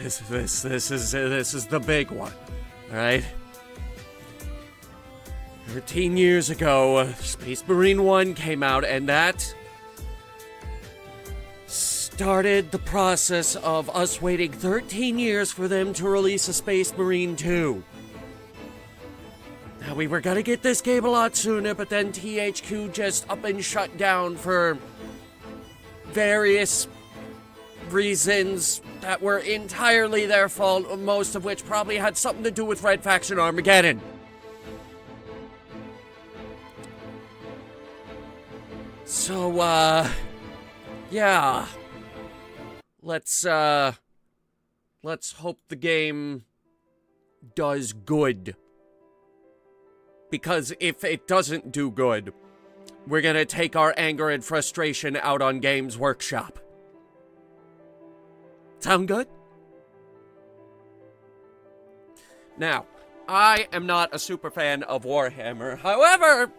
This is the big one, all right? 13 years ago, Space Marine 1 came out, and that started the process of us waiting 13 years for them to release a Space Marine 2. Now, we were gonna get this game a lot sooner, but then THQ just up and shut down for various reasons that were entirely their fault, most of which probably had something to do with Red Faction Armageddon. So, yeah. Let's hope the game does good. Because if it doesn't do good, we're gonna take our anger and frustration out on Games Workshop. Sound good? Now, I am not a super fan of Warhammer. However,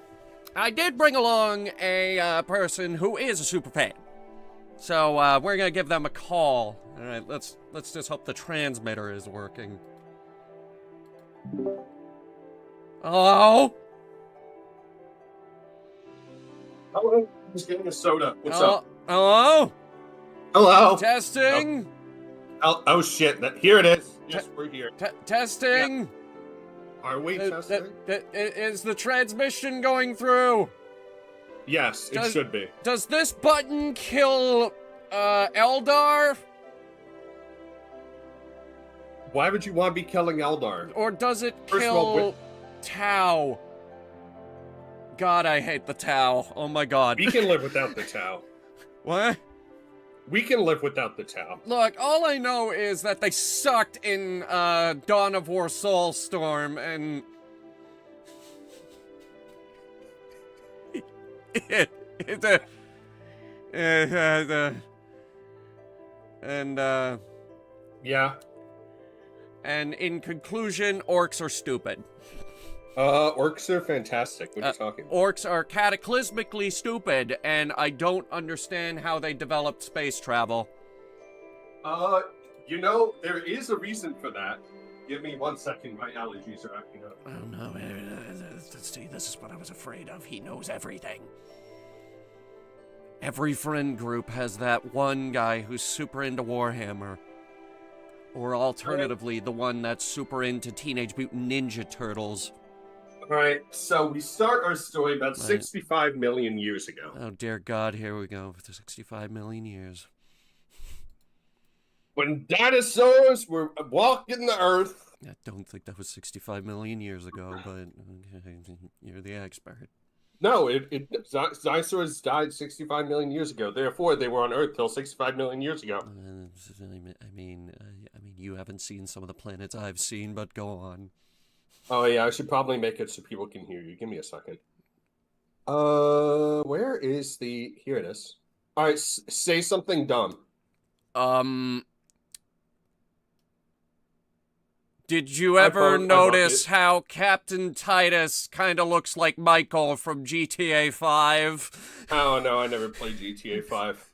I did bring along a person who is a super fan. So, we're gonna give them a call. Alright, let's just hope the transmitter is working. Hello? Hello? Just getting a soda. What's up? Hello? Hello? Testing? Oh shit. Here it is. Yes, we're here. Testing? Yeah. Are we testing? Is the transmission going through? Yes, it should be. Does this button kill, Eldar? Why would you want to be killing Eldar? Or does it First of all, kill Tau? God, I hate the Tau. Oh my god. we can live without the Tau. What? We can live without the Tau. Look, all I know is that they sucked in, Dawn of War Soulstorm, and... Yeah. And in conclusion, orcs are stupid. Orcs are fantastic. What are you talking about? Orcs are cataclysmically stupid, and I don't understand how they developed space travel. You know, there is a reason for that. Give me 1 second, my allergies are acting up. Oh no, see, this is what I was afraid of. He knows everything. Every friend group has that one guy who's super into Warhammer. Or alternatively, the one that's super into Teenage Mutant Ninja Turtles. Alright, so we start our story about 65 million years ago. Oh dear God, here we go, for 65 million years. When dinosaurs were walking the earth. I don't think that was 65 million years ago, but you're the expert. No, dinosaurs died 65 million years ago. Therefore, they were on Earth till 65 million years ago. I mean, you haven't seen some of the planets I've seen, but go on. Oh yeah, I should probably make it so people can hear you. Give me a second. Where is the... Here it is. All right, say something dumb. Did you ever notice how Captain Titus kind of looks like Michael from GTA 5? Oh no, I never played GTA 5.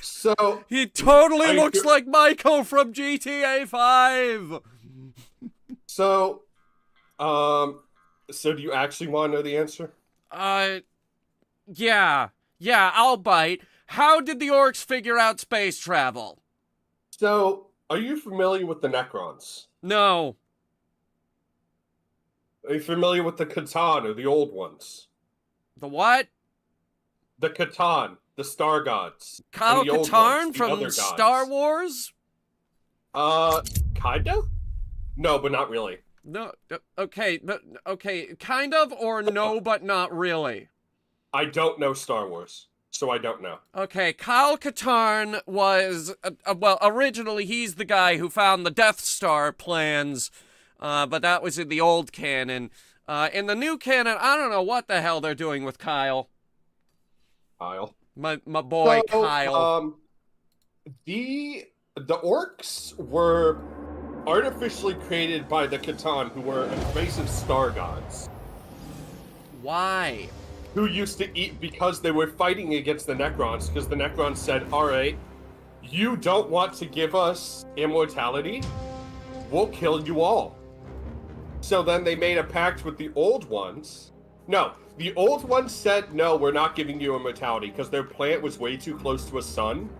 So he totally looks like Michael from GTA 5. So do you actually want to know the answer? Yeah, I'll bite. How did the orcs figure out space travel? So, are you familiar with the Necrons? No. Are you familiar with the Catan, or the old ones? The what? The Catan, the Star Gods. Kyle Katarn from Star Wars? Kinda? No, but not really. No, okay, kind of, or no, but not really? I don't know Star Wars, so I don't know. Okay, Kyle Katarn was, well, originally he's the guy who found the Death Star plans, but that was in the old canon. In the new canon, I don't know what the hell they're doing with Kyle. Kyle? My boy, so, Kyle. The orcs were artificially created by the Catan, who were invasive star gods. Why? Who used to eat, because they were fighting against the Necrons, because the Necrons said, alright, you don't want to give us immortality? We'll kill you all. So then they made a pact with the old ones. No, the old ones said, no, we're not giving you immortality because their planet was way too close to a sun,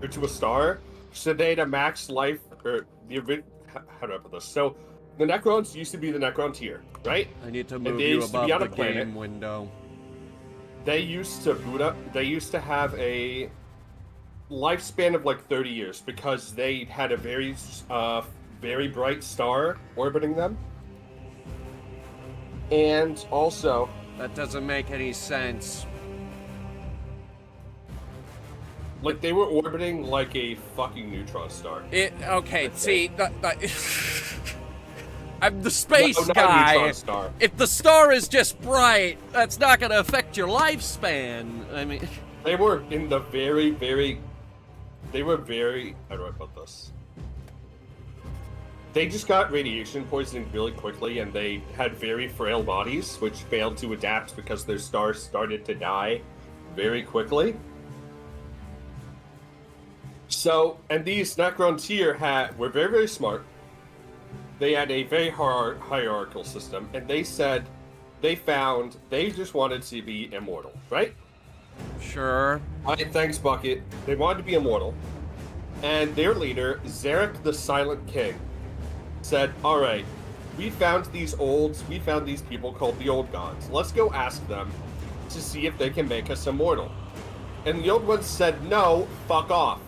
or to a star. So they had a max life, or how do I put this? So the Necrons used to be the Necron tier, right? I need to move you above the planet. game window. They used to boot up, they used to have a lifespan of like 30 years because they had a very bright star orbiting them. And also... That doesn't make any sense. Like, they were orbiting like a fucking neutron star. Okay, see, I'm the space not guy. Neutron star. If the star is just bright, that's not gonna affect your lifespan. I mean... They were in the very... How do I put this? They just got radiation poisoning really quickly, and they had very frail bodies, which failed to adapt because their stars started to die very quickly. So, and these Necron tier were very, very smart. They had a very hierarchical system, and they said they just wanted to be immortal, right? Sure. Alright, thanks, Bucket. They wanted to be immortal. And their leader, Zarek the Silent King, said, alright, we found these people called the Old Gods. Let's go ask them to see if they can make us immortal. And the Old Ones said, no, fuck off.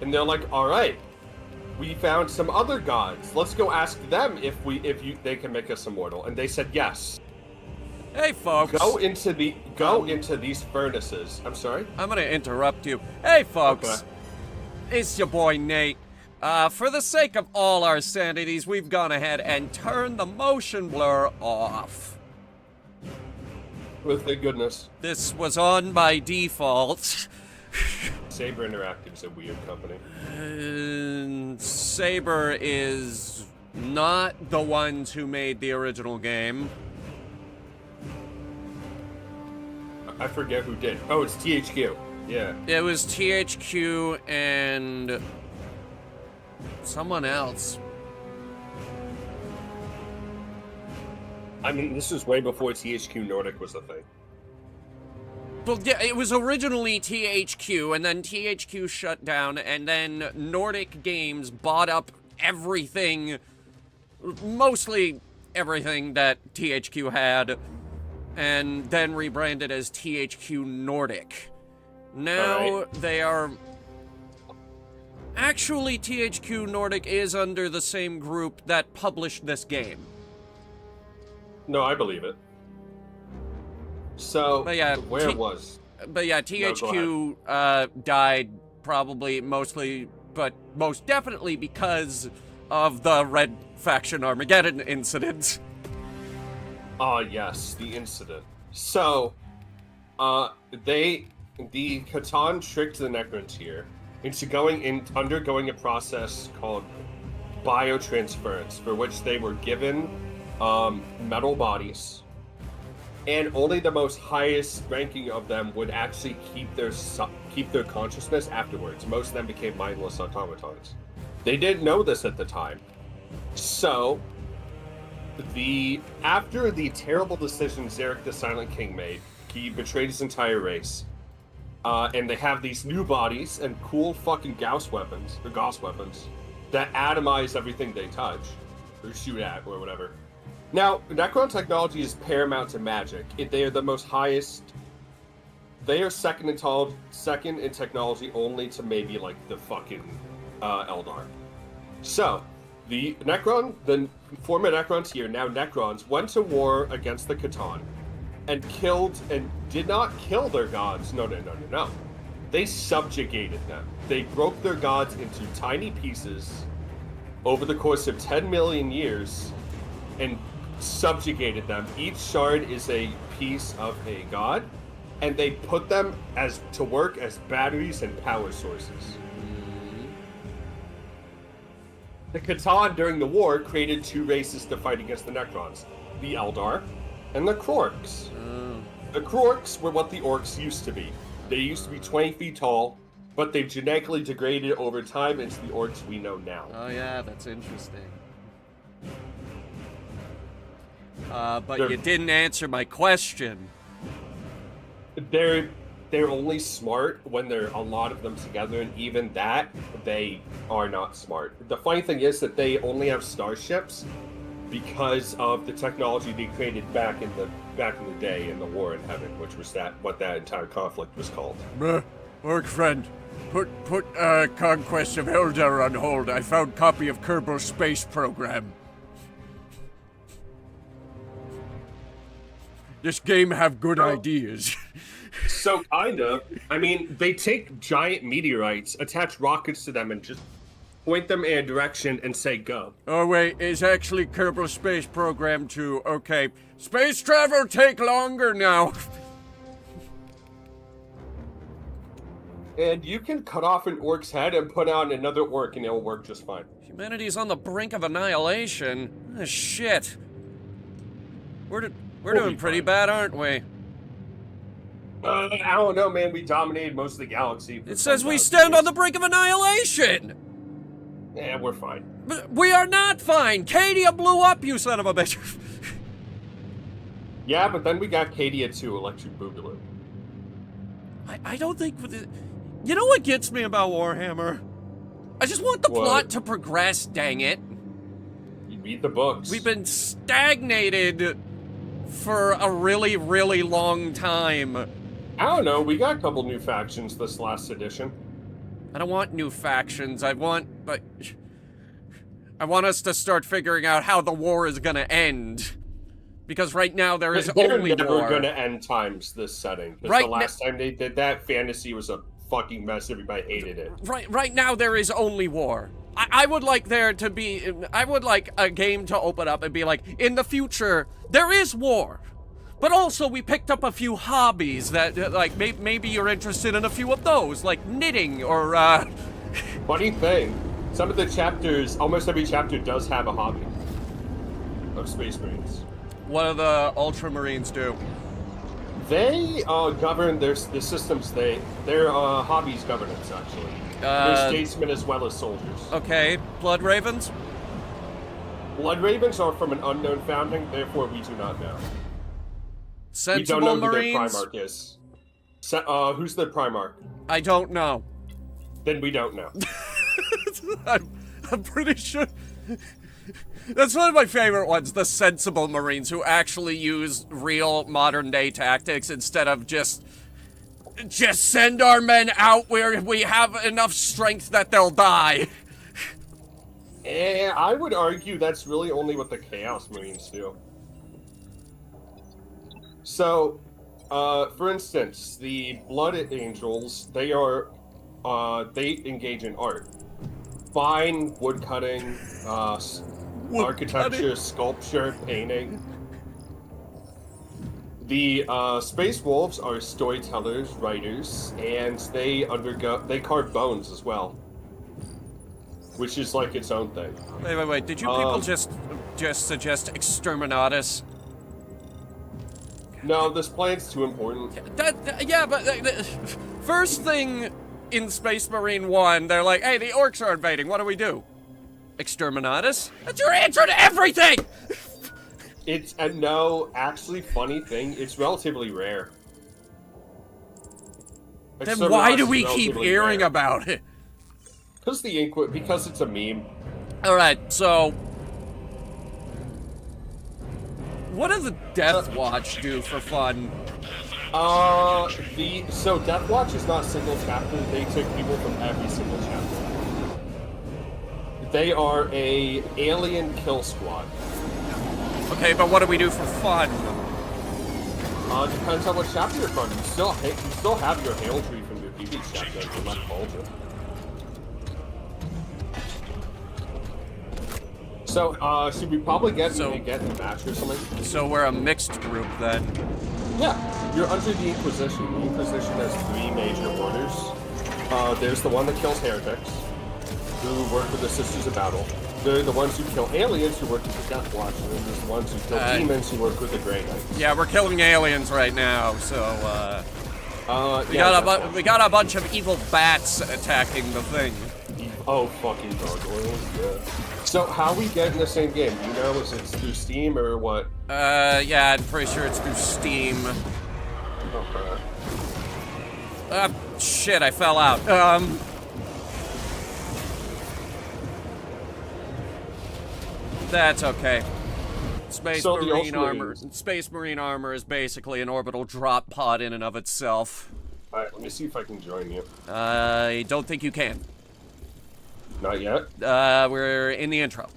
And they're like, alright, we found some other gods. Let's go ask them if they can make us immortal. And they said yes. Hey, folks. Go into these furnaces. I'm sorry? I'm gonna interrupt you. Hey, folks. Okay. It's your boy, Nate. For the sake of all our sanities, we've gone ahead and turned the motion blur off. With thank goodness. This was on by default. Saber Interactive's a weird company. Saber is not the ones who made the original game. I forget who did. Oh, it's THQ. Yeah. It was THQ and someone else. I mean, this was way before THQ Nordic was a thing. Well, yeah, it was originally THQ, and then THQ shut down, and then Nordic Games bought up everything, mostly everything that THQ had, and then rebranded as THQ Nordic. Now they are... Actually, THQ Nordic is under the same group that published this game. No, I believe it. So, but yeah, THQ died probably mostly, but most definitely because of the Red Faction Armageddon incident. Yes, the incident. So, the Catan tricked the Necrons here into undergoing a process called biotransference, for which they were given metal bodies, and only the most highest ranking of them would actually keep their consciousness afterwards. Most of them became mindless automatons. They didn't know this at the time. So, after the terrible decision Zarek the Silent King made, he betrayed his entire race. And they have these new bodies and cool fucking Gauss weapons that atomize everything they touch or shoot at or whatever. Now, Necron technology is paramount to magic. They are the most highest. They are second in technology only to maybe like the fucking Eldar. So, the former Necrons here, now Necrons, went to war against the Catan and did not kill their gods. No. They subjugated them. They broke their gods into tiny pieces over the course of 10 million years and subjugated them. Each shard is a piece of a god, and they put them to work as batteries and power sources. The Catan during the war created two races to fight against the Necrons: the Eldar and the Krorks. The Krorks were what the Orcs used to be. They used to be 20 feet tall, but they've genetically degraded over time into the orcs we know now. Oh yeah, that's interesting. But you didn't answer my question. They're only smart when there are a lot of them together, and even that, they are not smart. The funny thing is that they only have starships because of the technology they created back in the day in the War in Heaven, which was what that entire conflict was called. Orc friend, put Conquest of Eldar on hold. I found copy of Kerbal Space Program. This game have good ideas. So kinda. I mean, they take giant meteorites, attach rockets to them, and just point them in a direction and say go. Oh wait, it's actually Kerbal Space Program 2. Okay, space travel take longer now. And you can cut off an orc's head and put on another orc, and it'll work just fine. Humanity's on the brink of annihilation. Oh, shit. We're doing pretty bad, aren't we? I don't know, man. We dominated most of the galaxy. It says we stand on the brink of annihilation! Yeah, we're fine. But we are not fine! Cadia blew up, you son of a bitch! Yeah, but then we got Cadia 2, Electric Boogaloo. I don't think... You know what gets me about Warhammer? I just want the plot to progress, dang it. You read the books. We've been stagnated for a really, really long time. I don't know, we got a couple new factions this last edition. I don't want new factions, I want us to start figuring out how the war is gonna end. Because right now there is only war. They're never gonna end times this setting. Because the last time they did that, fantasy was a fucking mess, everybody hated it. Right now there is only war. I would like there to be, I would like a game to open up and be like, in the future, there is war. But also we picked up a few hobbies that, like, maybe you're interested in a few of those, like knitting or, Funny thing, some of the chapters, almost every chapter does have a hobby of Space Marines. What do the Ultramarines do? They govern the systems. Their hobbies governance, actually. They're statesmen as well as soldiers. Okay, Blood Ravens? Blood Ravens are from an unknown founding, therefore we do not know. Sensible we don't know Marines? who their Primarch is. Who's their Primarch? I don't know. Then we don't know. I'm pretty sure... That's one of my favorite ones, the sensible Marines who actually use real modern-day tactics instead of just send our men out where we have enough strength that they'll die. I would argue that's really only what the Chaos Marines do. So, for instance, the Blood Angels, they engage in art. Fine woodcutting, architecture, sculpture, painting. The Space Wolves are storytellers, writers, and they carve bones as well, which is like its own thing. Wait. Did you people just suggest Exterminatus? No, this plan's too important. Yeah, but first thing in Space Marine 1, they're like, hey, the orcs are invading, what do we do? Exterminatus? That's your answer to everything! No, actually, funny thing, it's relatively rare. Then why do we keep hearing about it? Because it's a meme. Alright, so... What does the Death Watch do for fun? So Death Watch is not a single chapter, they took people from every single chapter. They are a alien kill squad. Okay, but what do we do for fun? Depends on what chapter you're from. You still have your hail tree from your previous chapter and your left bulger. So, should we probably get the match or something? So we're a mixed group then. Yeah, you're under the Inquisition. The Inquisition has 3 major orders. There's the one that kills heretics, who work with the Sisters of Battle. They're the ones who kill aliens, who work with the Death Watch, and then there's the ones who kill demons, who work with the Grey Knights. Yeah, we're killing aliens right now, so, We got a bunch of evil bats attacking the thing. Oh, fucking gargoyles, yeah. So, how we get in the same game? You know, is it through Steam or what? Yeah, I'm pretty sure it's through Steam. Okay. Shit, I fell out. That's okay. Space Marine armor is basically an orbital drop pod in and of itself. Alright, let me see if I can join you. I don't think you can. Not yet? We're in the intro.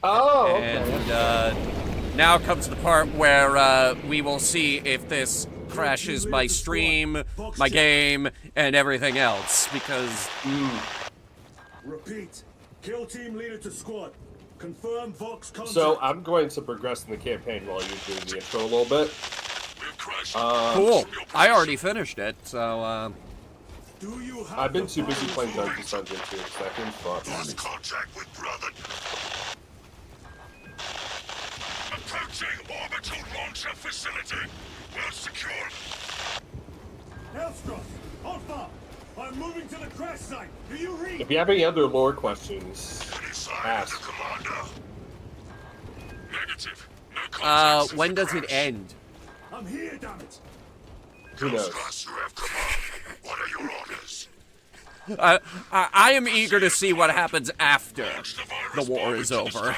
Oh, okay. And, now comes the part where, we will see if this crashes my stream, my game, and everything else, because... Repeat. Kill team leader to squad. Confirm Vox contact. So, I'm going to progress in the campaign while you're doing the intro a little bit. Cool. I already finished it, so, I've been too busy playing Dungeons & Dragons 2 seconds, but... Lost contact with brother. Approaching orbital launcher facility. Well secured. Maelstrom, Alpha, I'm moving to the crash site. Do you read? If you have any other lore questions, ask. Negative. No when does it end? I'm here, damn it. Who knows? You have command. What are your orders? I am eager to see what happens after the war is over.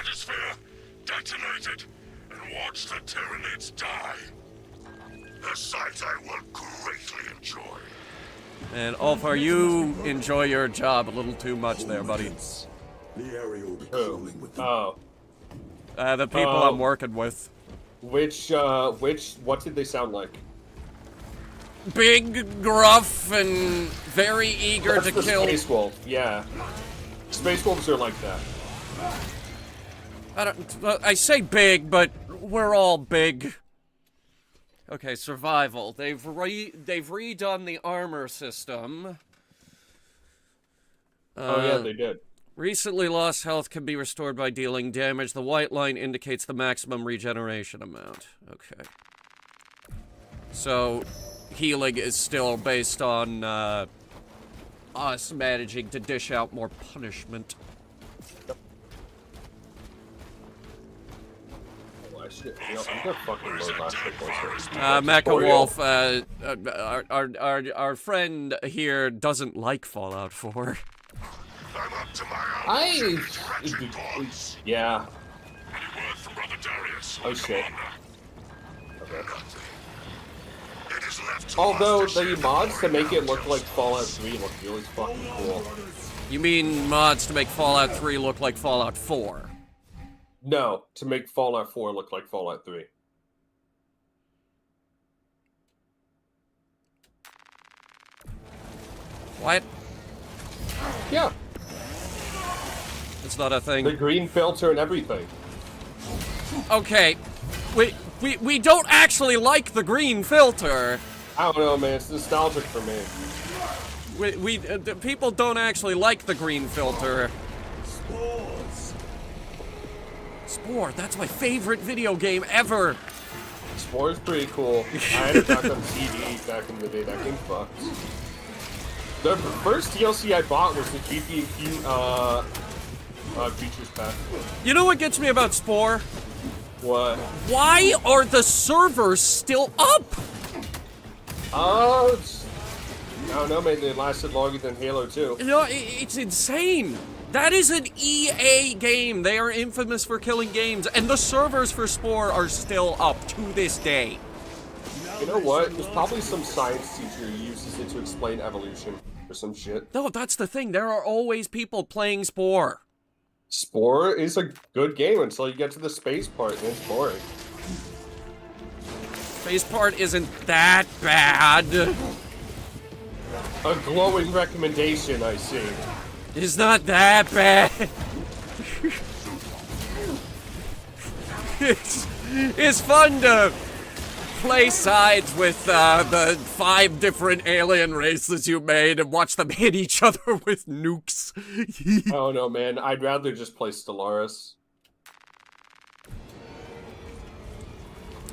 Detonated, and watch the Tyranids die. A sight I will greatly enjoy. And Ulfar, you enjoy your job a little too much there, buddy. The area will be cooling with them. Oh. The people I'm working with. What did they sound like? Big, gruff, and very eager That's to the kill. Space Wolf, yeah. Space Wolves are like that. I say big, but we're all big. Okay, survival. They've redone the armor system. Oh yeah, they did. Recently lost health can be restored by dealing damage. The white line indicates the maximum regeneration amount. Okay. So, healing is still based on us managing to dish out more punishment. I'm gonna fucking load last Mecha Wolf, our friend here doesn't like Fallout 4. Yeah. Oh shit. Okay. Although the mods to make it look like Fallout 3 look really fucking cool. You mean mods to make Fallout 3 look like Fallout 4? No, to make Fallout 4 look like Fallout 3. What? Yeah. It's not a thing. The green filter and everything. Okay. We don't actually like the green filter. I don't know, man. It's nostalgic for me. The people don't actually like the green filter. Spore, that's my favorite video game ever. Spore's pretty cool. I had it back on CD back in the day. That game fucked. The first DLC I bought was the GP&Q features pack. You know what gets me about Spore? What? Why are the servers still up? Oh, I don't know, man. They lasted longer than Halo 2. You know, it's insane. That is an EA game. They are infamous for killing games, and the servers for Spore are still up to this day. You know what? There's probably some science teacher who uses it to explain evolution or some shit. No, that's the thing. There are always people playing Spore. Spore is a good game until you get to the space part, and it's boring. Space part isn't that bad. A glowing recommendation, I see. It's not that bad. It's fun to play sides with the 5 different alien races you made and watch them hit each other with nukes. Oh no, man. I'd rather just play Stellaris.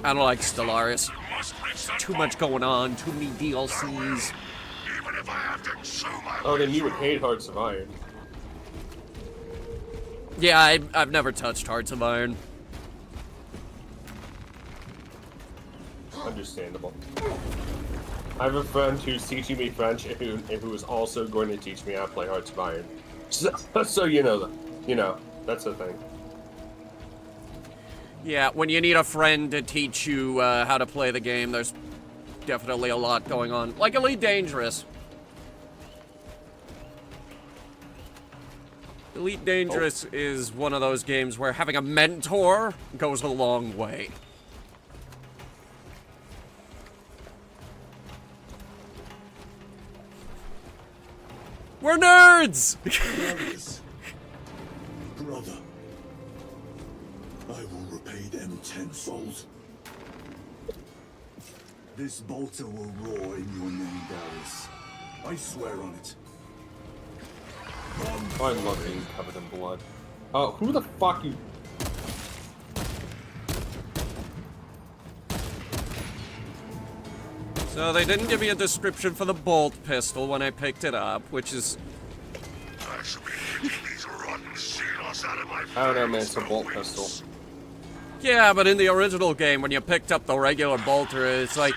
I don't like Stellaris. You must reach that Too much going on, too many DLCs. Even if I have to chew my Oh, way then you would through. hate Hearts of Iron. Yeah, I've never touched Hearts of Iron. Understandable. I have a friend who's teaching me French and who is also going to teach me how to play Hearts of Iron. So you know that. You know, that's the thing. Yeah, when you need a friend to teach you how to play the game, there's definitely a lot going on. Like Elite Dangerous. Elite Dangerous is one of those games where having a mentor goes a long way. We're nerds! Marius, brother, I will repay them tenfold. This bolter will roar in your name, Darius. I swear on it. Oh, I love being covered in blood. Oh, who the fuck you? So they didn't give me a description for the bolt pistol when I picked it up, which is... I should be kicking these rotten Xenos out of my I don't know, man. It's a veins, bolt no pistol. use. Yeah, but in the original game, when you picked up the regular bolter, it's like,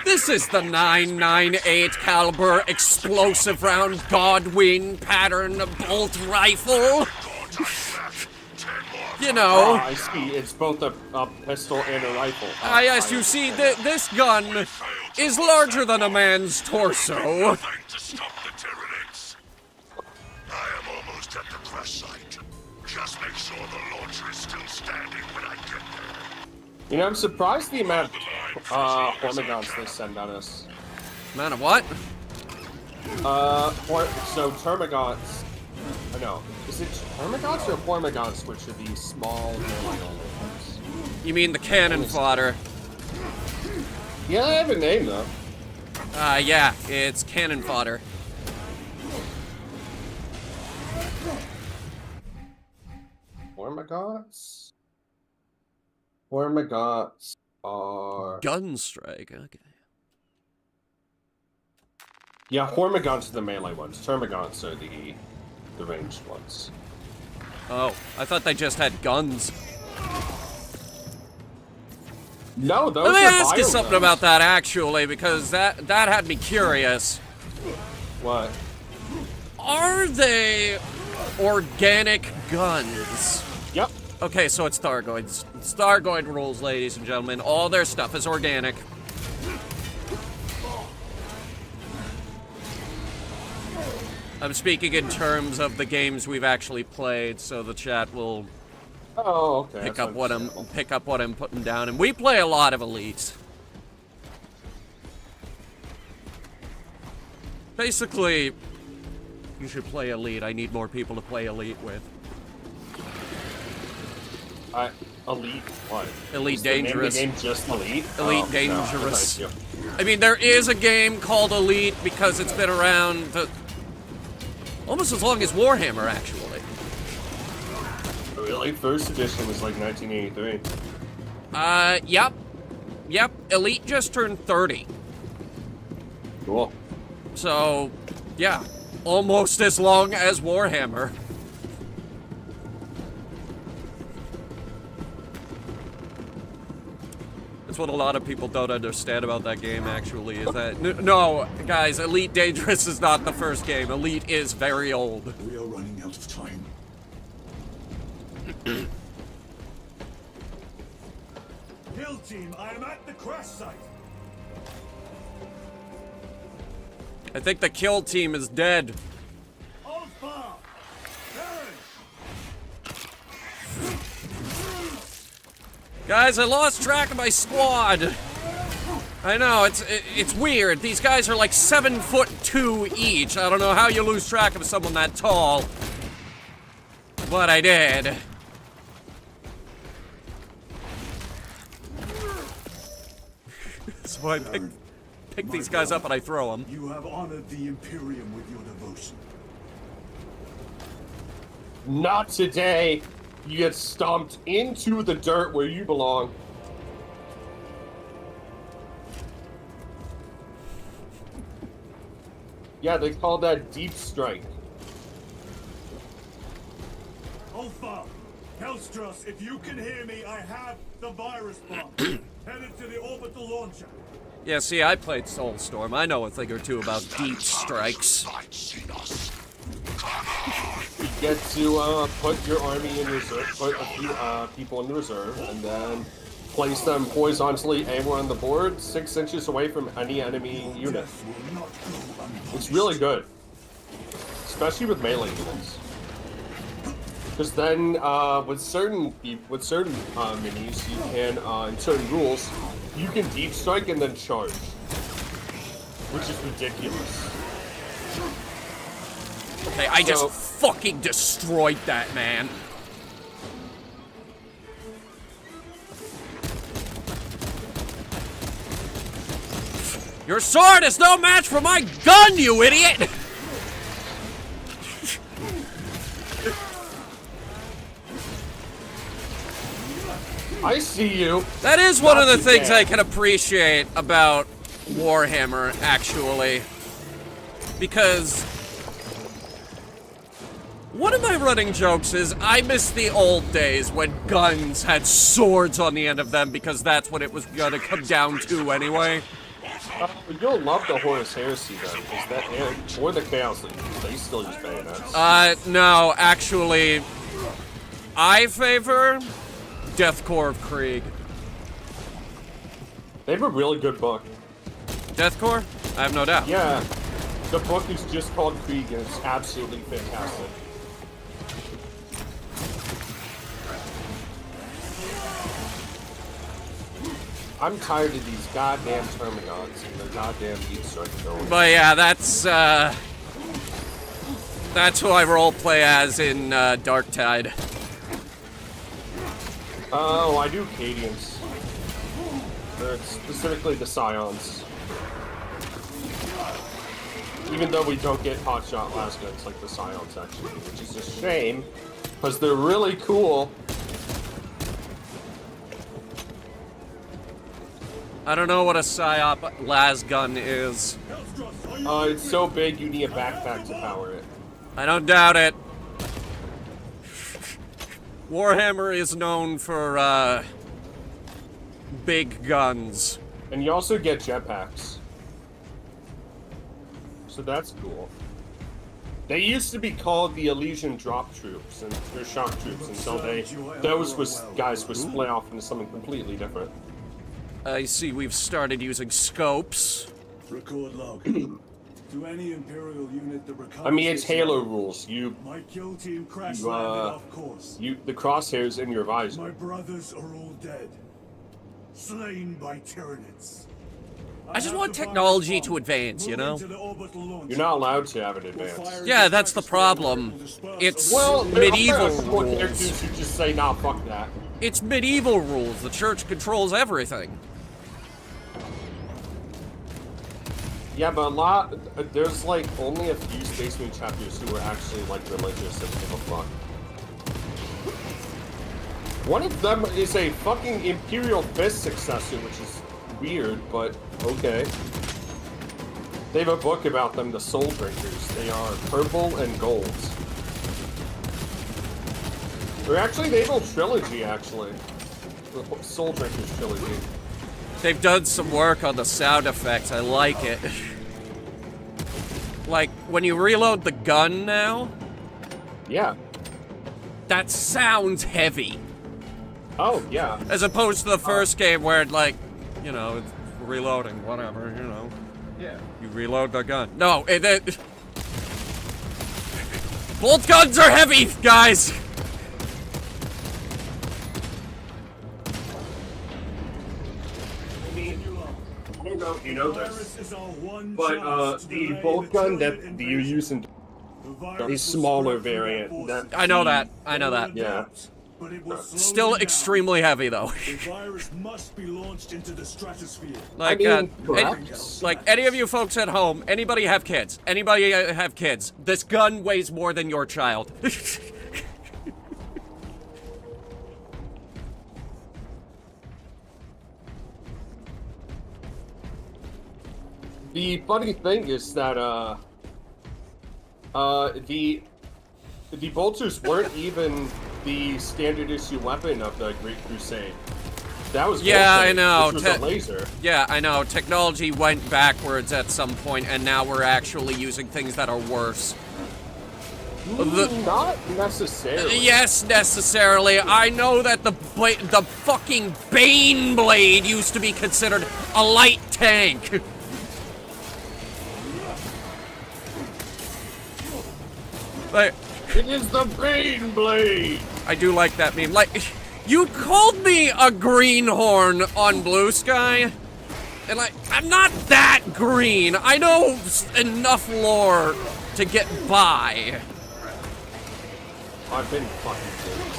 this is the 998 caliber explosive round Godwin pattern bolt rifle. You Oh, know. I see. It's both a pistol and a rifle. Yes, you see, this gun is larger than a man's torso. Nothing to stop the Tyranids. I am almost at the crash site. Just make sure the launcher is still standing when I get there. You know, I'm surprised the amount of Hormigons they send on us. Man of what? So Termagants. No, is it Termagants or Hormigons, which are these small ones? You mean the cannon fodder? Yeah, I have a name though. Yeah, it's cannon fodder. Hormigons? Hormigons are... Gunstrike, okay. Yeah, Hormigons are the melee ones. Termagants are the ranged ones. Oh, I thought they just had guns. No, those Let me are ask you bio something guns. about that, actually, because that had me curious. What? Are they organic guns? Yep. Okay, so it's Thargoids. It's Thargoid rules, ladies and gentlemen. All their stuff is organic. I'm speaking in terms of the games we've actually played, so the chat will Oh, okay. pick that's up what I'm putting down. And we play a lot of elites. Basically, you should play elite. I need more people to play elite with. Elite what? Elite Is the name of Dangerous. the game just Elite? Elite Oh, Dangerous. No, thank I mean, there is a game called Elite because it's been around almost as long as Warhammer, actually. you. Really? First edition was like 1983. Yep. Elite just turned 30. Cool. So, yeah. Almost as long as Warhammer. That's what a lot of people don't understand about that game, actually, is that... No, guys, Elite Dangerous is not the first game. Elite is very old. We are running out of time. Kill team, I am at the crash site. I think the kill team is dead. Alpha! Baron! Guys, I lost track of my squad. I know, it's weird. These guys are like 7'2" each. I don't know how you lose track of someone that tall. But I did. So I pick these guys up and I throw them. You have honored the Imperium with your devotion. Not today. You get stomped into the dirt where you belong. Yeah, they call that deep strike. Alpha! Hellstros, if you can hear me, I have the virus bomb. Headed to the orbital launcher. Yeah, see, I played Soulstorm. I know a thing or two about deep strikes. You get to put your army in reserve, put a few people in reserve, and then place them horizontally anywhere on the board, 6 inches away from any enemy unit. It's really good, especially with melee units. Because then, with certain minis, you can, in certain rules, you can deep strike and then charge, which is ridiculous. Okay, I just fucking destroyed that man. Your sword is no match for my gun, you idiot! I see you. That is one of the things I can appreciate about Warhammer, actually. Because one of my running jokes is I miss the old days when guns had swords on the end of them because that's what it was gonna come down to anyway. You'll love the Horus Heresy then, is that or the Chaos Legion, they still use bayonets. No, actually, I favor Death Corps of Krieg. They have a really good book. Death Corps? I have no doubt. Yeah, the book is just called Krieg and it's absolutely fantastic. I'm tired of these goddamn Termagants and their goddamn deep strike going. But yeah, that's who I roleplay as in Darktide. Oh, I do Cadians. They're specifically the Scions. Even though we don't get hotshot last guns like the Scions actually, which is a shame, because they're really cool. I don't know what a psyop las gun is. It's so big you need a backpack to power it. I don't doubt it. Warhammer is known for big guns. And you also get jetpacks. So that's cool. They used to be called the Elysian Drop Troops and or Shock Troops until those guys were split off into something completely different. I see we've started using scopes. Record log. To any Imperial unit that recovers. I mean, it's Halo rules. My kill team crash landed off course. The crosshairs in your visor. My brothers are all dead, slain by Tyranids. I just want technology to advance, you know? You're not allowed to have it advance. Yeah, that's the problem. It's medieval rules. Characters who just say, nah, fuck that. It's medieval rules. The church controls everything. Yeah, but there's like only a few Space Marine chapters who are actually like religious and give a fuck. One of them is a fucking Imperial Fist successor, which is weird, but okay. They have a book about them, the Soul Drinkers. They are purple and gold. They're actually the whole trilogy, actually. The Soul Drinkers trilogy. They've done some work on the sound effects. I like it. Like, when you reload the gun now... Yeah. That sounds heavy. Oh, yeah. As opposed to the first game where, like, you know, it's reloading, whatever, you know. Yeah. You reload the gun. No, bolt guns are heavy, guys! I don't know if you know this, but the bolt gun that you use in a smaller variant. I know that. I know that. Yeah. Still extremely heavy, though. The virus must be launched into the stratosphere. Like, any of you folks at home, anybody have kids? Anybody have kids? This gun weighs more than your child. The funny thing is that, The bolters weren't even the standard issue weapon of the Great Crusade. That was Yeah, bullshit, I know. which was a laser. Yeah, I know. Technology went backwards at some point, and now we're actually using things that are worse. Not necessarily. Yes, necessarily. I know that the fucking Bane Blade used to be considered a light tank. Like, It is the Bane Blade! I do like that meme. Like, you called me a greenhorn on Blue Sky, and like, I'm not that green. I know enough lore to get by. I've been fucking kidding.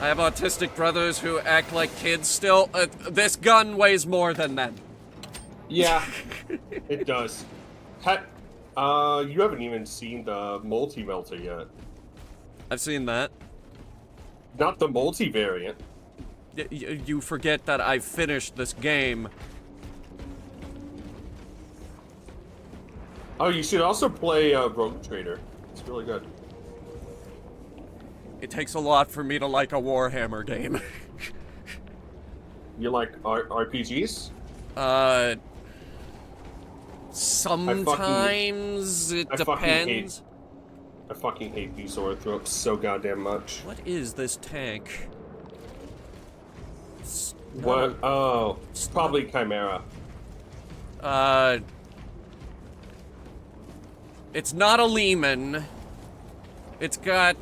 I have autistic brothers who act like kids still. This gun weighs more than them. Yeah, it does. You haven't even seen the multi-melter yet. I've seen that. Not the multi-variant. You forget that I finished this game. Oh, you should also play Rogue Trader. It's really good. It takes a lot for me to like a Warhammer game. You like RPGs? Sometimes it depends. I fucking hate these orthropes so goddamn much. What is this tank? What? Oh, it's probably Chimera. It's not a Lehman. It's got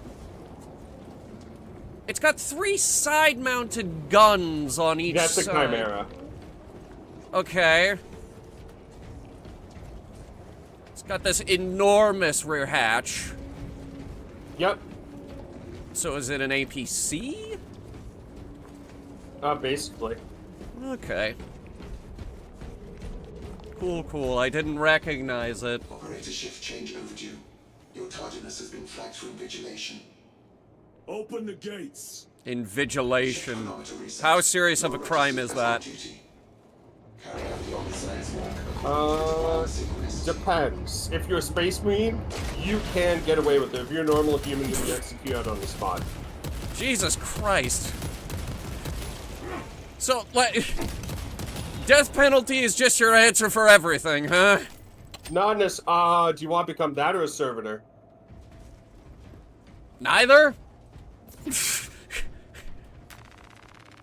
3 side-mounted guns on each That's side. a Chimera. Okay. It's got this enormous rear hatch. Yep. So is it an APC? Basically. Okay. Cool. I didn't recognize it. Operator shift change overdue. Your tardiness has been flagged for invigilation. Open the gates. Invigilation. How serious of a crime is that? Carry out the officer's walk. Depends. If you're a space marine, you can get away with it. If you're a normal human, you'll be executed on the spot. Jesus Christ. So, like, death penalty is just your answer for everything, huh? Not this. Do you want to become that or a servitor? Neither?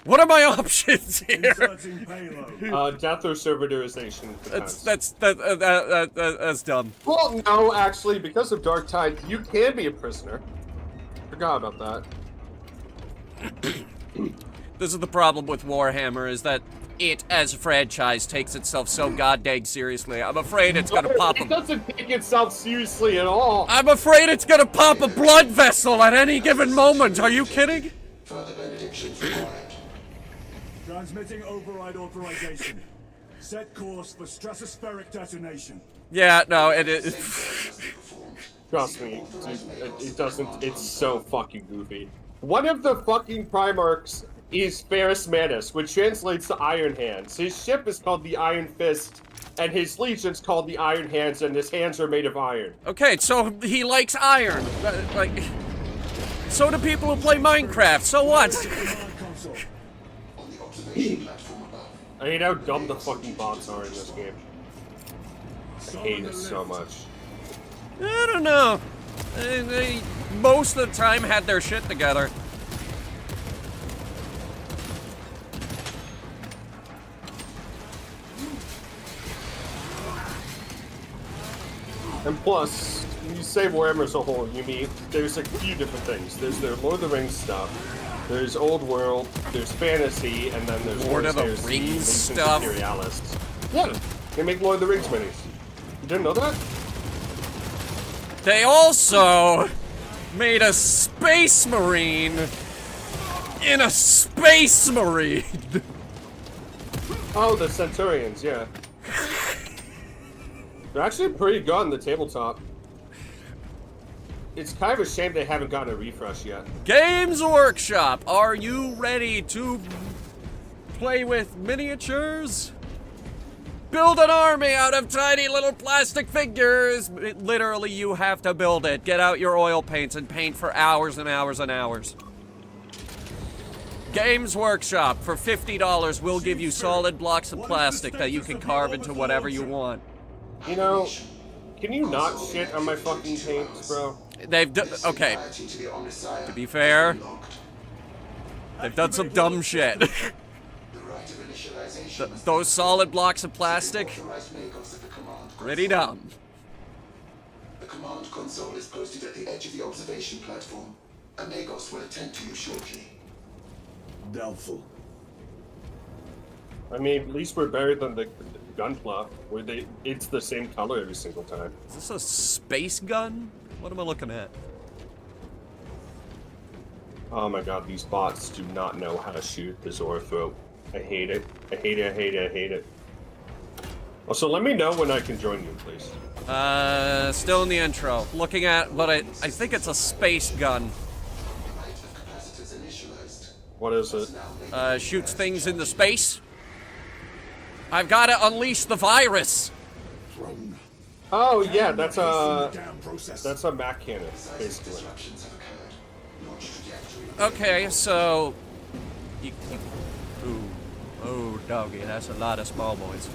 What are my options here? Inserting payload. Death or servitorization. Depends. That's dumb. Well, no, actually, because of Dark Tide, you can be a prisoner. Forgot about that. This is the problem with Warhammer, is that it, as a franchise, takes itself so goddamn seriously. I'm afraid it's gonna pop It doesn't take itself seriously at all. I'm afraid it's gonna pop a blood vessel at any given moment. Are you kidding? Further benedictions required. Transmitting override authorization. Set course for stratospheric detonation. Yeah, no, it is. Trust me, dude, it doesn't. It's so fucking goofy. One of the fucking Primarchs is Ferrus Manus, which translates to Iron Hands. His ship is called the Iron Fist, and his legion's called the Iron Hands, and his hands are made of iron. Okay, so he likes iron. Like, so do people who play Minecraft. So what? Command console. On the observation platform above. I hate how dumb the fucking bots are in this game. I hate it so much. I don't know. They most of the time had their shit together. And plus, when you say Warhammer as a whole, you mean there's a few different things. There's their Lord of the Rings stuff, there's Old World, there's fantasy, and then there's Lord of the Heresy, Rings Legions stuff? Imperialists. Yeah, they make Lord of the Rings minis. You didn't know that? They also made a Space Marine in a Space Marine. Oh, the Centurions, yeah. They're actually pretty good on the tabletop. It's kind of a shame they haven't gotten a refresh yet. Games Workshop, are you ready to play with miniatures? build an army out of tiny little plastic figures. Literally, you have to build it. Get out your oil paints and paint for hours and hours and hours. Games Workshop, for $50, will give you solid blocks of plastic that you can carve into whatever you want. You know, can you not shit on my fucking paints, bro? They've done, okay, to be fair, they've done some dumb shit. Those solid blocks of plastic, pretty dumb. The command console is posted at the edge of the observation platform. Amigos will attend to you shortly. Doubtful. I mean, at least we're better than the Gunpla, where it's the same color every single time. Is this a space gun? What am I looking at? Oh my god, these bots do not know how to shoot the Zora throat. I hate it. I hate it, I hate it, I hate it. Also, let me know when I can join you, please. Still in the intro. Looking at what I think it's a space gun. What is it? Shoots things into space. I've got to unleash the virus. Oh yeah, that's a Mac cannon, basically. Okay, so... Ooh. Oh, doggy, that's a lot of small boys.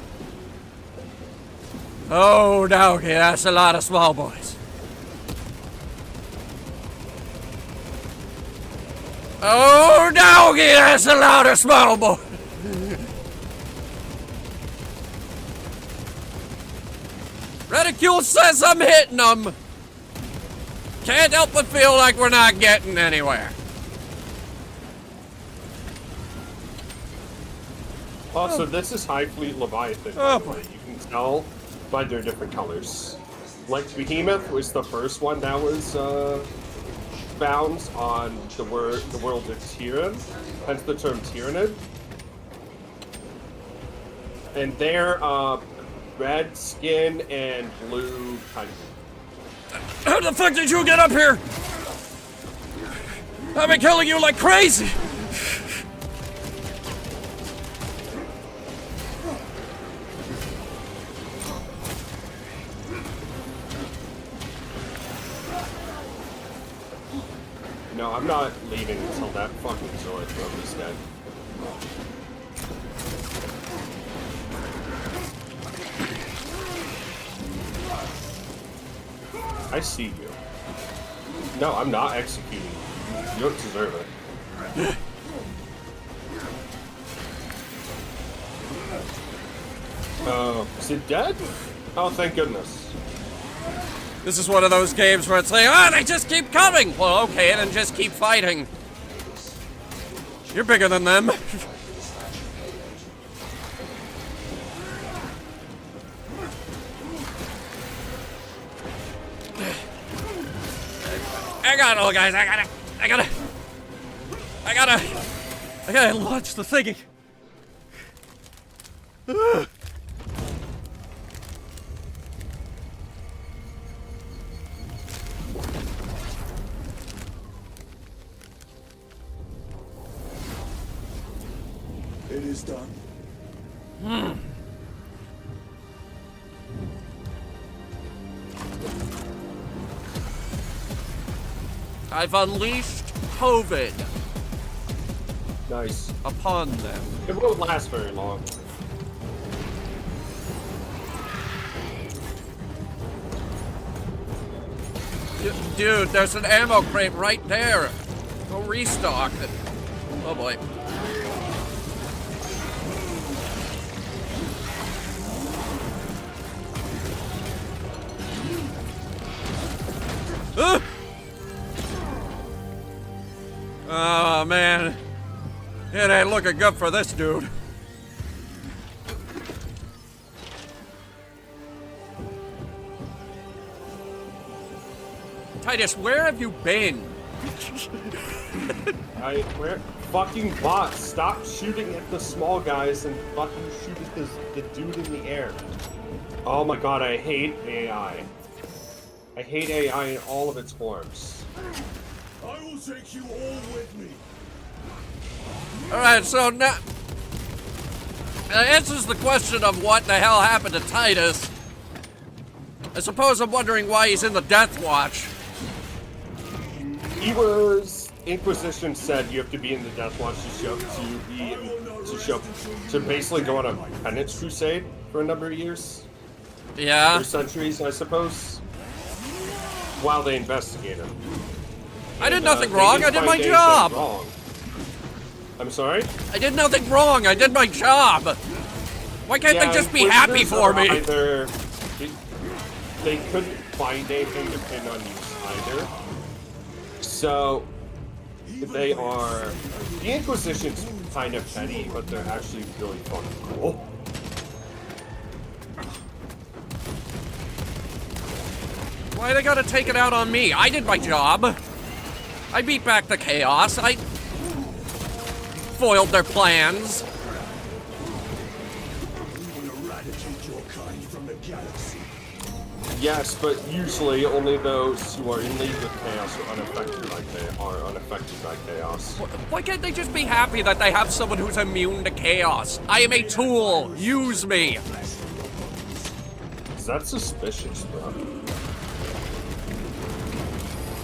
Oh, doggy, that's a lot of small boys. Oh, doggy, that's a lot of small boys. Reticule says I'm hitting them. Can't help but feel like we're not getting anywhere. Also, this is High Fleet Leviathan, by the way. You can tell by their different colors. Like, Behemoth was the first one that was found on the world of Tyranid, hence the term Tyranid. And they're red skin and blue kind of. How the fuck did you get up here? I've been killing you like crazy. No, I'm not leaving until that fucking Zora throat is dead. I see you. No, I'm not executing you. You don't deserve it. Oh, is it dead? Oh, thank goodness. This is one of those games where it's like, ah, they just keep coming! Well, okay, then just keep fighting. You're bigger than them. Hang on, little guys, I gotta launch the thingy. It is done. I've unleashed COVID Nice. upon them. It won't last very long. Dude, there's an ammo crate right there. Go restock it. Oh boy. Oh man, it ain't looking good for this dude. Titus, where have you been? Where fucking bots, stop shooting at the small guys and fucking shoot at the dude in the air. Oh my god, I hate AI. I hate AI in all of its forms. I will take you all with me. Alright, so now... answers the question of what the hell happened to Titus. I suppose I'm wondering why he's in the Death Watch. He was... Inquisition said you have to be in the Death Watch to basically go on a penance crusade for a number of years. Yeah. Or centuries, I suppose. While they investigate him. I did nothing wrong. I did my job. Wrong. I'm sorry? I did nothing wrong. I did my job. Why can't they just be happy for me? Either, they couldn't find anything to pin on you either. So, they are... The Inquisition's kind of petty, but they're actually really fucking cool. Why they gotta take it out on me? I did my job. I beat back the chaos. I foiled their plans. We will eradicate your kind from the galaxy. Yes, but usually only those who are in league with chaos are unaffected by chaos. Why can't they just be happy that they have someone who's immune to chaos? I am a tool. Use me. Is that suspicious, bro?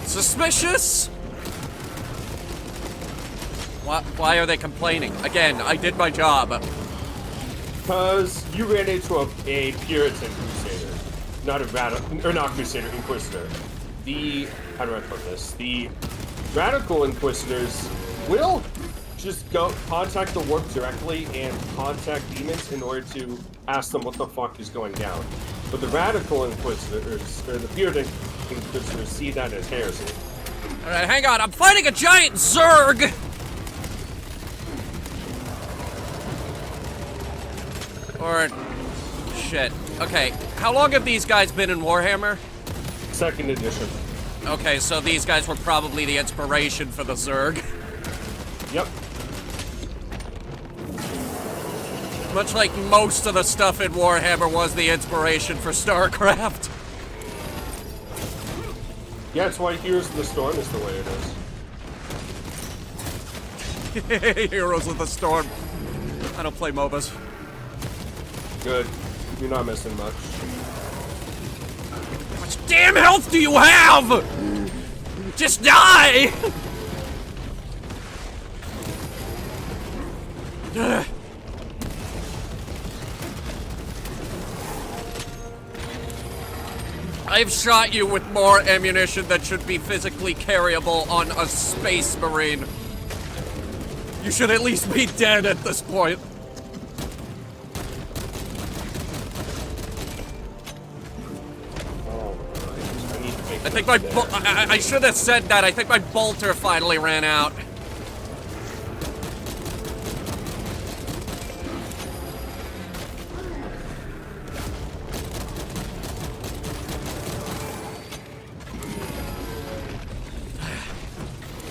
Suspicious? Why are they complaining? Again, I did my job. Because you ran into a Puritan Crusader. Not a radical, or not Crusader, Inquisitor. How do I put this? The Radical Inquisitors will just go contact the Warp directly and contact demons in order to ask them what the fuck is going down. But the Radical Inquisitors, or the Puritan Inquisitors, see that as heresy. Alright, hang on. I'm fighting a giant Zerg! Or... shit. Okay, how long have these guys been in Warhammer? 2nd edition. Okay, so these guys were probably the inspiration for the Zerg. Yep. Much like most of the stuff in Warhammer was the inspiration for StarCraft. Yeah, that's why Heroes of the Storm is the way it is. Heroes of the Storm. I don't play MOBAs. Good. You're not missing much. How much damn health do you have? Just die! I've shot you with more ammunition that should be physically carryable on a Space Marine. You should at least be dead at this point. I think my I should have said that. I think my bolter finally ran out.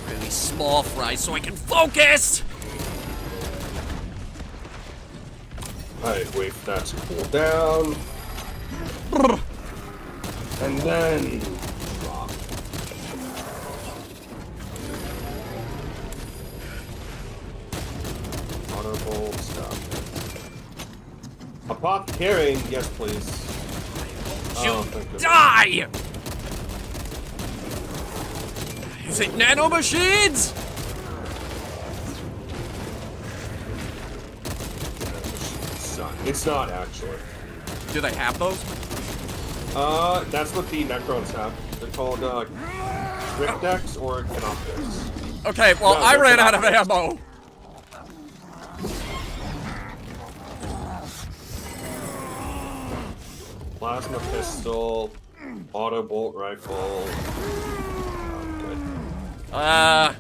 Really small fry so I can focus. Alright, wait for that to cool down. And then drop. Honorable stuff. Apothecary, yes please. You thank you. die! Is it nanomachines? It's not actually. Do they have those? That's what the Necrons have. They're called, Cryptex or Canoptex. Okay, well, No, I they're ran out of Canoptex. ammo. Plasma pistol, auto bolt rifle. Good. I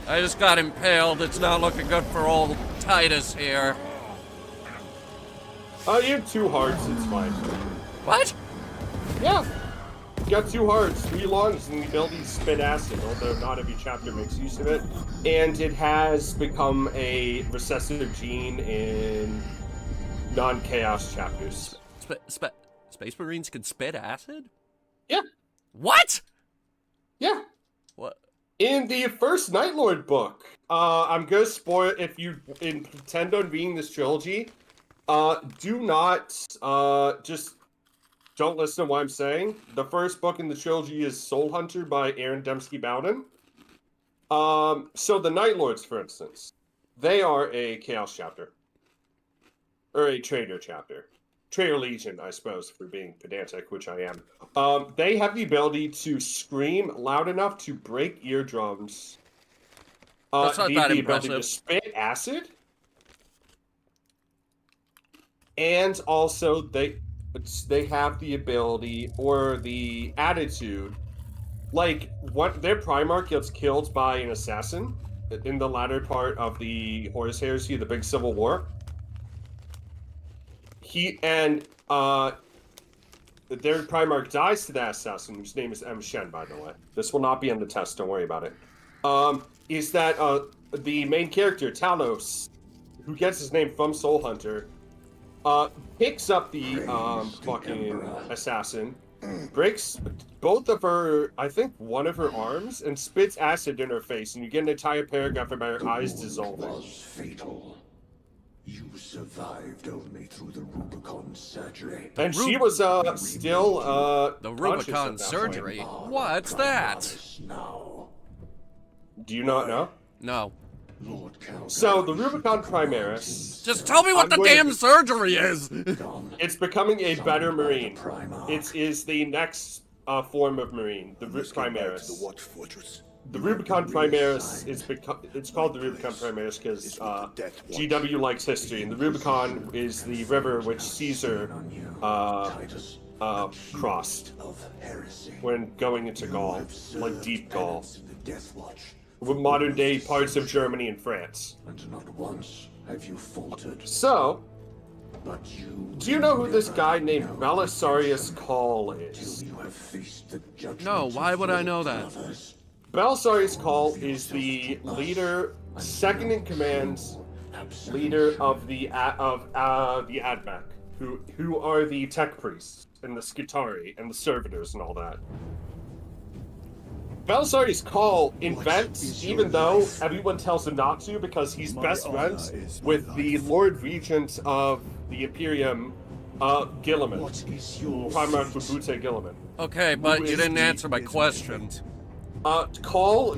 just got impaled. It's not looking good for old Titus here. You have 2 hearts, it's fine. What? Yeah. You got 2 hearts, 3 lungs, and the ability to spit acid, although not every chapter makes use of it. And it has become a recessive gene in non-chaos chapters. Space Marines can spit acid? Yeah. What? Yeah. What? In the first Night Lord book, I'm gonna spoil if you intend on reading this trilogy. Do not just don't listen to what I'm saying. The first book in the trilogy is Soul Hunter by Aaron Dembski Bowden. So the Night Lords, for instance, they are a Chaos chapter. Or a Traitor chapter. Traitor Legion, I suppose, for being pedantic, which I am. They have the ability to scream loud enough to break eardrums. That's not that the impressive. ability to spit acid. And also, they have the ability, or the attitude, like, their Primarch gets killed by an assassin in the latter part of the Horus Heresy, the Big Civil War. Their Primarch dies to that assassin, whose name is M. Shen, by the way. This will not be on the test, don't worry about it. Is that the main character, Talos, who gets his name from Soul Hunter, picks up the fucking assassin, breaks both of her, I think one of her arms, and spits acid in her face, and you get an entire paragraph about her eyes dissolving. Was fatal. You survived only through the Rubicon surgery. And she was still The conscious Rubicon at that surgery? point. What's that? Now, Do you not know? No. Lord Calgar, So the Rubicon Primaris, Just tell me what I'm the going to- damn surgery is! gone. it's becoming a better Marine. Primarch. It is the next form of Marine, the Primaris. Watch Fortress. The Rubicon Primaris it's called the Rubicon Primaris because GW likes history, and the Rubicon is the river which Caesar Titus crossed of heresy. when going into Gaul, like deep Gaul, In the Death Watch, with modern day parts of Germany and France. and not once have you faltered. So, But you do you know who this guy named Belisarius Cawl is? you have faced the judgment. No, why would I know that? Others. Belisarius Cawl is the leader, second in command, leader of the Admech, who are the tech priests and the Skitari and the servitors and all that. Belisarius Cawl invents, even though everyone tells him not to, because he's best friends with the Lord Regent of the Imperium, Gilliman, What is your Primarch fate? Babute Gilliman. Okay, but Who you is didn't the- answer my question. Cawl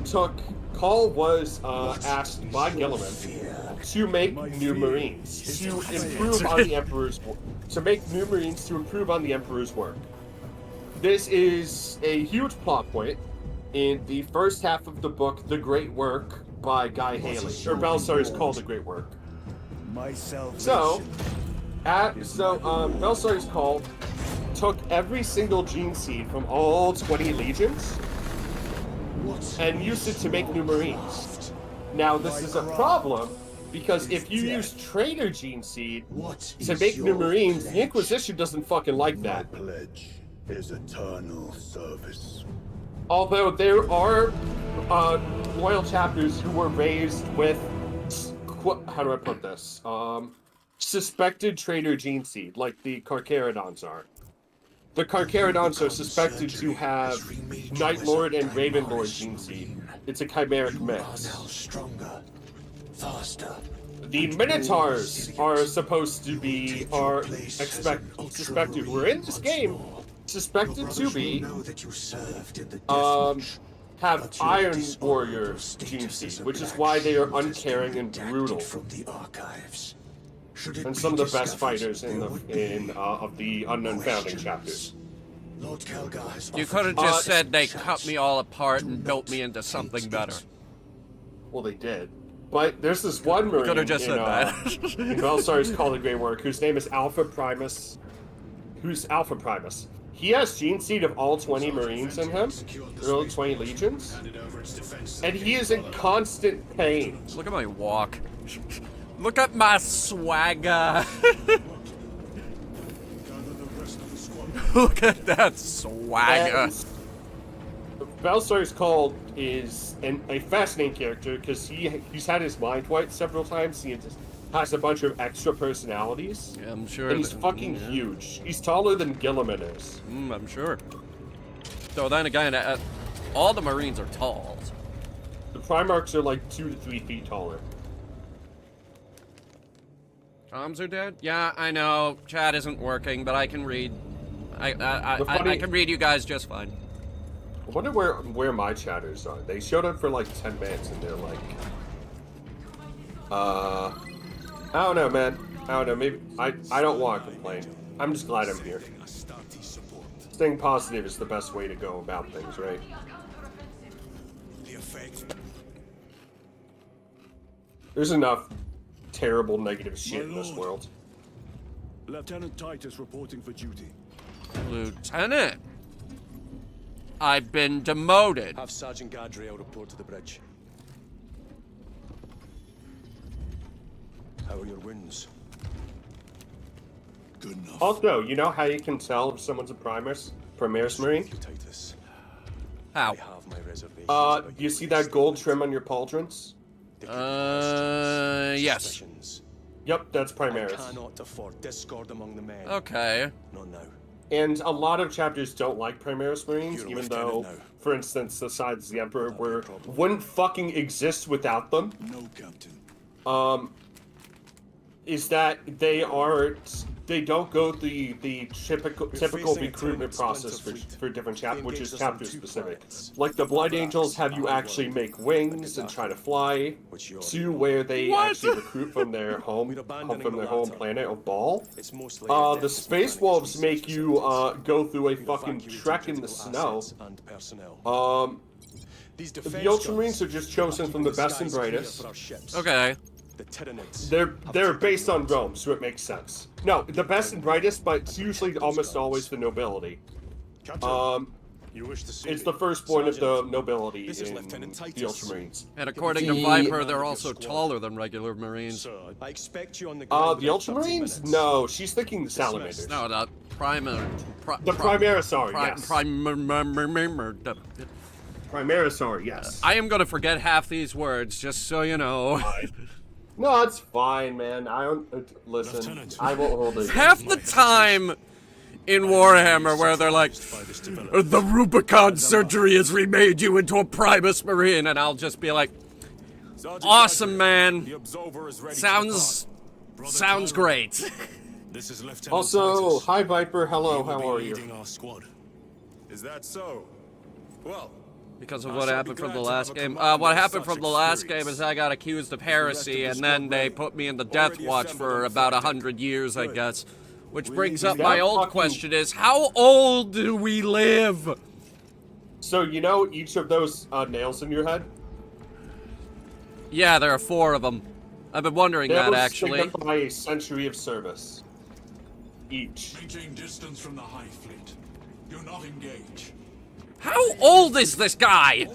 was asked by Gilliman to make new Marines to improve on the Emperor's work. To make new Marines to improve on the Emperor's work. This is a huge plot point in the first half of the book, The Great Work by Guy Haley, or Belisarius Cawl, The Great Work. So, Belisarius Cawl took every single gene seed from all 20 legions and used it to make new Marines. Now, this is a problem because if you use traitor gene seed to make new Marines, the Inquisition doesn't fucking like that. Pledge is eternal service. Although there are royal chapters who were raised with, how do I put this? Suspected traitor gene seed, like the Carcharodons are. The Carcharodons are suspected to have Night Lord and Raven Lord gene seed. It's a chimeric mix. Stronger, faster. The Minotaurs are supposed to be, suspected, we're in this game, suspected to be, Know that you served in the Death have Iron Warrior gene seed, which is why they are uncaring and brutal. from the archives. Should it And be some of the best discovered, fighters there would be of the Unknown Founding questions. chapters. Lord Calgar has You offered could have just you said they chance. cut me all apart and Do built not me into something hate better. it. Well, they did. But there's this one Marine Could have just in, said that. in Belisarius Cawl, The Great Work, whose name is Alpha Primus. He has gene seed of all 20 Marines in him, all 20 legions, and he is in constant pain. Look at my walk. Look at my swagger. Look at that swagger. And Belisarius Cawl is a fascinating character because he's had his mind wiped several times. He has a bunch of extra personalities. Yeah, I'm sure. And he's that- fucking yeah. huge. He's taller than Gilliman is. I'm sure. So then again, all the Marines are tall. Primarchs are like 2 to 3 feet taller. Comms are dead? Yeah, I know. Chat isn't working, but I can read. I can read you guys just fine. I wonder where my chatters are. They showed up for like 10 minutes and they're like, I don't know, man. I don't know. Maybe I don't want to complain. I'm just glad I'm here. Staying positive is the best way to go about things, right? There's enough terrible negative shit in this world. Lieutenant Titus reporting for duty. Lieutenant, I've been demoted. Have Sergeant Gadriel report to the bridge. How are your wounds? Good enough. Also, you know how you can tell if someone's a Primaris Marine? Titus. How? I have my reservations. Do you see that gold trim on your pauldrons? Yes. Suspicions. Yep, that's I Primaris. cannot afford discord among the men. Okay. Not now. And a lot of chapters don't like Primaris Marines, You're a even lieutenant though, now. for instance, the sides of the Emperor wouldn't fucking exist without them. No, Captain. Is that they don't go the typical recruitment process for different chapters, which is chapter specific. Like the Blood Angels have you actually make wings and try to fly to where they actually recruit from their home planet of Ball. It's mostly The Space Wolves make you go through a fucking trek in the snow. The Ultramarines are just chosen from the best and brightest. Okay. The Tyranids. They're based on Rome, so it makes sense. No, the best and brightest, but it's usually almost always the nobility. You wish to see It's the firstborn of the nobility This is in Lieutenant the Titus. Ultramarines. And according to Viper, they're also taller than regular Marines. I expect you on the The ground in 30 Ultramarines? minutes. No, she's thinking the Salamanders. No, the Primaris. The Primaris are, yes. Primaris are, yes. I am gonna forget half these words, just so you know. No, it's fine, man. I don't... listen, Lieutenant. I won't hold it. Half the time in Warhammer where they're like, the Rubicon surgery has remade you into a Primus Marine, and I'll just be like, awesome, man. Sounds great. This is Lieutenant Also, Titus. hi Viper, hello, He will how be are you? leading our squad. Is that so? Well, Because of I what shall happened be from the glad to last have a game. commander What with happened such from the last game experience. is I got accused of heresy, rest and of the then squad they ready? put me in the Death Already Watch assembled for and about fighting. 100 years, I Good. guess. Which We brings need up to- my That old fucking- question is, how old do we live? So, you know each of those nails in your head? Yeah, there are 4 of them. I've been wondering that, Those actually. signify a century of service. Each. maintain distance from the High Fleet. Do not engage. How old is this guy?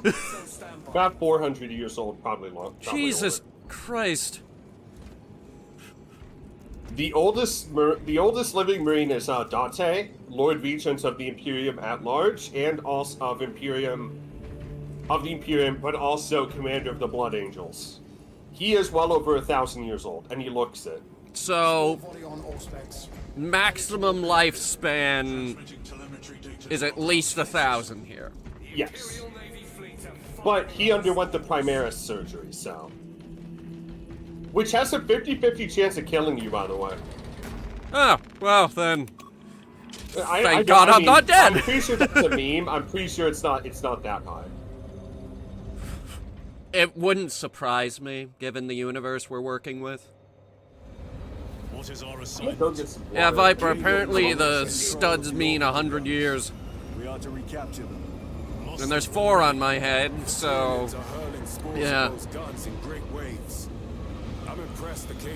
About 400 years old, probably long. Probably Jesus older. Christ. The oldest living Marine is Dante, Lord Regent of the Imperium at large, and also of the Imperium, but also commander of the Blood Angels. He is well over 1,000 years old, and he looks it. So, maximum lifespan Transmitting telemetry data. is at least 1,000 here. Yes. But he underwent the Primaris surgery, so. Which has a 50-50 chance of killing you, by the way. Oh, well then. I Thank God I'm not dead. I'm pretty sure that's a meme. I'm pretty sure it's not that high. It wouldn't surprise me, given the universe we're working with. What is our I'm gonna assignment? go get some Yeah, water. Viper, apparently the studs mean 100 years. We are to recapture them. And there's 4 on my head, so... Yeah.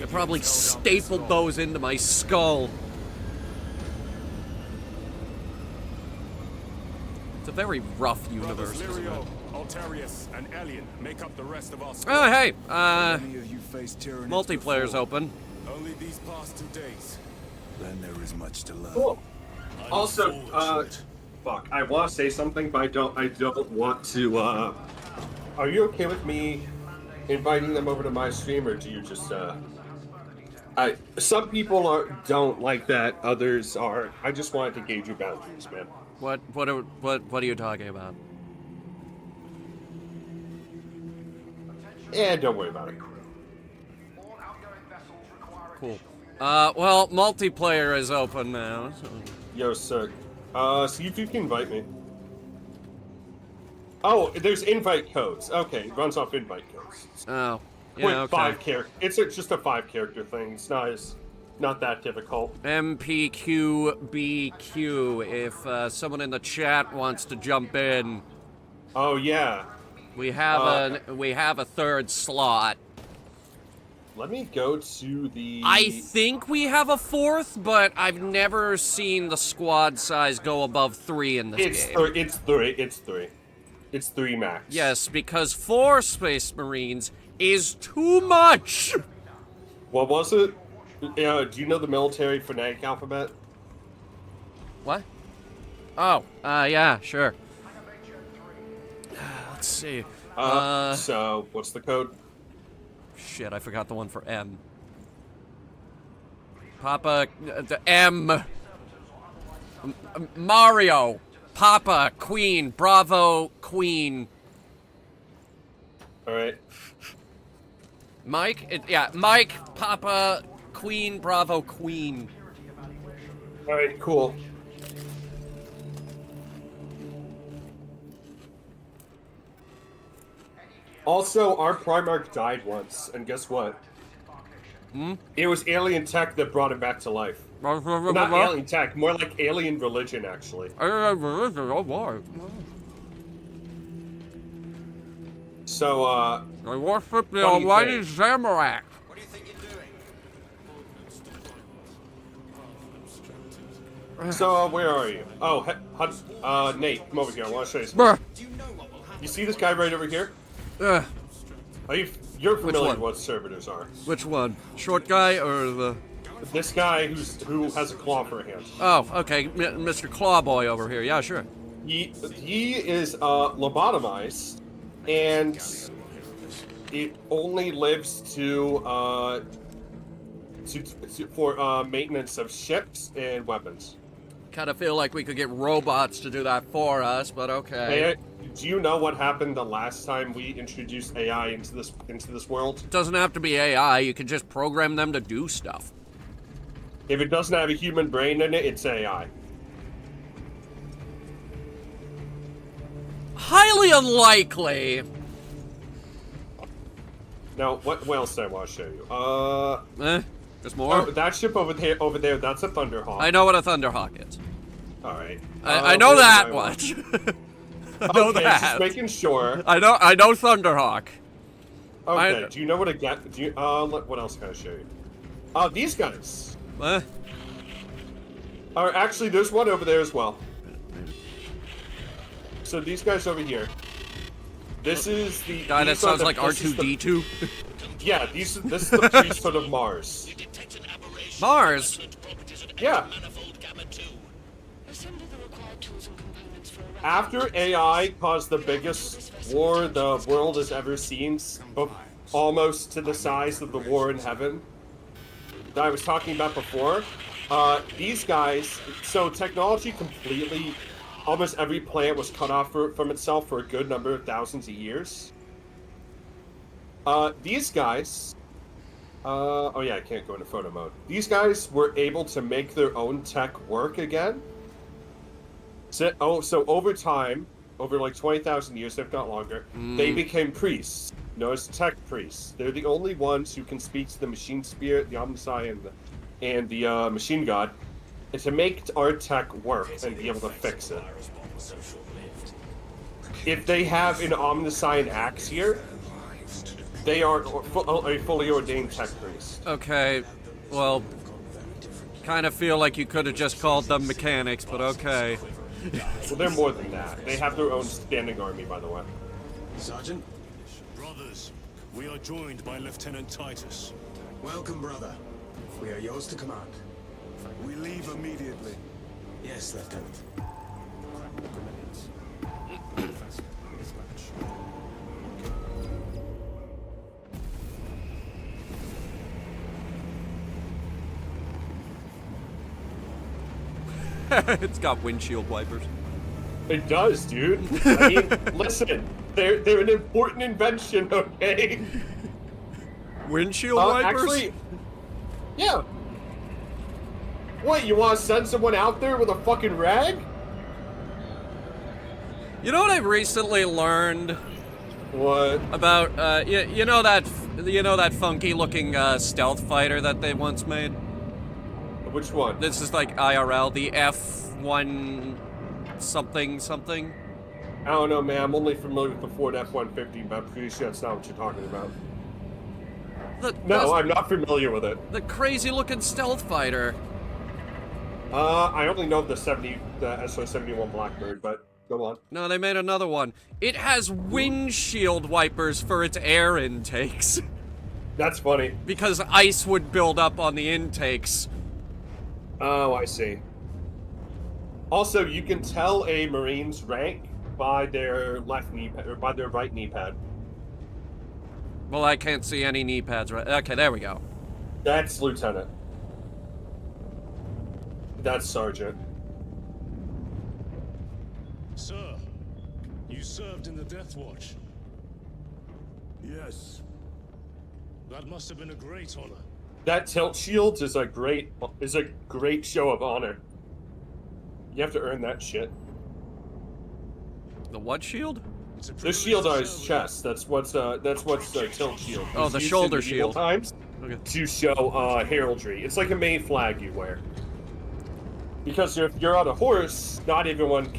I probably stapled those into my skull. It's a very rough universe, isn't it? Altarius, and Alien make up the rest of our squad. Oh, hey, Any of you faced Tyranids multiplayer's before? open. Only these past 2 days. Then there is much to learn. Cool. I look Also, forward to it. fuck, I want to say something, but I don't want to, are you okay with me inviting them over to my stream, or do you just, some people don't like that, others are. I just wanted to gauge your boundaries, man. What are you talking about? don't worry about it. Cool. Well, multiplayer is open now. So. Yo, sir. See if you can invite me. Oh, there's invite codes. Okay, it runs off invite codes. Oh. With Yeah, okay. 5 character. It's just a 5-character thing. It's not that difficult. MPQBQ. If someone in the chat wants to jump in, Oh yeah. we have a third slot. Let me go to the. I think we have a fourth, but I've never seen the squad size go above 3 in this game. It's 3. It's 3 max. Yes, because 4 Space Marines is too much. What was it? Do you know the military phonetic alphabet? What? Oh, yeah, sure. Let's see. So, what's the code? Shit, I forgot the one for M. Papa, the M. Mario. Papa, Queen, Bravo, Queen. Alright. Mike? Mike, Papa, Queen, Bravo, Queen. Alright, cool. Also, our Primarch died once, and guess what? It was alien tech that brought him back to life. Well, not alien tech, more like alien religion, actually. So, I worship the almighty Zamorak. What do you think you're doing? So, where are you? Oh, Nate, come over here. I want to show you something. Do you know what will happen? You see this guy right over here? You're familiar with what servitors are. Which one? Short guy or the... This guy who has a claw for a hand. Oh, okay, Mr. Clawboy over here. Yeah, sure. He is lobotomized, and it only lives for maintenance of ships and weapons. Kind of feel like we could get robots to do that for us, but okay. Hey, do you know what happened the last time we introduced AI into this world? It doesn't have to be AI. You can just program them to do stuff. If it doesn't have a human brain in it, it's AI. Highly unlikely. Now, what else did I want to show you? There's more? Oh, that ship over there, that's a Thunderhawk. I know what a Thunderhawk is. Alright. I know that much. I know okay, that. Just making sure. I know Thunderhawk. Okay, do you know what what else can I show you? These guys. Actually, there's one over there as well. So these guys over here. This is the guy that sounds like R2-D2. Yeah, this is the priesthood of Mars. Mars? Yeah. After AI caused the biggest war the world has ever seen, almost to the size of the war in heaven that I was talking about before, these guys, so technology completely, almost every planet was cut off from itself for a good number of thousands of years. These guys, oh yeah, I can't go into photo mode. These guys were able to make their own tech work again. So over time, over like 20,000 years, if not longer, they became priests, known as tech priests. They're the only ones who can speak to the machine spirit, the Omnisci, and the machine god, and to make our tech work and be able to fix it. If they have an Omnisci and axe here, they are a fully ordained tech priest. Okay, well, kind of feel like you could have just called them mechanics, but okay. Well, they're more than that. They have their own standing army, by the way. Sergeant? Brothers, we are joined by Lieutenant Titus. Welcome, brother. We are yours to command. We leave immediately. Yes, Lieutenant. It's got windshield wipers. It does, dude. I mean, listen, they're an important invention, okay? Windshield wipers? Actually, yeah. What, you want to send someone out there with a fucking rag? You know what I've recently learned What? about, you know that funky-looking stealth fighter that they once made? Which one? This is like IRL, the F1 something. I don't know, man. I'm only familiar with the Ford F-150, but I'm pretty sure that's not what you're talking about. No, I'm not familiar with it. The crazy-looking stealth fighter. I only know the SO-71 Blackbird, but go on. No, they made another one. It has windshield wipers for its air intakes. That's funny. Because ice would build up on the intakes. Oh, I see. Also, you can tell a Marine's rank by their left knee pad, or by their right knee pad. Well, I can't see any knee pads right. Okay, there we go. That's Lieutenant. That's Sergeant. Sir, you served in the Death Watch. Yes. That must have been a great honor. That tilt shield is a great show of honor. You have to earn that shit. The what shield? The shield on his chest. That's what's a tilt shield. Oh, It's the used shoulder in medieval shield. Times Okay. to show heraldry. It's like a main flag you wear. Because if you're on a horse, not everyone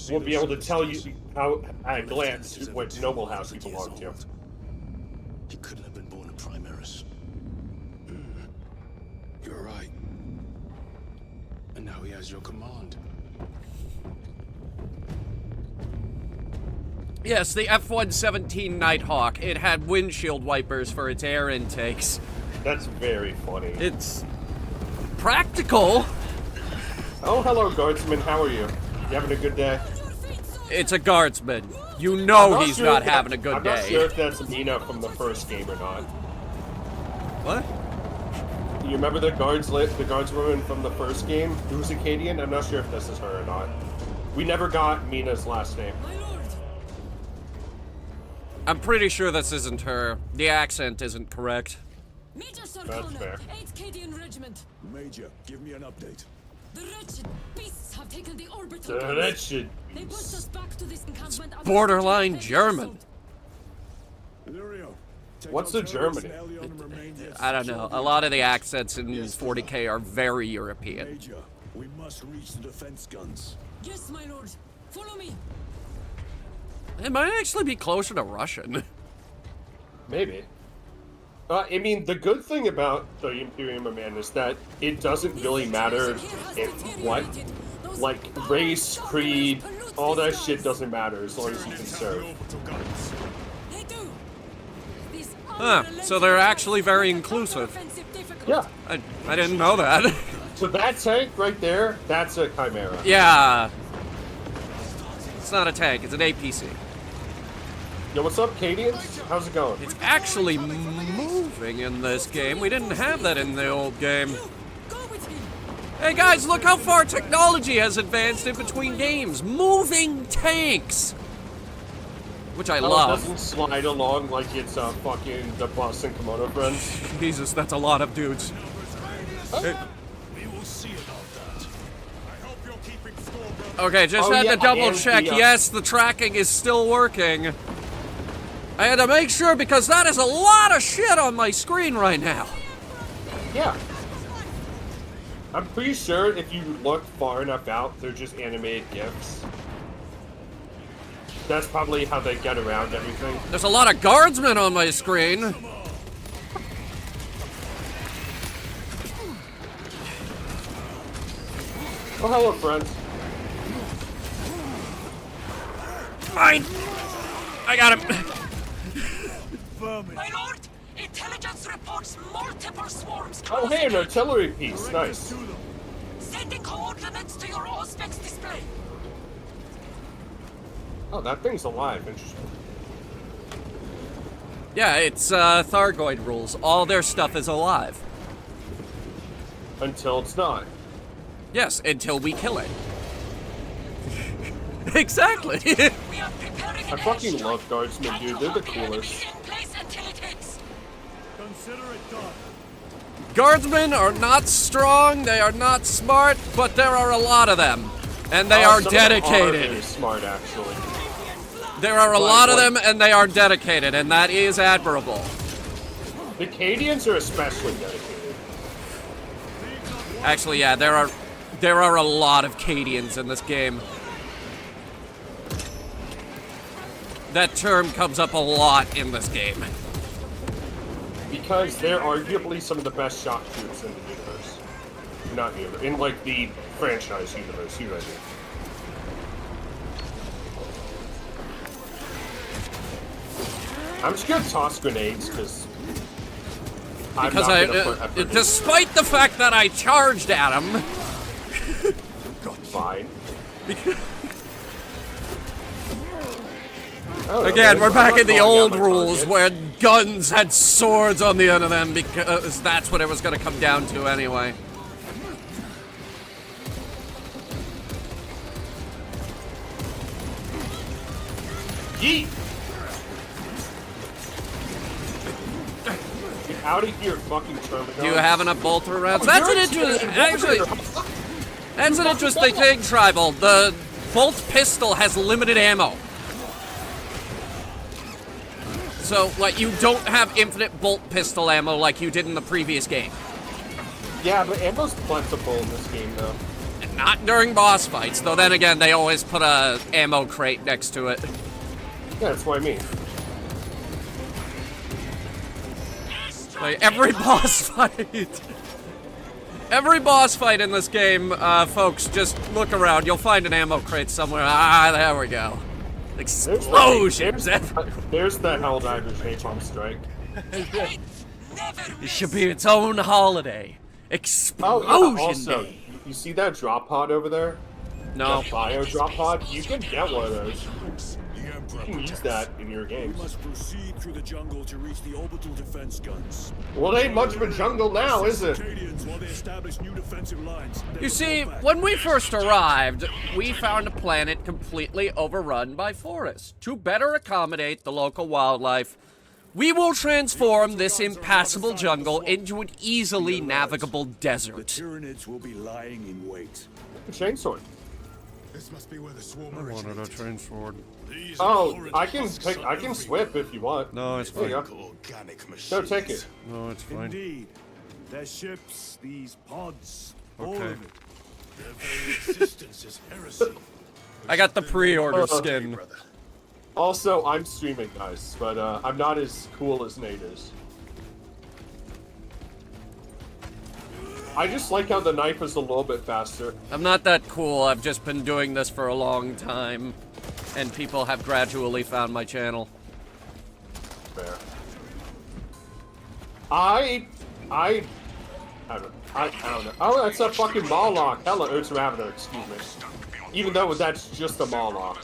will be able to tell you how at a glance what noble house you belong to. He couldn't have been born a Primaris. You're right. And now he has your command. Yes, the F-117 Nighthawk. It had windshield wipers for its air intakes. That's very funny. It's practical. Oh, hello, guardsman. How are you? You having a good day? It's a guardsman. You know he's sure not if having a good I'm day. not sure if that's Mina from the first game or not. What? You remember the guardswoman from the first game? Who was Acadian? I'm not sure if this is her or not. We never got Mina's last name. I'm pretty sure this isn't her. The accent isn't correct. Major That's Sarkona, fair. 8th Cadian Regiment. Major, give me an update. The wretched beasts have taken the orbital. So course. that should. They pushed us back to this encampment. after Borderline such a German. Illyrio, take What's out the terrorists Germany? and Elion and remain here. I don't know. A lot of the accents in 40K are very European. Major, we must reach the defense guns. Yes, my lord. Follow me. It might actually be closer to Russian. Maybe. I mean, the good thing about the Imperium of Man is that it doesn't really matter if what, like, race, creed, all that shit doesn't matter as long as you can serve. They do. These Huh, so they're actually very inclusive. Yeah. I didn't know that. So that tank right there, that's a Chimera. Yeah. It's not a tank, it's an APC. Yo, what's up, Cadians? How's it going? It's actually moving in this game. We didn't have that in the old game. Go with him. Hey guys, look how far technology has advanced in between games. Moving tanks! Which I Oh, it love. doesn't slide along like it's fucking the bus and Komodo friends. Jesus, that's a lot of dudes. Hey, We will see about that. I hope you're keeping score, brother. okay, just Oh, had yeah, to double and check. the, Yes, the tracking is still working. I had to make sure because that is a lot of shit on my screen right now. Yeah. I'm pretty sure if you look far enough out, they're just animated GIFs. That's probably how they get around everything. There's a lot of guardsmen on my screen. Oh, hello, friends. Mine. I got him. My lord, intelligence reports multiple swarms. Oh, hey, an artillery piece. Nice. Sending coordinates to your Auspex display. Oh, that thing's alive. Interesting. Yeah, it's Thargoid rules. All their stuff is alive. Until it's not. Yes, until we kill it. Exactly. We are preparing I fucking love guardsmen, dude. They're the coolest. in place until it hits. Consider it done. Guardsmen are not strong, they are not smart, but there are a lot of them. And they are Some of them are dedicated. very smart, actually. There are a lot of them, and they are dedicated, and that is admirable. The Cadians are especially dedicated. Actually, yeah, there are a lot of Cadians in this game. That term comes up a lot in this game. Because they're arguably some of the best shock troops in the universe. Not universe, in like the franchise universe, you know what I mean. I'm just gonna toss grenades because despite the fact that I charged at him. Fine. Again, we're back in the old rules where guns had swords on the end of them because that's what it was going to come down to anyway. Yeet! Get out of here, fucking terminal. Do you have enough bolter rounds? That's an interesting thing, Tribal. The bolt pistol has limited ammo. So, like, you don't have infinite bolt pistol ammo like you did in the previous game. Yeah, but ammo's plentiful in this game, though. Not during boss fights, though then again, they always put a ammo crate next to it. Yeah, that's what I mean. Like, every boss fight... Every boss fight in this game, folks, just look around. You'll find an ammo crate somewhere. Ah, there we go. Explosions! There's the Helldivers napalm strike. It should be its own holiday. Explosion also, Day. You see that drop pod over there? No. That bio drop pod? You can get one of those. You can use that in your games. We must proceed through the jungle to reach the orbital defense guns. Well, it ain't much of a jungle now, is it? Cadians, while they establish new defensive lines, they You will see, fall back. when we first arrived, we found a planet completely overrun by forests. To better accommodate the local wildlife, we will transform this impassable jungle into an easily navigable The desert. Tyranids will be lying in wait. Chainsaw. This must be where the swarm wanted a train sword. These Oh, abhorrent I can husks pick. I can are swip if you want. No, it's There you fine. go. organic machines. No, take it. No, it's fine. Indeed. Their ships, these pods, all Okay. of it. Their very existence is heresy. I got the pre-order skin. Brother. Also, I'm streaming, guys, but I'm not as cool as Nate is. I just like how the knife is a little bit faster. I'm not that cool. I've just been doing this for a long time, and people have gradually found my channel. Fair. I don't know. Oh, that's a fucking Moloch. Hella, it's Ravener, excuse me. Even though that's just a Moloch.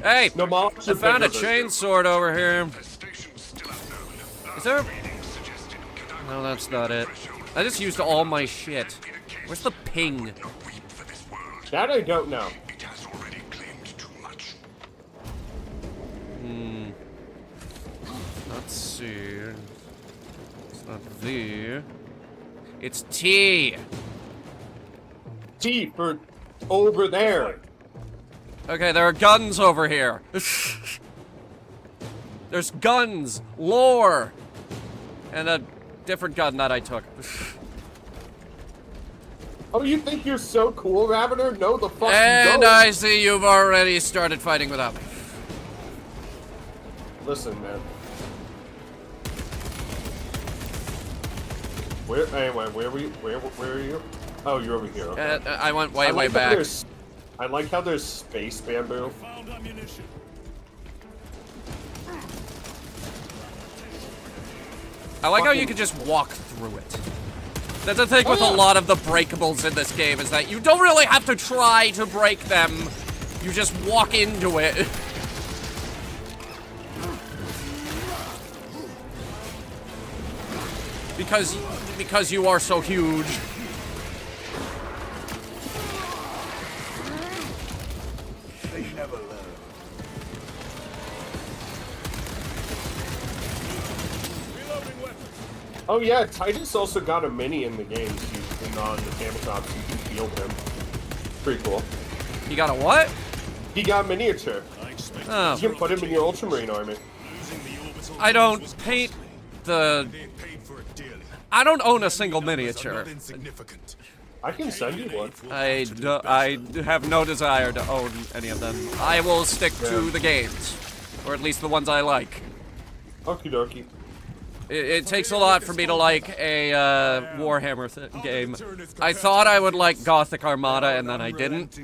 Hey, No, Moloch's I found a bigger chain sword over here. Is there? No, that's not it. I just used all my shit. Where's the ping? That I don't know. Let's see. It's not there. It's T. T for over there. Okay, there are guns over here. There's guns, lore, and a different gun that I took. Oh, you think you're so cool, Ravener? No, the fuck And you don't. I see you've already started fighting without me. Listen, man. Where? Anyway, where were you? Where are you? Oh, you're over here. Okay. I went way, I way like how back. there's- I like how there's space bamboo. Found ammunition. I like how you fucking- can just walk through it. That's the thing with yeah. a lot of the breakables in this game, is that you don't really have to try to break them. You just walk into it. Because you are so huge. They never Oh yeah, Titus also got a mini in the games. On the tabletops, you can field him. Pretty cool. You got a what? He got miniature. Oh. You can put him in your Ultramarine army. I don't paint the... I don't own a single miniature. I can send you one. I have no desire to own any of them. I will stick to the games. Or at least the ones I like. Okie dokie. It takes a lot for me to like a Warhammer game. I thought I would like Gothic Armada, and then I didn't.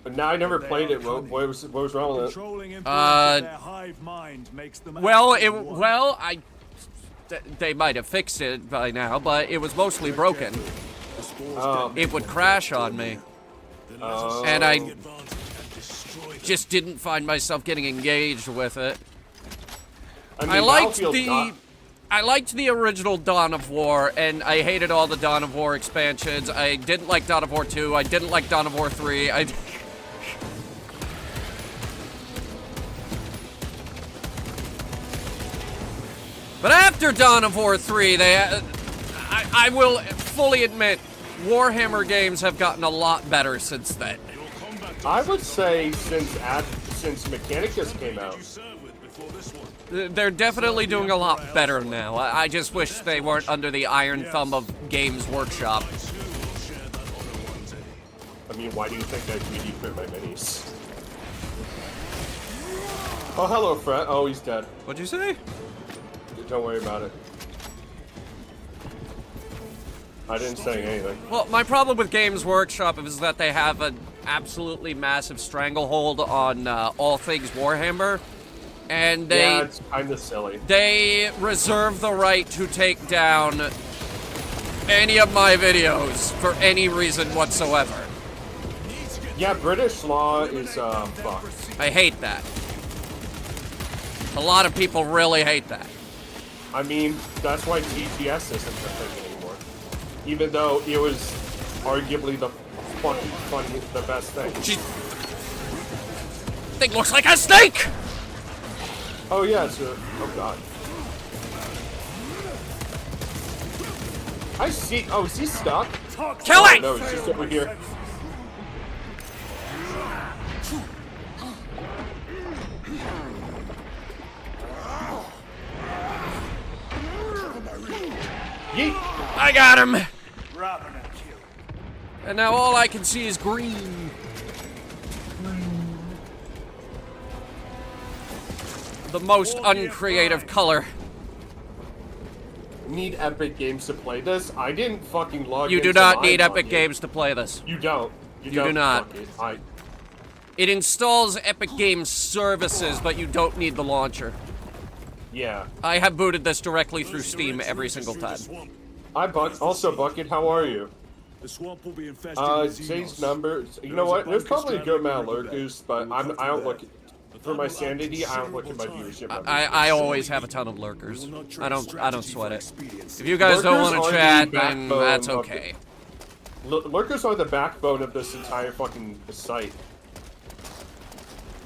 But now I never played it. What was wrong with it? They might have fixed it by now, but it was mostly broken. It would crash on me. And I just didn't find myself getting engaged with it. I liked the original Dawn of War, and I hated all the Dawn of War expansions. I didn't like Dawn of War 2. I didn't like Dawn of War 3. But after Dawn of War 3, I will fully admit, Warhammer games have gotten a lot better since then. I would say since Mechanicus came out. They're definitely doing a lot better now. I just wish they weren't under the iron thumb of Games Workshop. I mean, why do you think I 3D print my minis? Oh, hello, Fred. Oh, he's dead. What'd you say? Don't worry about it. I didn't say anything. Well, my problem with Games Workshop is that they have an absolutely massive stranglehold on all things Warhammer. And yeah, it's kind of silly. They reserve the right to take down any of my videos for any reason whatsoever. Yeah, British law is fucked. I hate that. A lot of people really hate that. I mean, that's why TGS isn't the thing anymore. Even though it was arguably the best thing. Thing looks like a snake! Oh yeah, so oh god. I see. Oh, is he stuck? Kill it! No, he's just over here. Yeet! I got him! And now all I can see is green. The most uncreative color. Need Epic Games to play this? I didn't fucking log in. You do not need Epic Games to play this. You don't. You do not. It installs Epic Games services, but you don't need the launcher. Yeah. I have booted this directly through Steam every single time. Also, Bucket, how are you? The swamp will be infested Zay's number. You know what? There's probably a good amount of lurkers, but I don't look. For my sanity, I don't look at my viewership. I always have a ton of lurkers. I don't sweat it. If you guys don't want to chat, then that's okay. Lurkers are the backbone of this entire fucking site.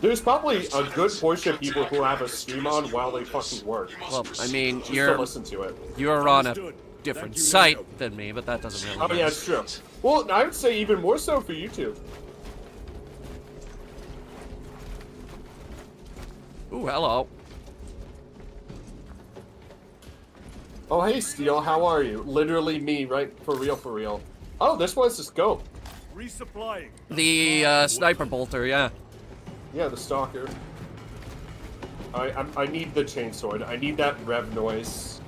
There's probably a good portion of people who have a Steam on while they fucking work. Well, I mean, just to listen to it. You're on a different site than me, but that doesn't really matter. Oh yeah, it's true. Well, I would say even more so for you two. Ooh, hello. Oh, hey, Steel, how are you? Literally me, right? For real, for real. Oh, this one's the scope. Resupplying. The sniper bolter, yeah. Yeah, the stalker. I need the chainsword. I need that rev noise.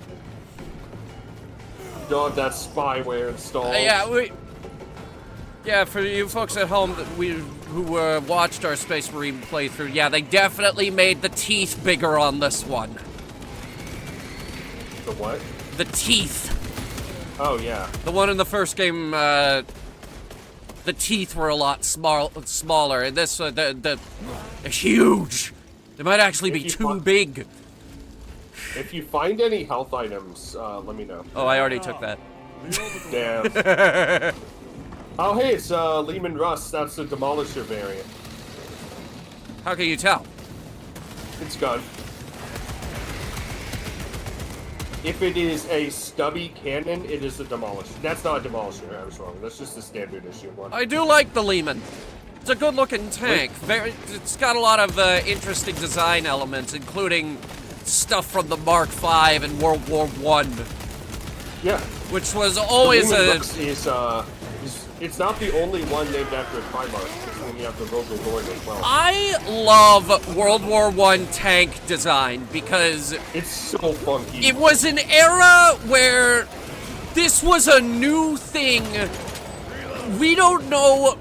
Don't have that spyware installed. Yeah, for you folks at home who watched our Space Marine playthrough, yeah, they definitely made the teeth bigger on this one. The what? The teeth. Oh, yeah. The one in the first game, the teeth were a lot smaller, and this, they're huge. They might actually be too big. If you find any health items, let me know. Oh, I already took that. Damn. Oh, hey, it's Lehman Russ. That's the Demolisher variant. How can you tell? It's gone. if it is a stubby cannon, it is a demolisher. That's not a demolisher. I was wrong. That's just a standard issue one. I do like the Lehman. It's a good-looking tank. It's got a lot of interesting design elements, including stuff from the Mark V and World War I. Yeah. Which was always it's not the only one named after a Primarch, because then you have the Vogel Lord as well. I love World War I tank design because it's so funky. It was an era where this was a new thing. We don't know.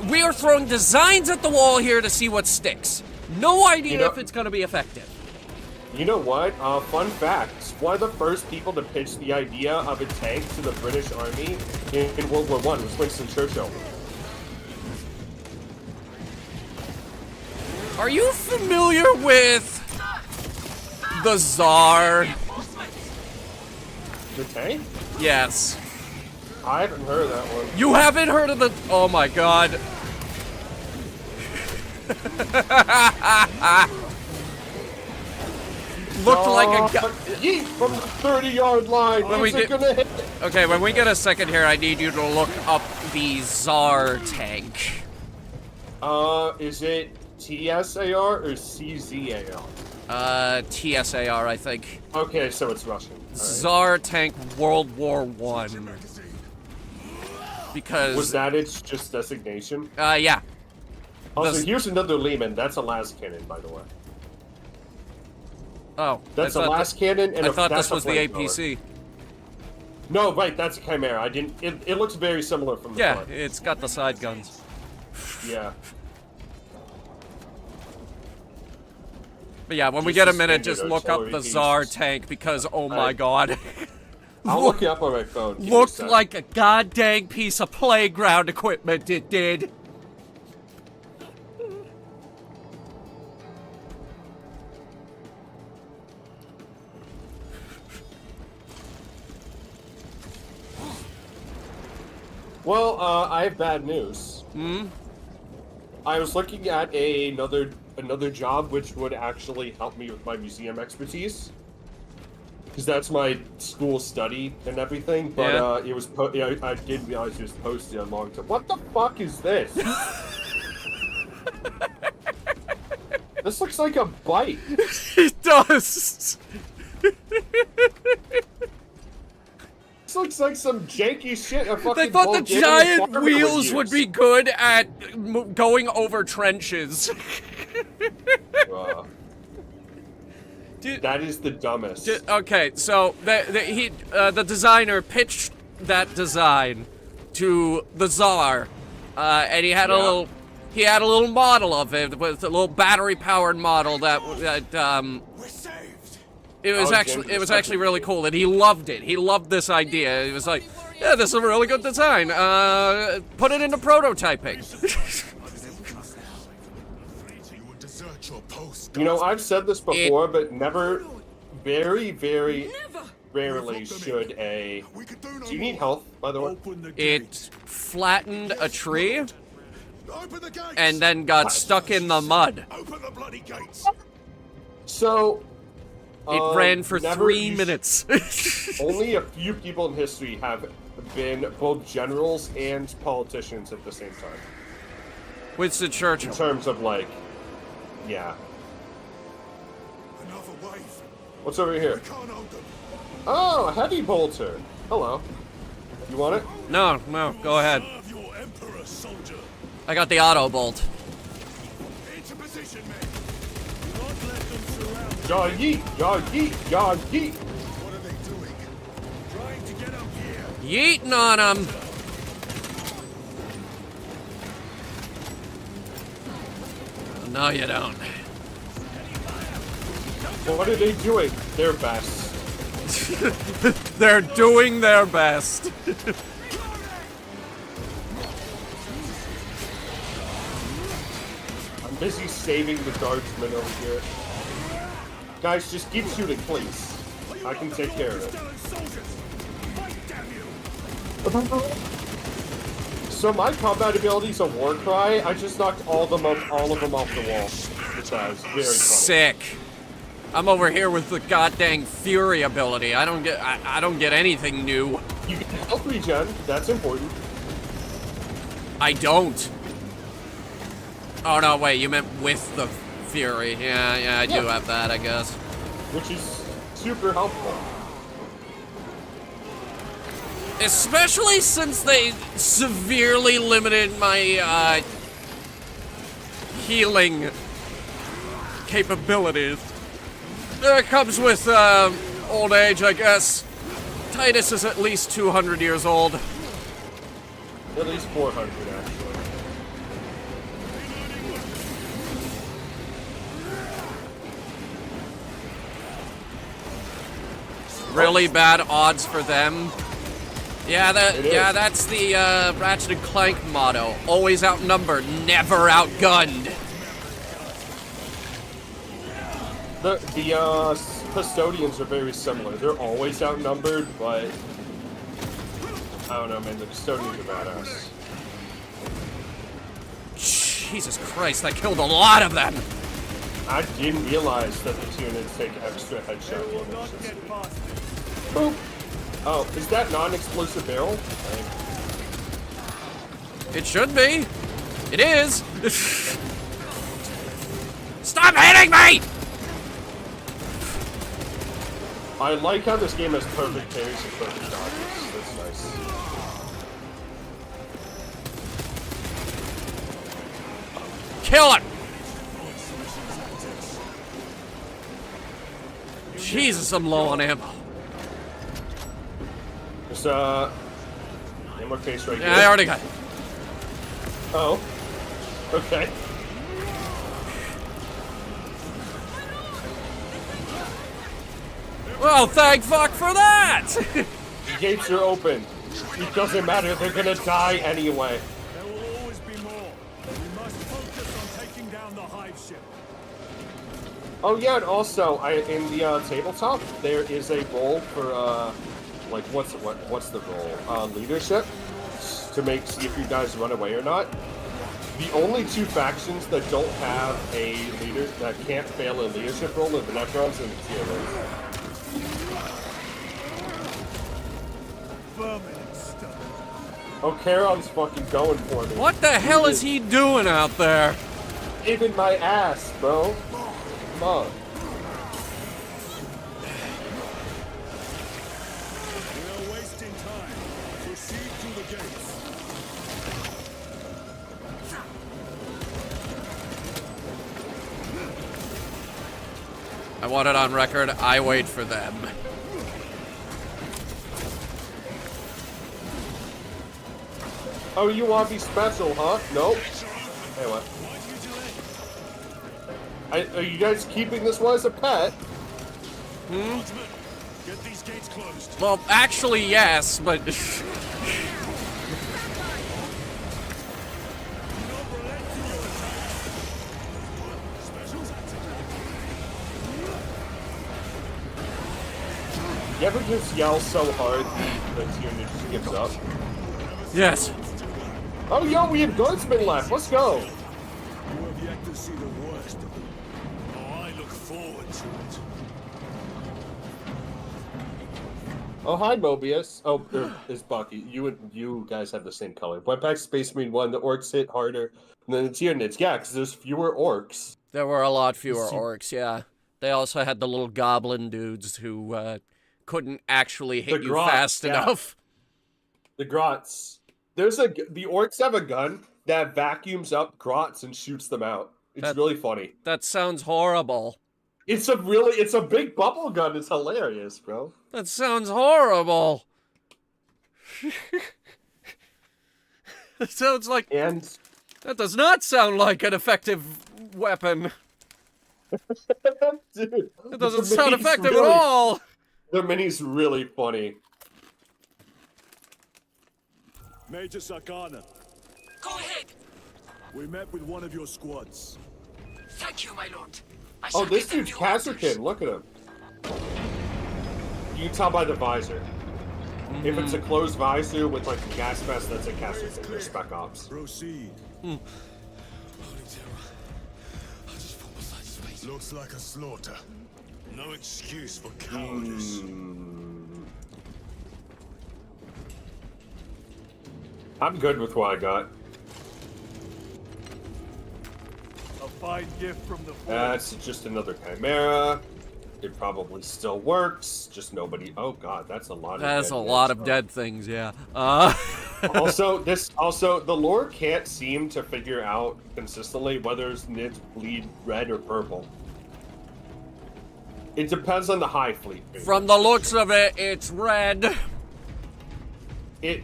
We are throwing designs at the wall here to see what sticks. No idea if it's going to be effective. You know what? Fun fact. One of the first people to pitch the idea of a tank to the British Army in World War I was Winston Churchill. Are you familiar with the Tsar? The tank? Yes. I haven't heard of that one. You haven't heard of the... Oh my god. Looked like a guy. Yeet from the 30-yard line. Gonna hit? Okay, when we get a second here, I need you to look up the Tsar tank. Is it TSAR or CZAR? TSAR, I think. Okay, so it's Russian. Tsar tank World War I. Because... Was that its just designation? Yeah. Also, here's another Lehman. That's a las cannon, by the way. Oh, that's a las cannon, and I thought this was the APC. No, right, that's a Chimera. I didn't. It looks very similar from the front. Yeah, it's got the side guns. Yeah. But yeah, when we get a minute, just look up the Tsar tank because oh my god. I'll look it up on my phone. Looked like a goddamn piece of playground equipment. It did. Well, I have bad news. I was looking at another job which would actually help me with my museum expertise, because that's my school study and everything. But it was I did realize it was posted a long time. What the fuck is this? This looks like a bike. It does. This looks like some janky shit. They thought the giant wheels would be good at going over trenches. That is the dumbest. Okay, so the designer pitched that design to the Tsar, and he had a little model of it with a little battery-powered model that It was actually really cool, and he loved it. He loved this idea. He was like, "Yeah, this is a really good design. Put it into prototyping." You know, I've said this before, but never, very, very rarely should a... Do you need health, by the way? It flattened a tree, and then got stuck in the mud. So... It ran for 3 minutes. Only a few people in history have been both generals and politicians at the same time. Winston Churchill. In terms of, like, yeah. What's over here? Oh, a heavy bolter. Hello. You want it? No, go ahead. I got the auto bolt. Yaw yeet! Yaw yeet! Yaw yeet! What are they doing? Trying to get up here. Yeeting on them. No, you don't. What are they doing? Their best. They're doing their best. I'm busy saving the guardsmen over here. Guys, just keep shooting, please. I can take care of it. So my combat ability's a war cry. I just knocked all of them off the wall. Which was very funny. Sick. I'm over here with the goddamn Fury ability. I don't get anything new. You get health regen. That's important. I don't. Oh no, wait, you meant with the Fury. Yeah, I do have that, I guess. Which is super helpful. Especially since they severely limited my healing capabilities. It comes with old age, I guess. Titus is at least 200 years old. At least 400, actually. Really bad odds for them. Yeah, that's the Ratchet and Clank motto. Always outnumbered, never outgunned. The custodians are very similar. They're always outnumbered, but I don't know, man. The custodians are badass. Jesus Christ, I killed a lot of them. I didn't realize that the Tyranids take extra headshot damage. Boop. Oh, is that non-explosive barrel? It should be. It is. Stop hitting me! I like how this game has perfect parries and perfect dodges. That's nice. Kill it! Jesus, I'm low on ammo. There's ammo case right here. Yeah, I already got it. Oh. Okay. Well, thank fuck for that! The gates are open. It doesn't matter, they're gonna die anyway. There will always be more. We must focus on taking down the hive ship. Oh yeah, and also, in the tabletop, there is a role for, like, what's the role? Leadership? To see if you guys run away or not. The only two factions that don't have a leader, that can't fail a leadership role are the Necrons and the Tyranids. Oh, Charon's fucking going for me. What the hell is he doing out there? Saving my ass, bro. Come on. We are wasting time. Proceed to the gates. I want it on record. I wait for them. Oh, you want to be special, huh? Nope. Hey, what? Are you guys keeping this one as a pet? Get these gates closed. Well, actually, yes, but... You ever just yell so hard that Tyranid just gives up? Yes. Oh, yo, we have guardsmen left. Let's go. You have yet to see the worst of it. Oh, I look forward to it. Oh, hi, Mobius. Oh, it's Bucky. You guys have the same color. Went back to Space Marine 1. The orcs hit harder than the Tyranids. Yeah, because there's fewer orcs. There were a lot fewer orcs, yeah. They also had the little goblin dudes who couldn't actually hit you fast enough. The grots. The orcs have a gun that vacuums up grots and shoots them out. It's really funny. That sounds horrible. It's a big bubble gun. It's hilarious, bro. That sounds horrible. That sounds like... And... That does not sound like an effective weapon. Dude, it doesn't sound effective at all. The mini's really funny. Major Sakana, Go ahead. we met with one of your squads. Thank you, my lord. I Oh, shall this give them dude's your orders. Casterkin. Look at him. You can tell by the visor. If it's a closed visor with like a gas mask, that's a Casterkin. They're Spec Ops. Proceed. Holy terror. I just fall beside his face. Looks like a slaughter. No excuse for cowardice. I'm good with what I got. A fine gift from the forest. That's just another chimera. It probably still works. Just nobody. Oh god, that's a lot. That's of a dead lot nits. of dead things, yeah. Also, the lore can't seem to figure out consistently whether nits bleed red or purple. It depends on the high fleet. From the looks of it, it's red.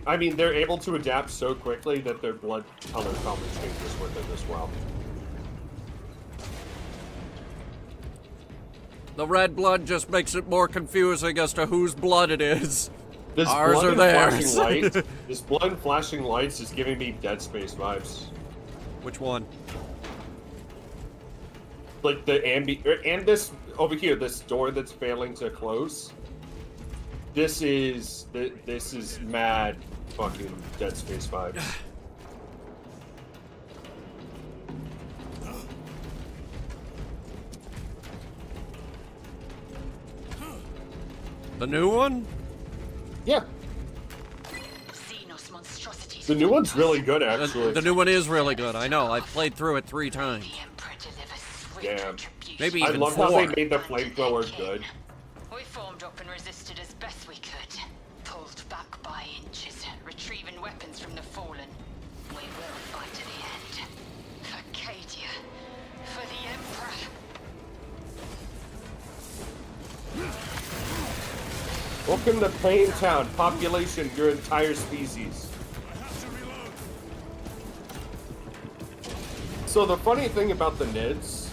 I mean, they're able to adapt so quickly that their blood color probably changes with it as well. The red blood just makes it more confusing as to whose blood it is. This Ours blood or and theirs. flashing lights, this blood and flashing lights is giving me Dead Space vibes. Which one? Like the and this over here, this door that's failing to close. This is mad fucking Dead Space vibes. The new one? Yeah. Xenos monstrosities. The new one's really good, actually. The new one is really good. I know. I've played through it 3 times. The Emperor delivers swift Damn. retribution. Maybe I even love 4. how they made the flamethrower good. We formed up and resisted as best we could. Pulled back by inches, retrieving weapons from the fallen. We will fight to the end. For Cadia. For the Emperor. Welcome to Plain Town. Population, your entire species. So the funny thing about the NIDS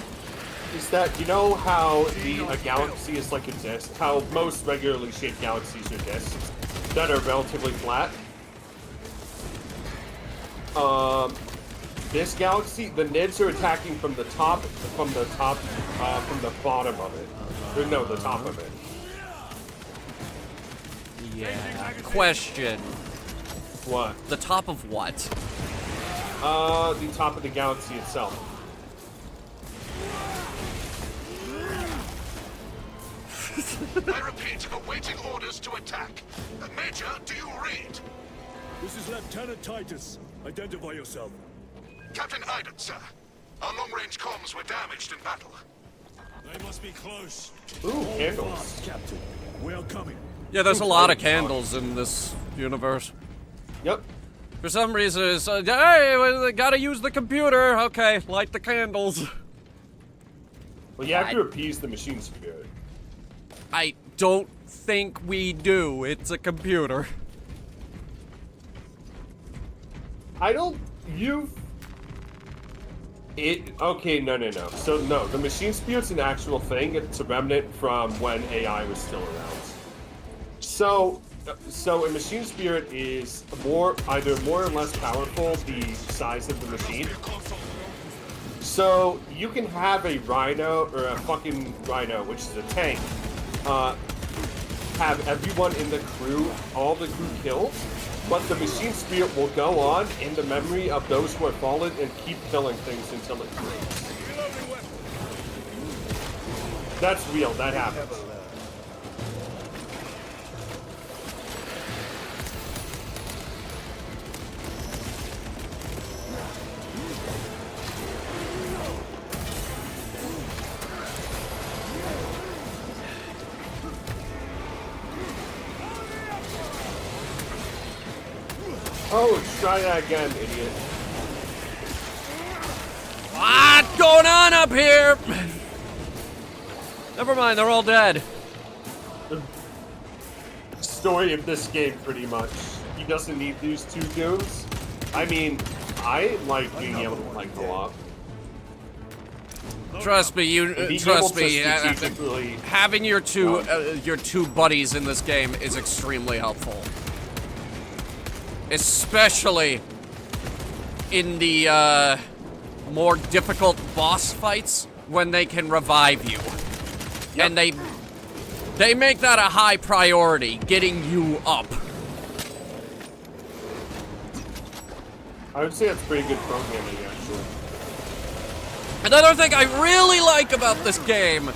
is that, you know how a galaxy is like a disk? How most regularly shaped galaxies are disks that are relatively flat? This galaxy, the NIDS are attacking from the bottom of it. Or no, the top of it. Yeah. Question. What? The top of what? The top of the galaxy itself. I repeat, awaiting orders to attack. Major, do you read? This is Lieutenant Titus. Identify yourself. Captain Iden, sir. Our long-range comms were damaged in battle. They must be close. Ooh, candles. Fast, Captain. We are coming. Yeah, there's a lot of candles in this universe. Yep. For some reason, it's hey, we gotta use the computer. Okay, light the candles. Well, you have to appease the machine spirit. I don't think we do. It's a computer. I don't. Okay, no. So, no, the machine spirit's an actual thing. It's a remnant from when AI was still around. So a machine spirit is either more or less powerful the size of the machine. So you can have a rhino or a fucking rhino, which is a tank, have everyone in the crew, all the crew killed, but the machine spirit will go on in the memory of those who are fallen and keep killing things until it breaks. That's real, that happens. Oh, try that again, idiot. What's going on up here? Never mind, they're all dead. The story of this game, pretty much. He doesn't need these 2 goons. I mean, I like being able to play co-op. Trust me, having your two buddies in this game is extremely helpful. Especially in the more difficult boss fights when they can revive you. Yep. And they make that a high priority, getting you up. I would say that's pretty good programming, actually. Another thing I really like about this game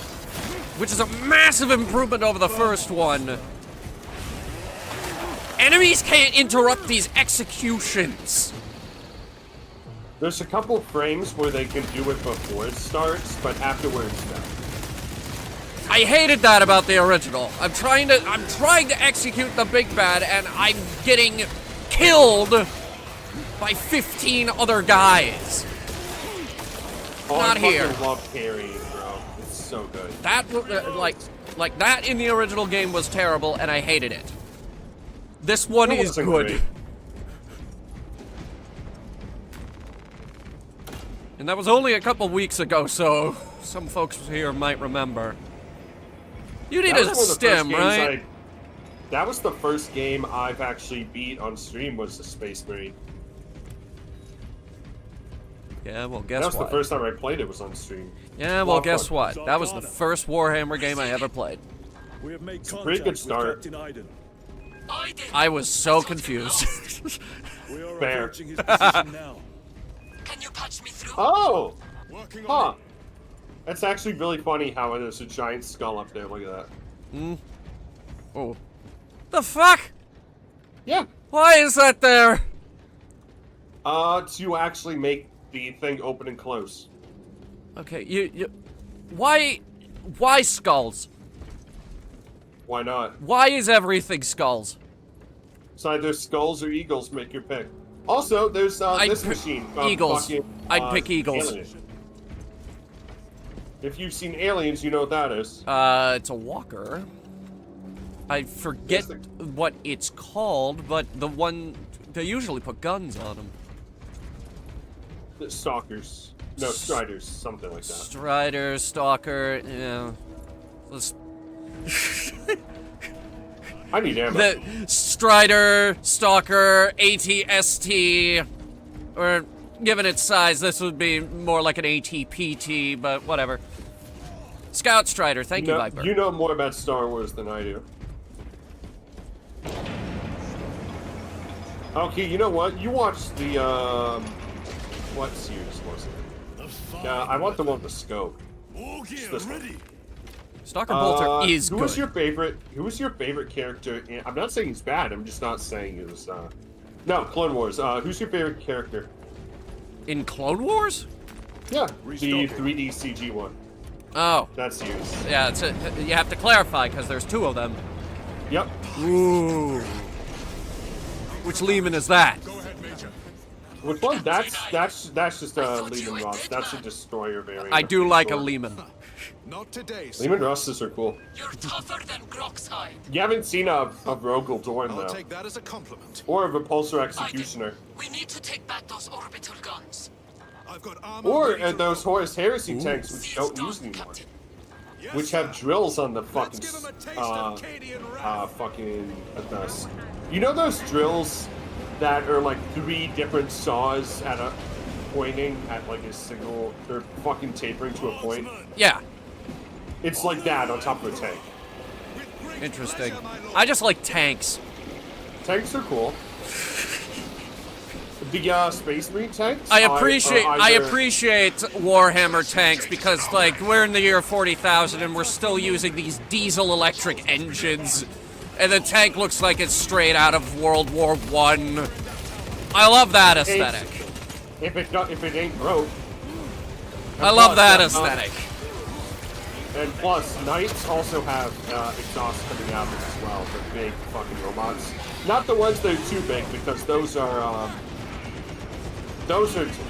which is a massive improvement over the first one. Enemies can't interrupt these executions. There's a couple frames where they can do it before it starts, but afterwards, no. I hated that about the original. I'm trying to execute the big bad, and I'm getting killed by 15 other guys. Oh, Not here. I fucking love parrying, bro. It's so good. That like that in the original game was terrible, and I hated it. This one It is wasn't good. great. And that was only a couple weeks ago, so some folks here might remember. You need That a was one of the stim, first right? games that was the first game I've actually beat on stream, was the Space Marine. Yeah, well, guess That was what? the first time I played it was on stream. Yeah, well, Lot of guess fun. what? That was the first Warhammer game I ever played. We have made pretty contact good with start. Captain Iden. I was so confused. We are Fair. approaching his position now. Can you patch me through? Oh! Working Huh. on That's actually really funny how there's a giant skull up there. Look at that. Oh. The fuck? Yeah. Why is that there? To actually make the thing open and close. Okay, you why skulls? Why not? Why is everything skulls? It's either skulls or eagles, make your pick. Also, there's this machine. Eagles. fucking, I'd pick eagles. Alien. If you've seen Aliens, you know what that is. It's a walker. I forget Yes, what it's called, but the one they usually put guns on them. The Stalkers. No, Striders, something like that. Strider, stalker, yeah. I need ammo. The Strider, Stalker, ATST, or given its size, this would be more like an ATPT, but whatever. Scout Strider, thank you, Viper. You know more about Star Wars than I do. Okay, you know what? You watched the, what series was it? I want the one with the scope. All gear This one. ready. Stalker Bolter is who good. was your favorite? Who was your favorite character? I'm not saying he's bad. I'm just not saying it was. No, Clone Wars. Who's your favorite character? In Clone Wars? Yeah, the 3D CG one. Oh, That's used. yeah. You have to clarify because there's two of them. Yep. Ooh. Which Lehman is that? Go ahead, Major. Which one? That's just Lehman Ross. That's a destroyer variant. I do like a Sure. Lehman. Not today, sir. Lehman Russes are cool. You're tougher than Grok's hide. You haven't seen a Rogel Dorn I'll though, take that as a compliment. or a Repulsor Executioner, We need to take back those orbital guns. I've got armor or ready to those roll. Horus Heresy tanks which don't use anymore, which have drills on the fucking Let's give him a taste of Cadian wrath. fucking dust. You know those drills that are like 3 different saws at a pointing at like a single, they're fucking tapering to a point. Yeah, It's like that on top of a tank. interesting. I just like tanks. Tanks are cool. The Space Marine tanks. I are appreciate either- Warhammer tanks because like we're in the year 40,000 and we're still using these diesel electric engines, and the tank looks like it's straight out of World War I. I love that aesthetic. If it ain't broke. I love plus, that aesthetic. And plus, Knights also have exhaust coming out as well. The big fucking robots. Not the ones that are too big because those are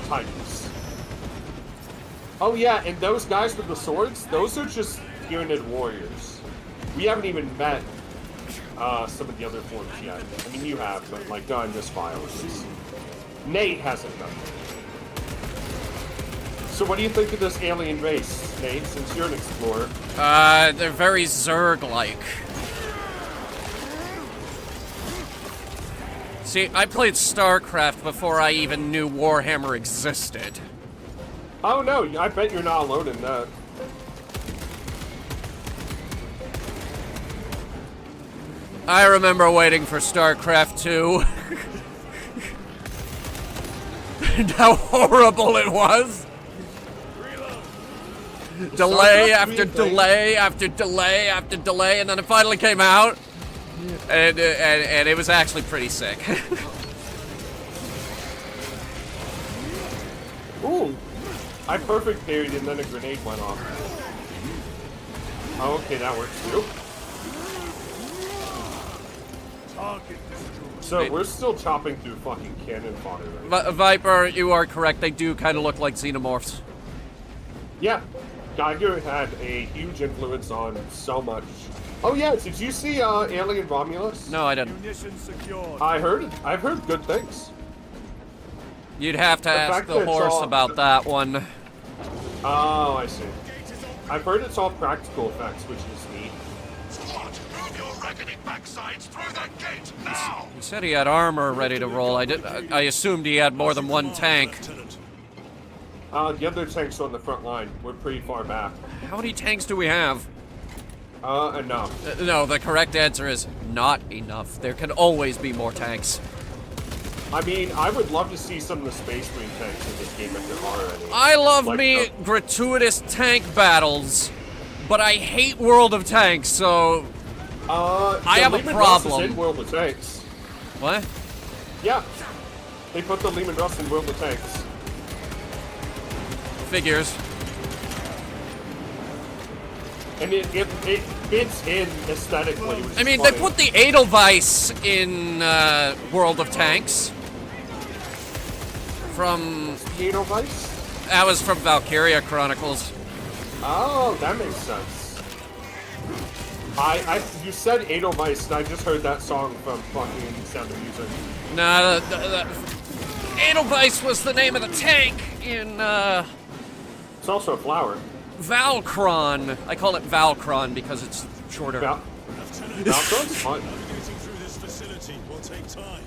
Titans. Oh yeah, and those guys with the swords, those are just Tyranid warriors. We haven't even met some of the other forms yet. I mean, you have, but like not in this file at least. Nate hasn't done it. So what do you think of this alien race, Nate, since you're an explorer? They're very Zerg-like. See, I played StarCraft before I even knew Warhammer existed. Oh no, I bet you're not alone in that. I remember waiting for StarCraft 2. And how horrible it was. delay after delay after delay after delay, and then it finally came out, and it was actually pretty sick. Ooh, I perfect parried and then a grenade went off. Oh, okay, that works too. So we're still chopping through fucking cannon fodder right Viper, you are correct. They do kind of look like xenomorphs. Yeah, Geiger had a huge influence on so much. Oh yeah, did you see Alien Romulus? No, I didn't. Munitions secured. I've heard good things. You'd have to ask fact the that it's horse all- about that one. Oh, I see. I've heard it's all practical effects, which is neat. Squad, move your reckoning backsides through that gate now! He said he had armor ready to roll. I assumed he had more than one tank. Lieutenant. The other tanks on the front line. We're pretty far back. How many tanks do we have? Enough. No, the correct answer is not enough. There can always be more tanks. I mean, I would love to see some of the Space Marine tanks in this game if there are any. I love Like me the- gratuitous tank battles, but I hate World of Tanks, so... I have a Lehman Russ problem. is in World of Tanks. What? Yeah. They put the Lehman Russ in World of Tanks. Figures. And it fits in aesthetically. Which I mean, is they funny. put the Edelweiss in World of Tanks. From... The Edelweiss? That was from Valkyria Chronicles. Oh, that makes sense. You said Edelweiss, and I just heard that song from fucking Sound of Music. No, the Edelweiss was the name of the tank in It's also a flower. Valkron. I call it Valkron because it's shorter. Valkron's fun. Navigating through this facility will take time.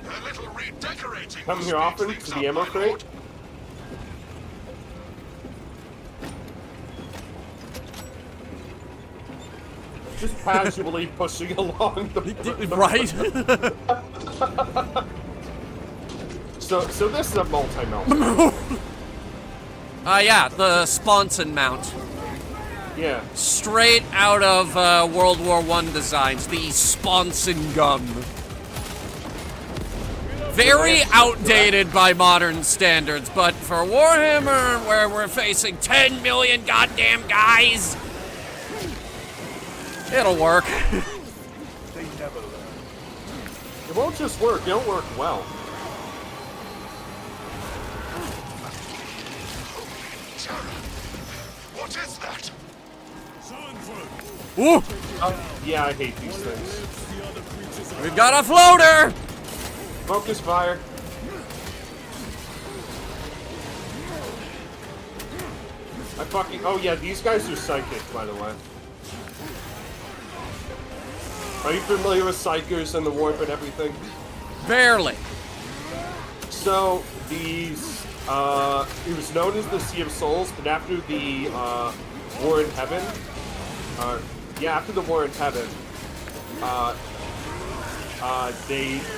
A little redecorating. Come will here speed often things to up, the ammo my crate. lord. Just casually pushing along the Right? So this is a multi-mount. Yeah, the Sponson mount. Yeah. Straight out of World War I designs, the Sponson gun. Very outdated by modern standards, but for Warhammer, where we're facing 10 million goddamn guys, it'll work. They never learn. It won't just work, it'll work well. Terror. What is that? Ooh, Yeah, I hate these things. we've got a floater! Focus fire. Oh yeah, these guys are psychic, by the way. Are you familiar with psychers and the warp and everything? Barely. So these, it was known as the Sea of Souls, but after the War in Heaven, after the War in Heaven,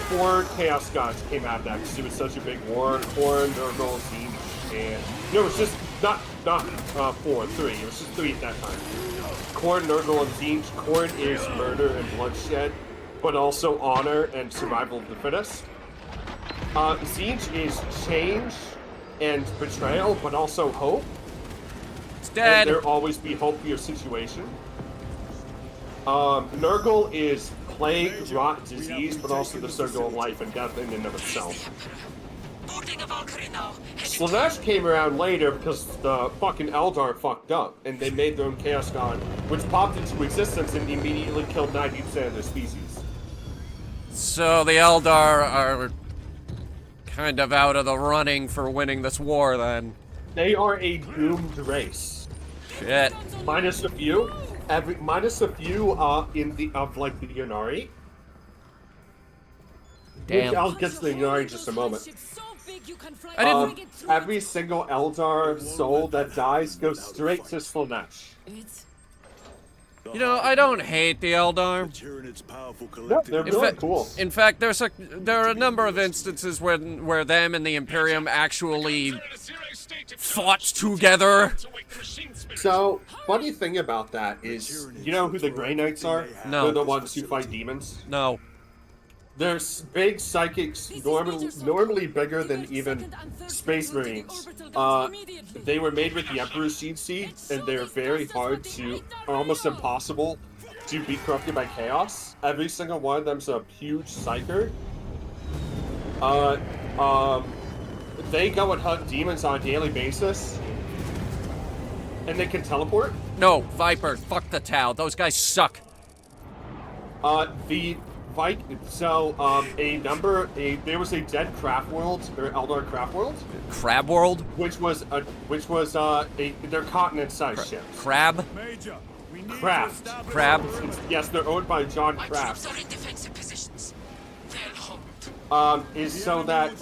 four Chaos Gods came out of that because it was such a big war. Khorne, Nurgle, Tzeentch, and no, it's just not three. It was just three at that time. Khorne, Nurgle, and Tzeentch. Khorne is murder and bloodshed, but also honor and survival of the fittest. Tzeentch is change and betrayal, but also hope. It's dead. And there always be hope for your situation. Nurgle is plague, rot, disease, but also the circle of life and death in and of itself. Slaanesh came around later because the fucking Eldar fucked up, and they made their own Chaos God, which popped into existence and immediately killed 90% of their species. So the Eldar are kind of out of the running for winning this war, then. They are a doomed race. Shit. Minus a few. Minus a few in the Yunari. Damn. I'll get to the Yunari in just a moment. I didn't. Every single Eldar soul that dies goes straight to Slaanesh. You know, I don't hate the Eldar. Tyranid's powerful No, collective. they're really cool. In fact, there are a number of instances where them and the Imperium actually fought together. So, funny thing about that is, you know who the Grey Knights are? No. They're the ones who fight demons. No. They're big psychics, normally bigger than even Space Marines. They were made with the Emperor's Gene Seed, and they're very hard to, almost impossible, to be corrupted by chaos. Every single one of them's a huge psyker. They go and hunt demons on a daily basis, and they can teleport. No, Viper, fuck the Tau. Those guys suck. There was a dead craft world, or Eldar craft world. Crab World? Which was they're continent-sized ships. Crab? Major, we need Craft. Crab? Yes, they're owned by John Kraft. are in defensive positions. They'll hold. Is so that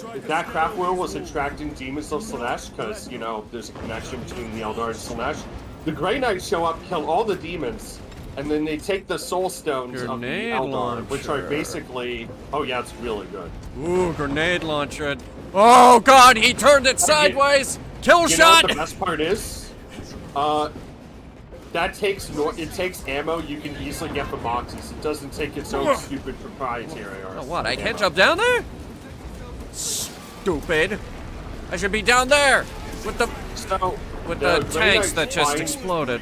craft world was attracting demons of Slanesh, because, you know, there's a connection between the Eldar and Slanesh. The Grey Knights show up, kill all the demons, and then they take the soul stones of the Grenade Eldar, which are launcher. basically... Oh yeah, it's really good. Ooh, grenade launcher. Oh god, he turned it sideways! Kill You know shot! what the best part is? That takes ammo you can easily get from boxes. It doesn't take its own stupid proprietary Oh, arsenal. what? I can't jump down there? Stupid. I should be down there with the So, tanks Grey that Knights just find- exploded.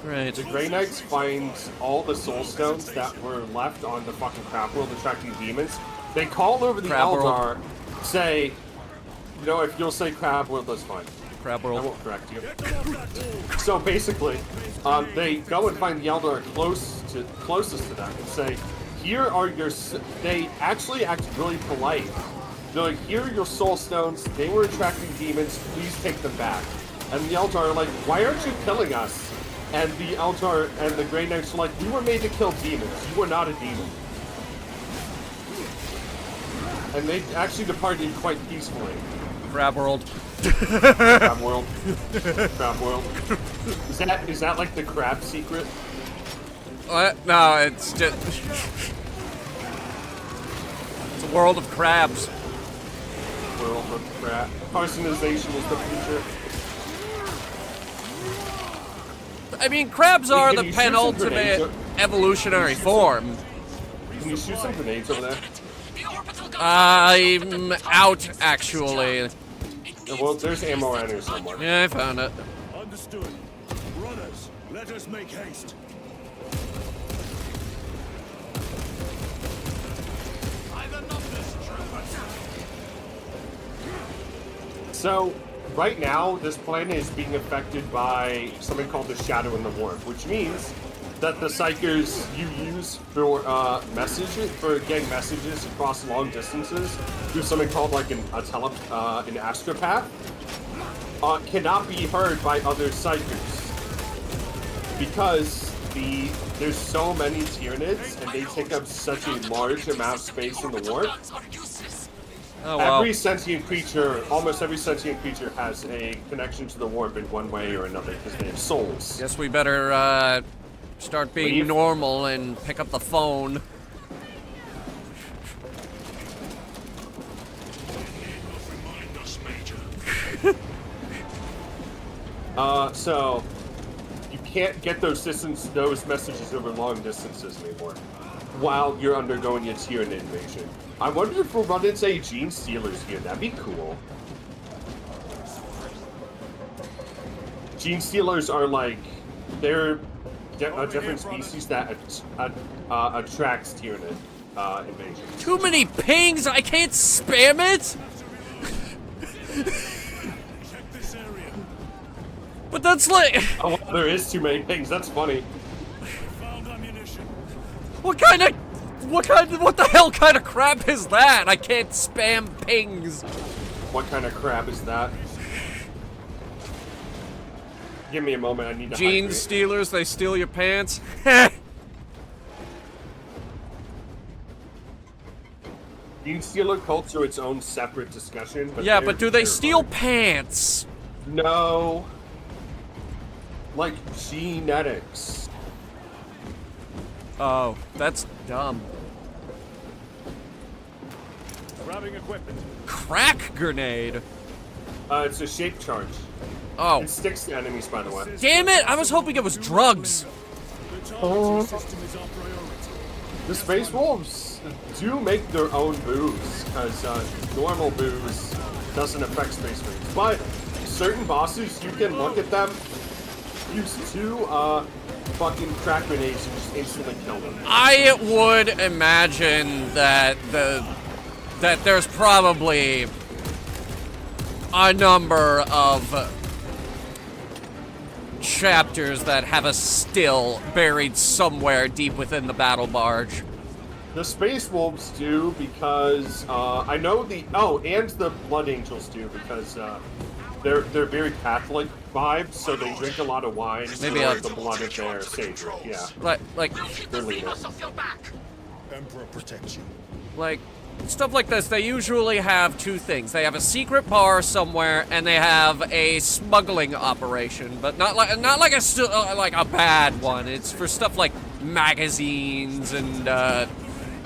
Great. The Grey Knights find all the soul stones that were left on the fucking crap world attracting demons. They call over the Crab world. Eldar, say, you know, if you'll say crab world, that's fine. Crab I World. won't correct you. So basically, they go and find the Eldar closest to them and say, here are your... They actually act really polite. They're like, here are your soul stones. They were attracting demons. Please take them back. And the Eldar are like, why aren't you killing us? And the Eldar and the Grey Knights are like, we were made to kill demons. You are not a demon. And they actually departed quite peacefully. Crab World. Crab world. Crab world. Is that like the crab secret? What? No, it's just... It's a world of crabs. World of crab. Carcinization is the future. I mean, crabs are Can the you shoot some penultimate grenades? evolutionary form. Can you shoot some grenades over there? I'm out, actually. Well, there's ammo around here somewhere. Yeah, I found it. Understood. Runners, let us make haste. So, right now, this planet is being affected by something called the Shadow in the Warp, which means that the psychers you use for getting messages across long distances through something called like an astropath cannot be heard by other psychers because there's so many Tyranids and they take up such a large amount of space in the warp. Oh, well. Almost every sentient creature has a connection to the warp in one way or another because they have souls. Guess we better, start being Leave. normal and pick up the phone. Remind us, Major. So you can't get those messages over long distances anymore while you're undergoing a Tyranid invasion. I wonder if we'll run into gene stealers here. That'd be cool. Gene stealers are like they're a different species that attracts Tyranid invasions. Too many pings! I can't spam it! But that's like... Oh, well, there is too many things. That's funny. Found ammunition. What the hell kind of crap is that? I can't spam pings. What kind of crap is that? Give me a moment. I need to Gene hydrate. stealers, they steal your pants. Gene stealer cults are its own separate discussion. But Yeah, they're- but do they they're steal fun. pants? No. Like genetics. Oh, that's dumb. Grabbing equipment. Crack grenade. It's a shape charge. Oh. It sticks to enemies, by the way. Damn it! I was hoping it was drugs. The Space Wolves do make their own booze, because normal booze doesn't affect Space Marines. But certain bosses, you can look at them, use 2 fucking crack grenades and just instantly kill them. I would imagine that there's probably a number of chapters that have a still buried somewhere deep within the battle barge. The Space Wolves do because I know and the Blood Angels do because they're very Catholic vibes, so they drink a lot of wine. Maybe the blood of their savior. Yeah, like their leader. Emperor protect you. Like stuff like this, they usually have 2 things. They have a secret bar somewhere, and they have a smuggling operation, but not like a bad one. It's for stuff like magazines and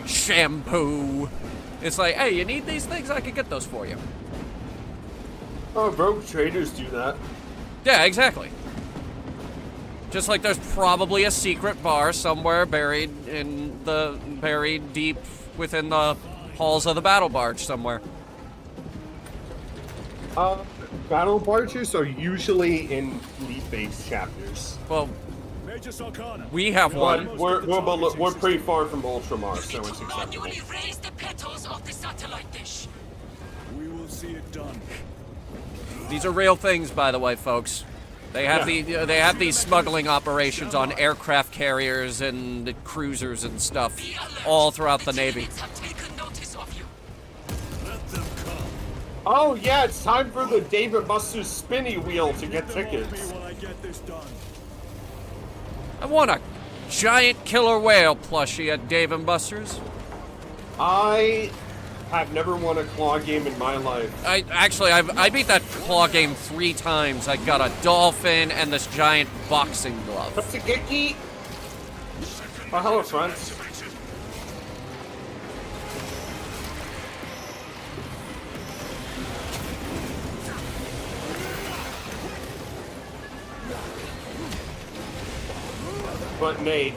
shampoo. It's like, hey, you need these things? I can get those for you. Oh, rogue traders do that. Yeah, exactly. Just like there's probably a secret bar somewhere buried deep within the halls of the battle barge somewhere. Battle barges are usually in fleet-based chapters. Well, Major Sarkana. we have one. But we're pretty far from Ultramar, so it's acceptable. Raise the petals of the satellite dish. We will see it done. These are real things, by the way, folks. They have they have these smuggling operations on aircraft carriers and cruisers and stuff all throughout the Navy. Oh yeah, it's time for the Dave & Buster's spinny wheel to get tickets. While I get this done. I want a giant killer whale plushie at Dave & Buster's. I have never won a claw game in my life. I beat that claw game 3 times. I got a dolphin and this giant boxing glove. Tsugeki! Oh, hello, friends. But Nate,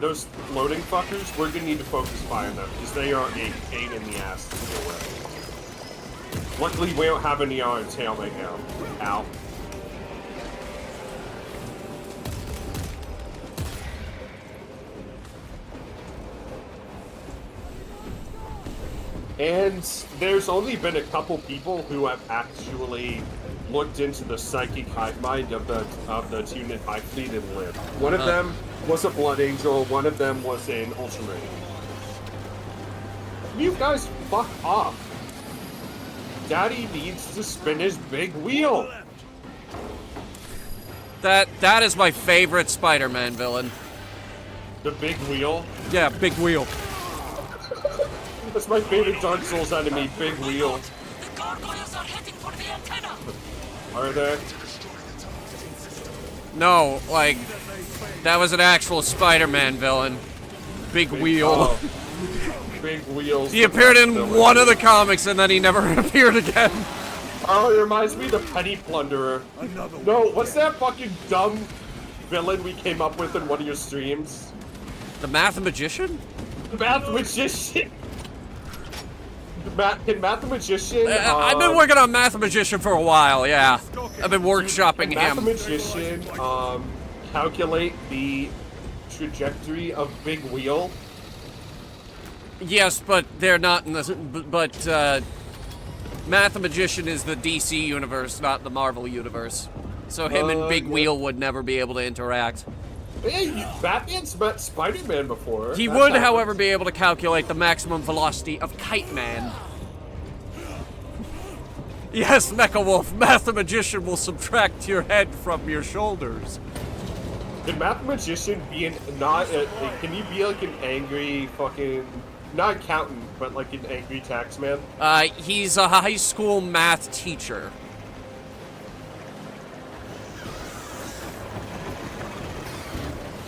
those floating fuckers, we're gonna need to focus fire on them, because they are a pain in the ass to deal with. Luckily, we don't have any on our tail right now. Ow. And there's only been a couple people who have actually looked into the psychic hive mind of the unit Hive Fleet and lived. One of them was a Blood Angel, one of them was an Ultramarine. You guys fuck off. Daddy needs to spin his big wheel. That is my favorite Spider-Man villain. The big wheel? Yeah, big wheel. That's my favorite Dark Souls enemy, Big Wheel. The gargoyles are heading for the antenna. Are there? No, like, that was an actual Spider-Man villain. Big Wheel. Oh. Big Wheels. He appeared in one of the comics and then he never appeared again. Oh, it reminds me of the Petty Plunderer. No, what's that fucking dumb villain we came up with in one of your streams? The Math Magician? The Math Magician? Can Math Magician... I've been working on Math Magician for a while, yeah. I've been workshopping Math him. Magician, calculate the trajectory of Big Wheel? Yes, but they're not in the... But, Math Magician is the DC universe, not the Marvel universe. So him and Big Wheel would never be able to interact. Hey, Batman's met Spider-Man before. He would, however, be able to calculate the maximum velocity of Kite Man. Yes, Mecha Wolf, Math Magician will subtract your head from your shoulders. Can Math Magician be can he be like an angry fucking, not accountant, but like an angry tax man? He's a high school math teacher.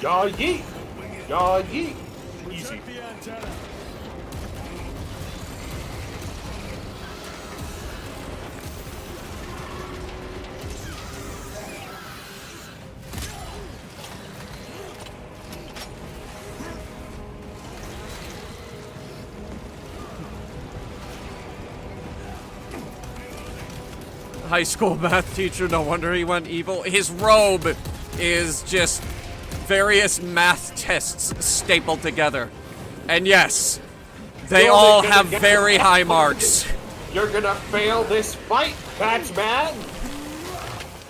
Yaw yeet! Yaw yeet! Easy. high school math teacher. No wonder he went evil. His robe is just various math tests stapled together. And yes, they all have very high marks. You're gonna fail this fight, Patchman!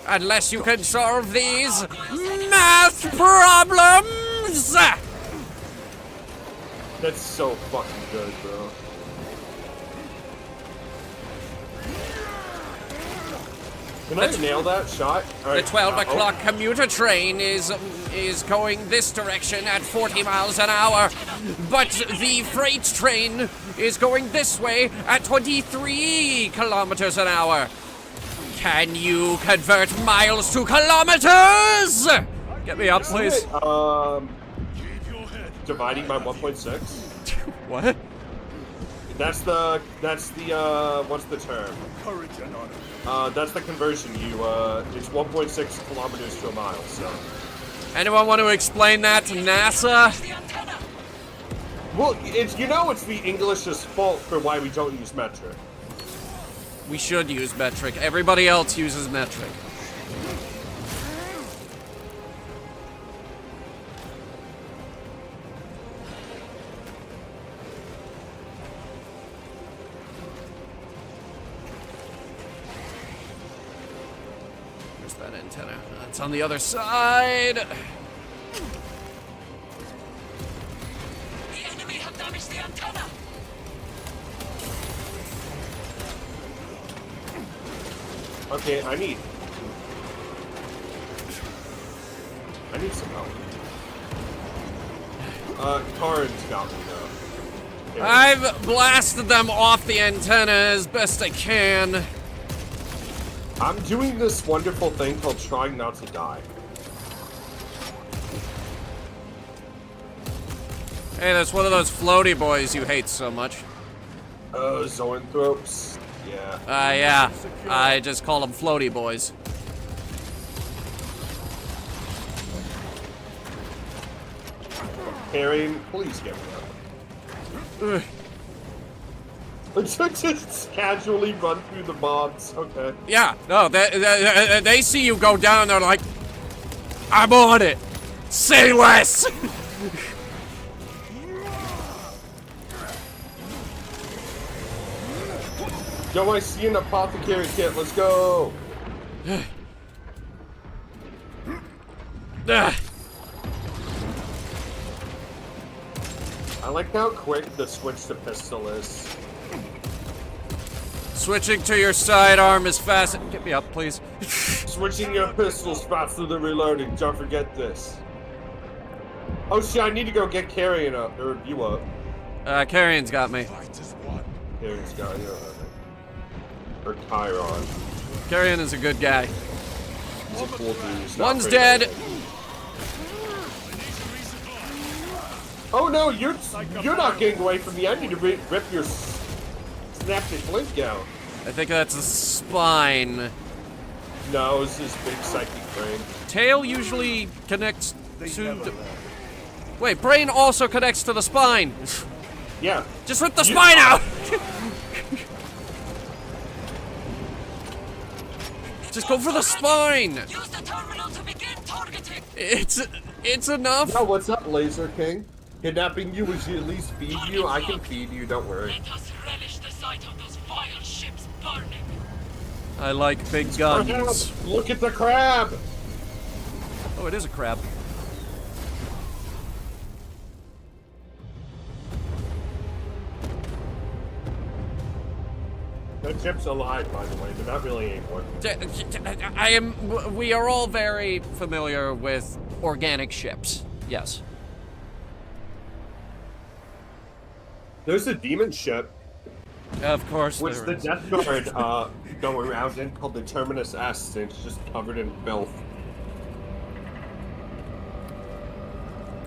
Unless you can solve these math problems! That's so fucking good, bro. Can I nail that shot? The 12 o'clock commuter train is going this direction at 40 miles an hour, but the freight train is going this way at 23 kilometers an hour. Can you convert miles to kilometers? Get me up, please. Dividing by 1.6. What? That's the what's the term? Courage and honor. That's the conversion. It's 1.6 kilometers to a mile. So. Anyone want to explain that to NASA? Well, it's the English's fault for why we don't use metric. We should use metric. Everybody else uses metric. Where's that antenna? It's on the other side. The enemy have damaged the antenna. Okay, I need some help. Karin's got me though. Yeah. I've blasted them off the antenna as best I can. I'm doing this wonderful thing called trying not to die. Hey, that's one of those floaty boys you hate so much. Zoanthropes. Yeah. Yeah. I just call them floaty boys. Karin, please get me up. Just casually run through the mobs. Okay. Yeah, no, they see you go down, they're like, I'm on it. Say less. Yo, I see an apothecary kit. Let's go. I like how quick the switch to pistol is. Switching to your sidearm is fast. Get me up, please. Switching your pistols faster than reloading. Don't forget this. Oh shit! I need to go get Carrion up or you up. Carrion's got me. Carrion's got you. Or Chiron. Carrion is a good guy. He's a cool dude. He's not One's afraid dead. of it. Oh no, you're not getting away from me. I need to rip your synaptic link out. I think that's a spine. No, it's his big psychic brain. Tail usually connects to the... Wait, brain also connects to the spine. Yeah. Just rip the spine out! Just go for the spine! Use the terminal to begin targeting. It's enough. Oh, what's up, Laser King? Kidnapping you was at least feed you? I can feed you, don't worry. Let us relish the sight of those vile ships burning. I like big guns. Look at the crab! Oh, it is a crab. The chip's alive, by the way. They're not really anymore. We are all very familiar with organic ships. Yes. There's a demon ship, Of course. which there the is. Death Guard go around in, called the Terminus S, and it's just covered in filth.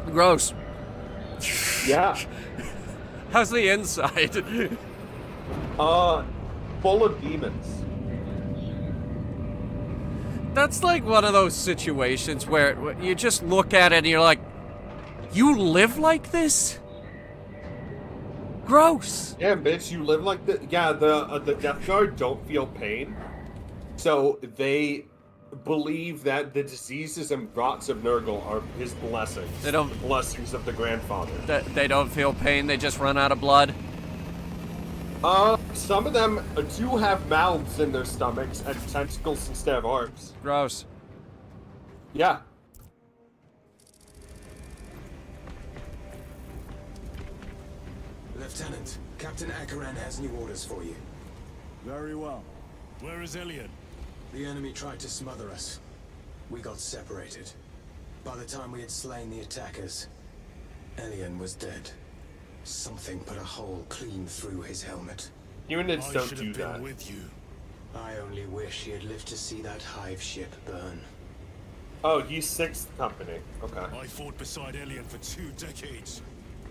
Gross. Yeah. How's the inside? Full of demons. That's like one of those situations where you just look at it and you're like, you live like this? Gross. Yeah, bitch, you live like the... Yeah, the Death Guard don't feel pain. So they believe that the diseases and rots of Nurgle are his blessings. They don't. The blessings of the grandfather. They don't feel pain. They just run out of blood. Some of them do have mouths in their stomachs and tentacles instead of arms. Gross. Yeah. Lieutenant, Captain Akaran has new orders for you. Very well. Where is Elian? The enemy tried to smother us. We got separated. By the time we had slain the attackers, Elian was dead. Something put a hole clean through his helmet. Humanids I don't should do have been that. with you. I only wish he had lived to see that hive ship burn. Oh, he's 6th Company. Okay. I fought beside Elian for 2 decades.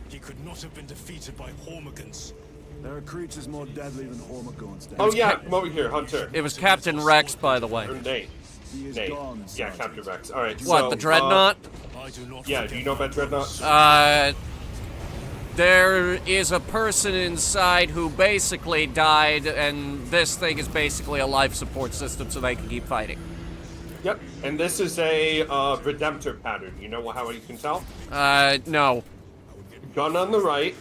He could not have been defeated by Hormigans. There are creatures more deadly than Hormigons. Oh yeah, come over here, Hunter. It was Captain Rex, by the way. Or Nate. He is Nate. gone, Yeah, Sergeant. Captain Rex. Alright, What, so, the Dreadnought? I do not Yeah, do forget you know about my Dreadnought? brothers. There is a person inside who basically died, and this thing is basically a life support system so they can keep fighting. Yep, and this is a Redemptor pattern. You know how you can tell? No. Gun on the right.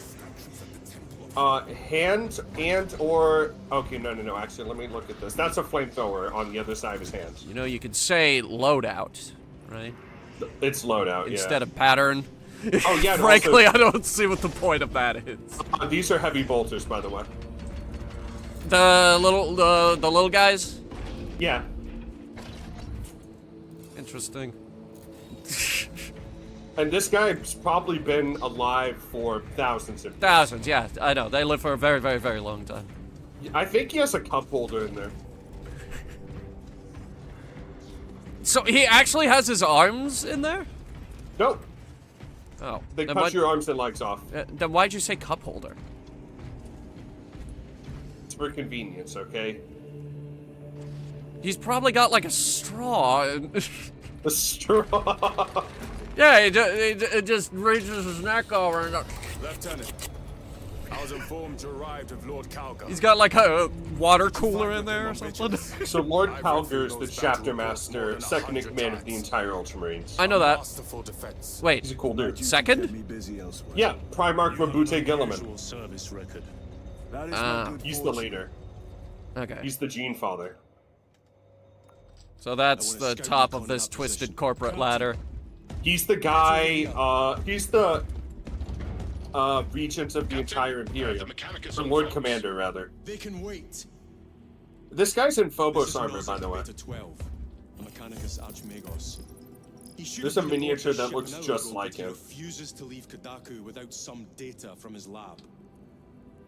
Hand and or... Okay, no. Actually, let me look at this. That's a flamethrower on the other side of his hand. You know, you could say loadout, right? It's loadout, Instead of pattern. Oh, yeah. and Frankly, also, I don't see what the point of that is. these are heavy bolters, by the way. The little guys? Yeah. Interesting. And this guy's probably been alive for thousands of years. Thousands, yeah, I know. They live for a very, very, very long time. I think he has a cup holder in there. So he actually has his arms in there? Nope. Oh. They then cut what- your arms and legs off. Then why'd you say cup holder? It's for convenience, okay? He's probably got like a straw. A straw. Yeah, it just reaches his neck over and Lieutenant, I was informed you arrived with Lord Calgar. he's got like a water cooler in there or something. So Lord Calgar is the chapter master, second in command of the entire Ultramarines. I know that. Masterful defense. Wait, He's a cool dude. second? Me busy elsewhere. Yeah, Primarch Mabute Gilliman. Usual service record. That is my good He's the fortune. leader. Okay. He's the Gene Father. So that's the top of this twisted corporate ladder. He's the guy, he's the regent of the entire Imperium. Or Lord Commander, rather. They can wait. This guy's in This Phobos is armor, Rosa by the way. Beta 12, a Mechanicus Archmagos. He should There's be a aboard miniature this that ship looks an hour just ago, like but he him. refuses to leave Kadaku without some data from his lab.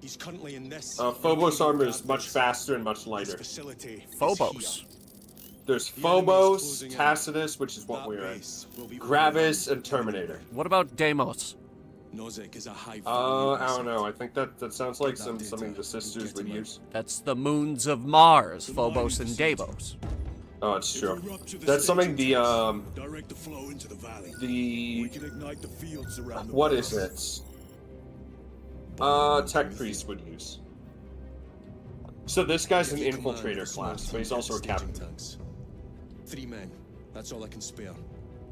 He's currently in this. Phobos Imperial armor is database. much faster and much His lighter. facility is Phobos. here. There's The enemy is Phobos, closing in. Tacitus, which is what That we're in, base will be Gravis, and Terminator. What about Deimos? Nozick is a high I don't know. I think that sounds like something the sisters would use. That's the moons of Mars, Phobos and Deimos. Oh, it's If true. we rupture the That's something staging direct the flow into the valley. We the can ignite the fields around the what base. is it? Tech Priest would use. So this guy's an Get command infiltrator of small class, but he's also a staging captain. tanks. 3 men. That's all I can spare.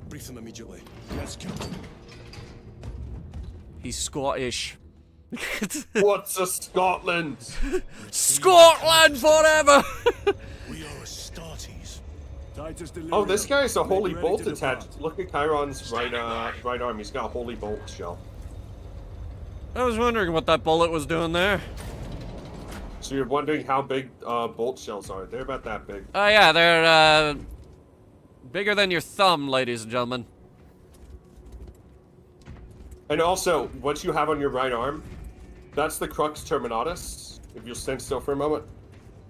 Brief them immediately. Yes, Captain. He's Scottish. What's a Scotland? Scotland forever! We are Astartes. Titus Oh, Delirium. this guy's a Make holy ready bolt to depart. attached. Look at Chiron's right arm. He's got a holy bolt shell. I was wondering what that bullet was doing there. So you're wondering how big bolt shells are? They're about that big. Oh yeah, they're bigger than your thumb, ladies and gentlemen. And also, what you have on your right arm, that's the Crux Terminatus. If you'll stand still for a moment.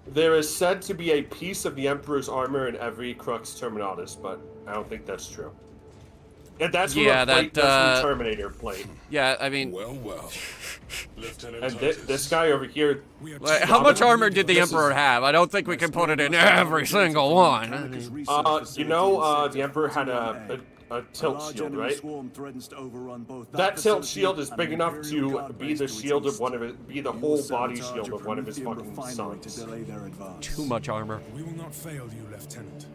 There is said to be a piece of the Emperor's armor in every Crux Terminatus, but I don't think that's true. And that's from Yeah, a plate that, that's from Terminator plate. Yeah, I mean, Well. Lieutenant And Titus. this guy over here, like, how much armor did the Emperor have? I don't think we can put it in every single one. you know, the Emperor had tilt large shield, enemy right? swarm threatens to overrun both That tilt facility shield is and big the enough Imperial to Guard be base the to its shield of east. one of it, be the We will whole body sabotage shield a of one of his Promethean fucking refinery to sons. delay their advance. Too much armor. We will not fail you, Lieutenant.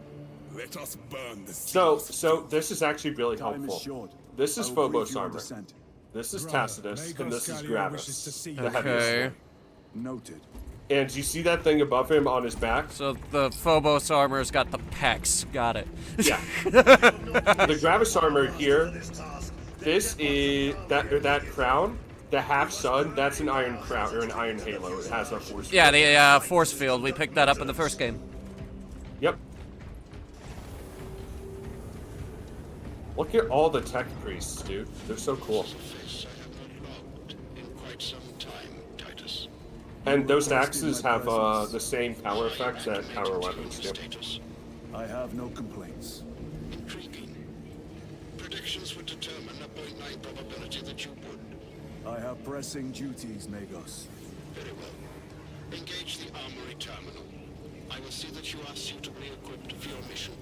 Let us burn the So this is actually really Time is helpful. short. This is I will brief Phobos you on armor. descent. This is Brother, Tacitus, Mago and this is Scalia wishes to Gravis, see the you. heaviest Okay. one. Noted. And do you see that thing above him on his back? So the Phobos armor's got the pecs. Got it. Yeah. The Gravis armor here, this is that crown, the half sun, that's an iron crown or an iron halo. It has a force. Yeah, the force field. We picked that up in the first game. Yep. Look at all the tech priests, dude. They're so cool. And those axes have the same power effects that power weapons do. I have no complaints. Intriguing. Predictions would determine a 0.9 probability that you would. I have pressing duties, Magos. Very well. Engage the armory terminal. I will see that you are suitably equipped for your mission.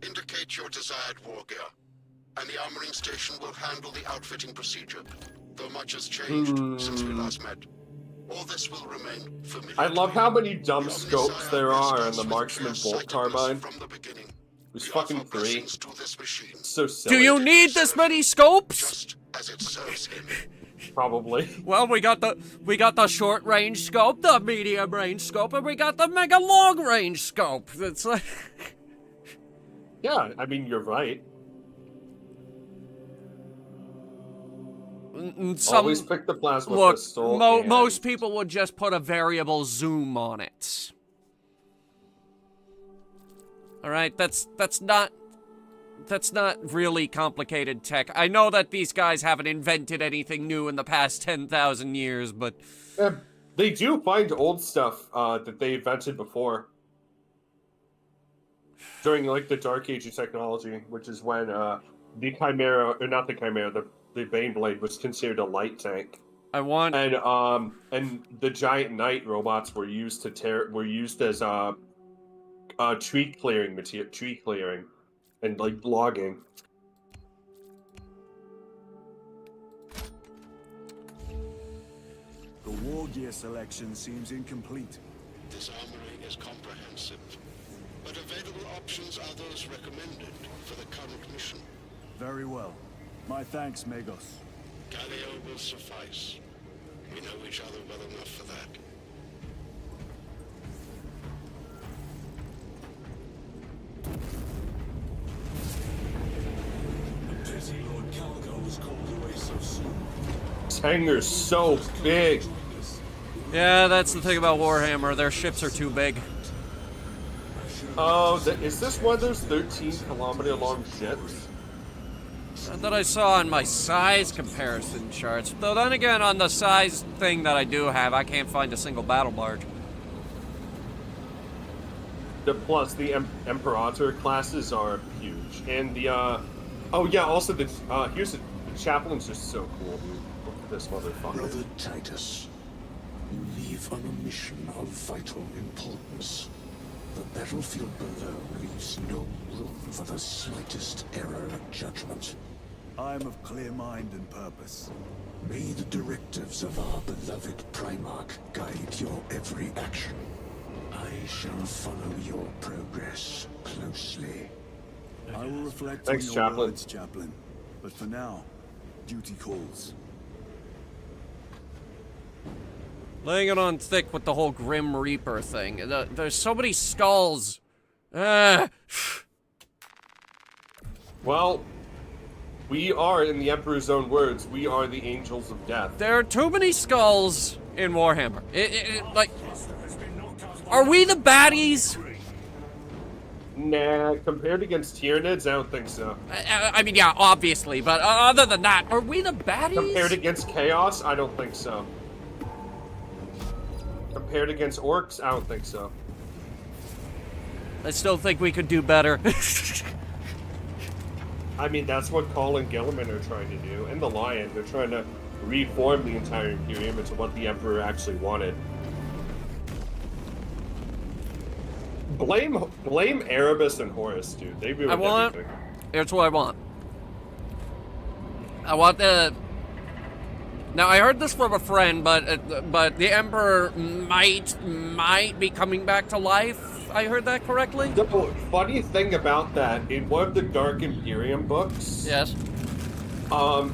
Indicate your desired war gear, and the armoring station will handle the outfitting procedure, though much has changed since we last met. All this will remain familiar. I love how many dumb The scopes Omniscient there are in starts the with marksman clear bolt sightedness carbine. from the beginning. There's We fucking offer 3. blessings to this machine, So silly. Do you need this many scopes? just as it serves him. Probably. Well, we got the short range scope, the medium range scope, and we got the mega long range scope. It's like Yeah, I mean, you're right. Always pick the plasma pistol. and- most people would just put a variable zoom on it. All right, that's not really complicated tech. I know that these guys haven't invented anything new in the past 10,000 years, but They do find old stuff that they invented before. During, like, the Dark Age of technology, which is when the Chimera, or not the Chimera, the Baneblade was considered a light tank. And the giant knight robots were used as tree clearing and like logging. The war gear selection seems incomplete. This armory is comprehensive, but available options are those recommended for the current mission. Very well. My thanks, Magos. Galileo will suffice. We know each other well enough for that. Pity Lord Calgo was called away so soon. This hangar's so big. yeah, that's the thing about Warhammer. Their ships are too big. Oh, is this one of those 13-kilometer long ships? Not that I saw on my size comparison charts. Though then again, on the size thing that I do have, I can't find a single battle barge. Plus, the Imperator classes are huge. And the, oh yeah, also the, here's the chaplain's just so cool, dude. Look at this motherfucker. Brother Titus, you leave on a mission of vital importance. The battlefield below leaves no room for the slightest error of judgment. I am of clear mind and purpose. May the directives of our beloved Primarch guide your every action. I shall follow your progress closely. I will reflect Thanks, on your Chaplain. words, Chaplain. But for now, duty calls. Laying it on thick with the whole Grim Reaper thing. There's so many skulls. Well, we are, in the Emperor's own words, we are the angels of death. There are too many skulls in Warhammer. Like, are we the baddies? Nah, compared against Tyranids, I don't think so. I mean, yeah, obviously, but other than that, are we the baddies? Compared against Chaos, I don't think so. Compared against Orcs, I don't think so. I still think we could do better. I mean, that's what Call and Gilliman are trying to do, and the Lion. They're trying to reform the entire Imperium into what the Emperor actually wanted. Blame Erebus and Horus, dude. They ruined everything. Here's what I want. I want the... Now, I heard this from a friend, but the Emperor might be coming back to life. I heard that correctly? The funny thing about that, in one of the Dark Imperium books... Yes. Call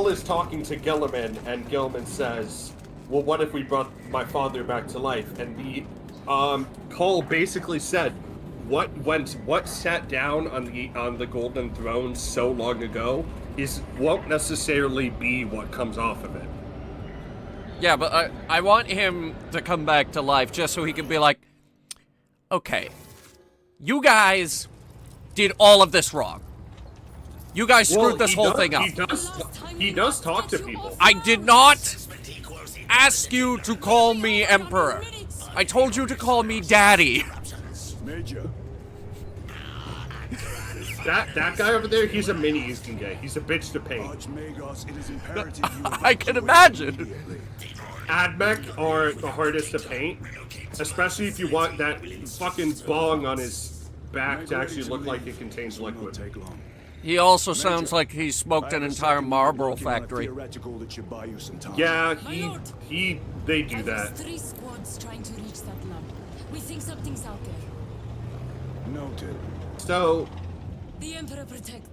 is talking to Gilliman, and Gilliman says, well, what if we brought my father back to life? And the Call basically said, what sat down on the Golden Throne so long ago won't necessarily be what comes off of it. Yeah, but I want him to come back to life just so he can be like, okay, you guys did all of this wrong. You guys screwed this whole thing up. He does talk to people. I did not ask you to call me Emperor. I told you to call me Daddy. Major. That guy over there, he's a mini Eastern guy. He's a bitch to paint. I can imagine. Admech are the hardest to paint, especially if you want that fucking bong on his back to actually look like it contains liquid. He also sounds like he smoked an entire Marlboro factory. Yeah, they do that. 3 squads trying to reach that lump. We think something's out there. Noted. So, the Emperor protects.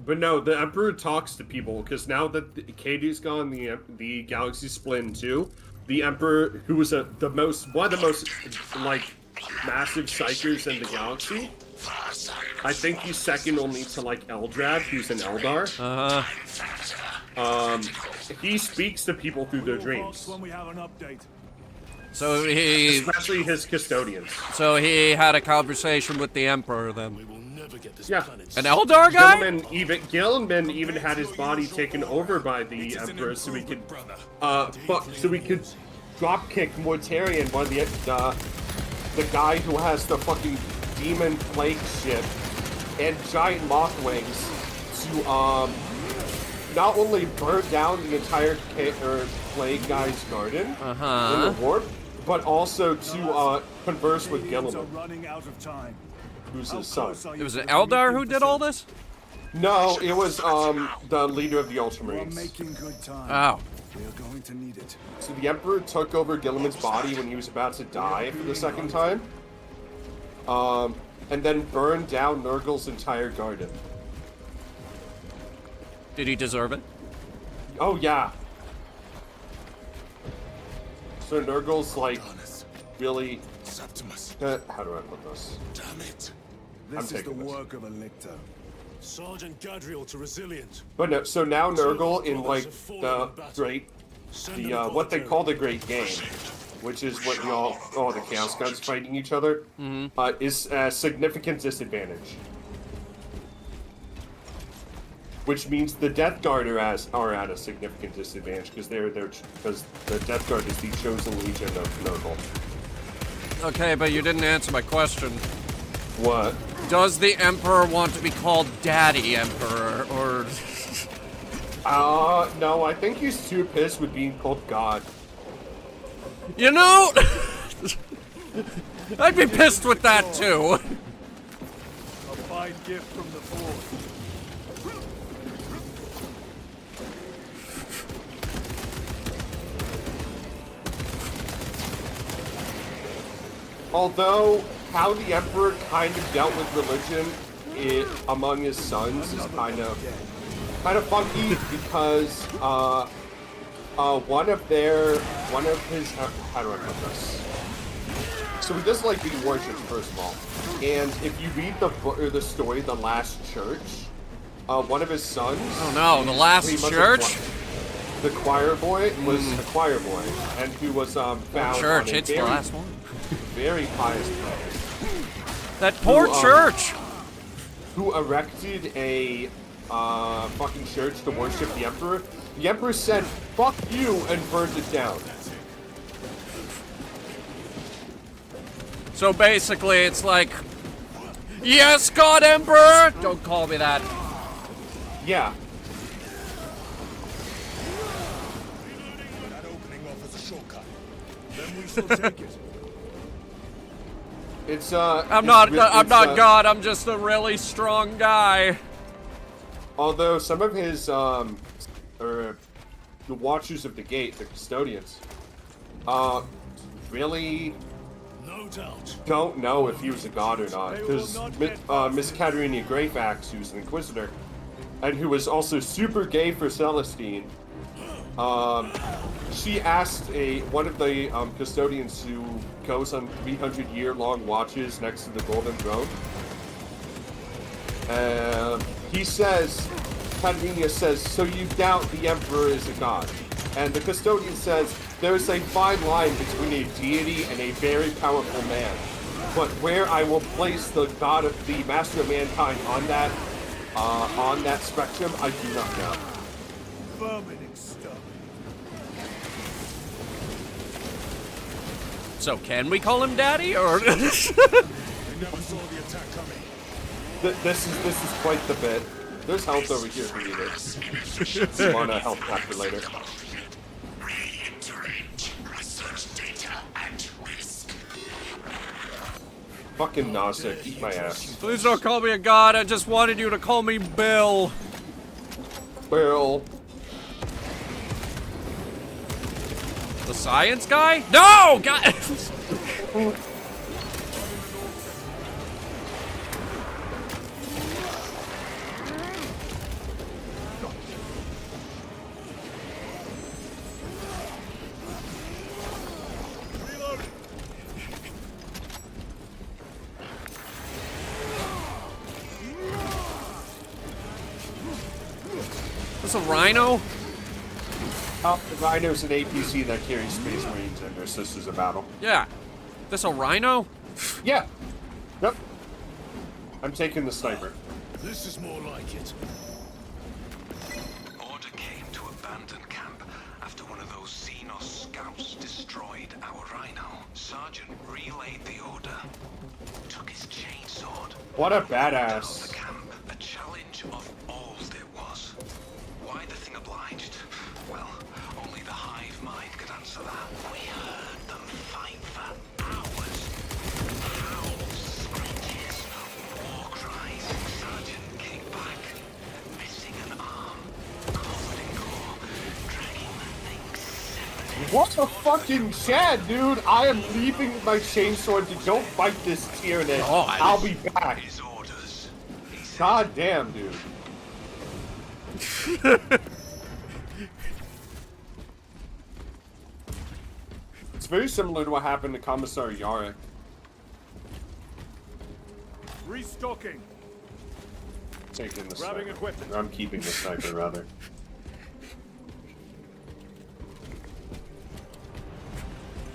but no, the Emperor talks to people because now that Katie's gone, the galaxy split in two. The Emperor, who was one of the most like massive psychers in the galaxy. I think he's second only to like Eldrad, who's an Eldar. He speaks to people through their dreams. When we have an update. So he... Especially his custodians. So he had a conversation with the Emperor then. Yeah. An Eldar guy? Gilliman even had his body taken over by the Emperor so we could drop kick Mortarion, one of the guy who has the fucking demon plague ship and giant moth wings to not only burn down the entire plague guy's garden in the warp, but also to converse with Gilliman, who's his son. It was an Eldar who did all this? No, it was the leader of the Ultramarines. Oh. We are going to need it. So the Emperor took over Gilliman's body when he was about to die for the second time. And then burned down Nurgle's entire garden. Did he deserve it? Oh, yeah. So Nurgle's like, really... how do I put this? Damn it. This is the work of a lictor. Sergeant Gadriel to Resilient. But no, so now Nurgle in like the great, what they call the Great Game, which is what all the Chaos Gods fighting each other, is a significant disadvantage. Which means the Death Guard are at a significant disadvantage because because the Death Guard is the chosen legion of Nurgle. Okay, but you didn't answer my question. What? Does the Emperor want to be called Daddy Emperor, or... No, I think he's too pissed with being called God. You know... I'd be pissed with that, too. A fine gift from the Force. Although, how the Emperor kind of dealt with religion among his sons is kind of funky because one of his how do I put this? So he doesn't like being worshipped, first of all, and if you read the story, The Last Church, one of his sons. Oh no, The Last Church. The choir boy was a choir boy, and who was found church. On a it's the last one. Very pious man. That poor church! Who erected a fucking church to worship the Emperor. The Emperor said, fuck you, and burned it down. So basically it's like, yes, God Emperor! Don't call me that. Yeah. That opening offers a shortcut. Then we shall take it. It's I'm not God. I'm just a really strong guy. Although some of his the Watchers of the Gate, the custodians, really No doubt. don't know if he was a god or not. Because Miss Katerina Greyfax, who's an Inquisitor, and who was also super gay for Celestine, she asked one of the custodians who goes on 300-year-long watches next to the Golden Throne. He says, Katerina says, so you doubt the Emperor is a god? And the custodian says, there's a fine line between a deity and a very powerful man. But where I will place the god of the Master of Mankind on that spectrum, I do not know. Vermin exterminate. So can we call him Daddy, or? They never saw the attack coming. This is quite the bit. There's health over here if you need it. You want a health pack for later. Fucking Gnostic, eat my ass. Please don't call me a god. I just wanted you to call me Bill. Bill. The science guy? No, God. That's a rhino? Oh, the Rhino's an APC that carries Space Marines in their Sisters of Battle. Yeah. This a rhino? Yeah. Yep. I'm taking the sniper. This is more like it. Order came to abandon camp after one of those Xenos scouts destroyed our rhino. Sergeant relayed the order. Took his chainsword. What a badass. The camp, a challenge of all there was. Why the thing obliged? Well, only the hive mind could answer that. We heard them fight for hours. Howls, screeches, war cries. Sergeant kicked back, missing an arm, covered in gore, dragging the thing separately. What the fucking Chad, dude? I am leaving my chainsword to go fight this Tyranid. Oh, I'll be back. His orders. God damn, dude. It's very similar to what happened to Commissar Yarrick. Restocking. Taking the Grabbing sniper. equipment. I'm keeping the sniper, rather.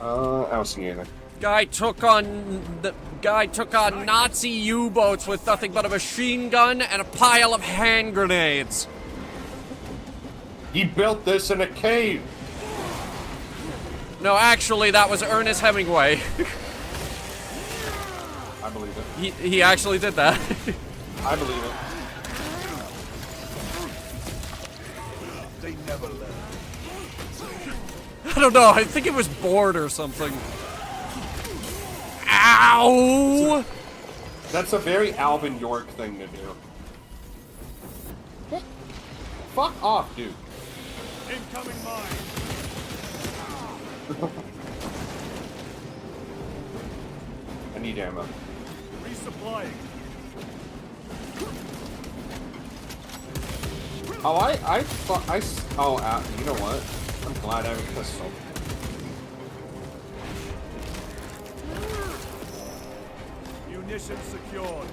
Alciana. Guy took on Nazi U-boats with nothing but a machine gun and a pile of hand grenades. He built this in a cave. No, actually, that was Ernest Hemingway. I believe it. He actually did that. I believe it. They never left. I don't know. I think it was bored or something. Ow! That's a very Alvin York thing to do. Fuck off, dude. Incoming mine. I need ammo. Resupplying. Oh, you know what? I'm glad I have a pistol. Munitions secured.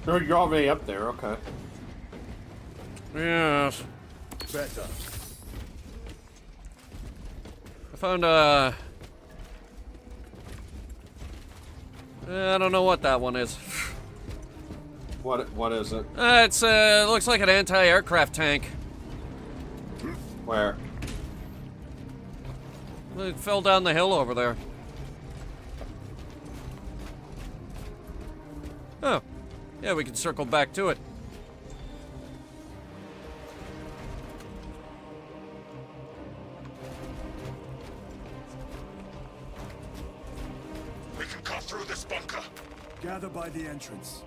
Oh, you're already up there, okay. Yes. Better. I found I don't know what that one is. What is it? It's looks like an anti-aircraft tank. Where? It fell down the hill over there. Oh. Yeah, we can circle back to it. Gather by the entrance.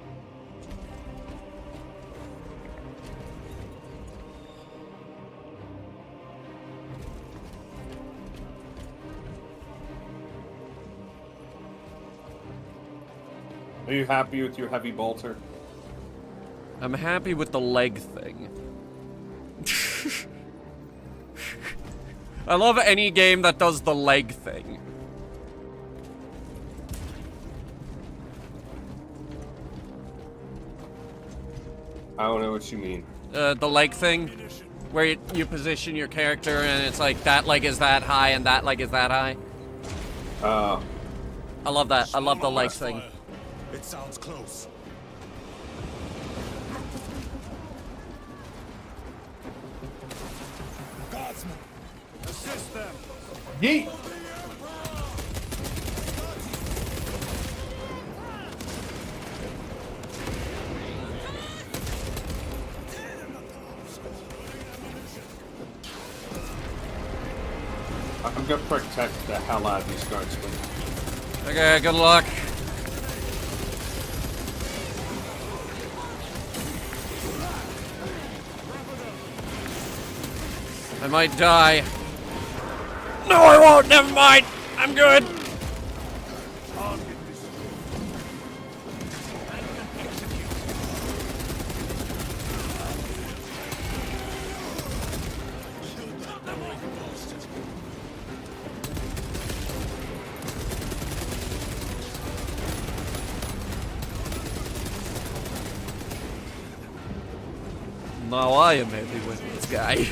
Are you happy with your heavy bolter? I'm happy with the leg thing. I love any game that does the leg thing. I don't know what you mean. The leg thing, where you position your character and it's like that leg is that high and that leg is that high. I love that. I love the leg thing. It sounds close. Guardsmen, assist them. Yeet! I'm gonna protect the hell out of these guardsmen. Okay, good luck. I might die. No, I won't. Never mind. I'm good. Now I am happy with this guy.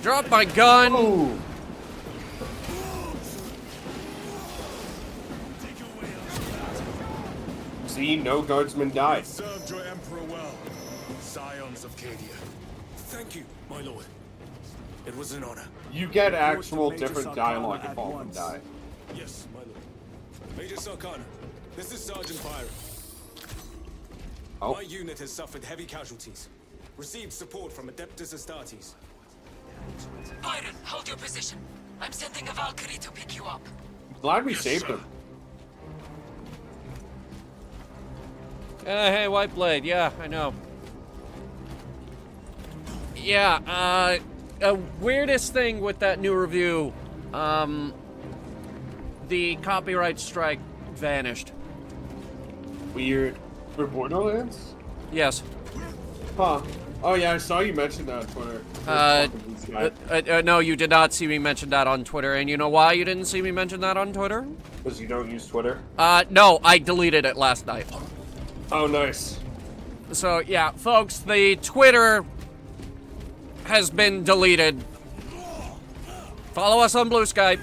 Drop my gun! Oh. See, no guardsman died. Served your emperor well, scions of Cadia. Thank you, my lord. It was an honor. You get actual different dialogue if all of them die. Yes, my lord. Major Sarkana, this is Sergeant Byron. Oh. My unit has suffered heavy casualties. Received support from Adeptus Astartes. Byron, hold your position. I'm sending a Valkyrie to pick you up. Glad we saved him. Hey, White Blade. Yeah, I know. Yeah, weirdest thing with that new review, the copyright strike vanished. Weird. For Borderlands? Yes. Huh. Oh yeah, I saw you mention that on Twitter. No, you did not see me mention that on Twitter, and you know why you didn't see me mention that on Twitter? Because you don't use Twitter? No, I deleted it last night. Oh, nice. So, yeah, folks, the Twitter has been deleted. Follow us on Blue Sky.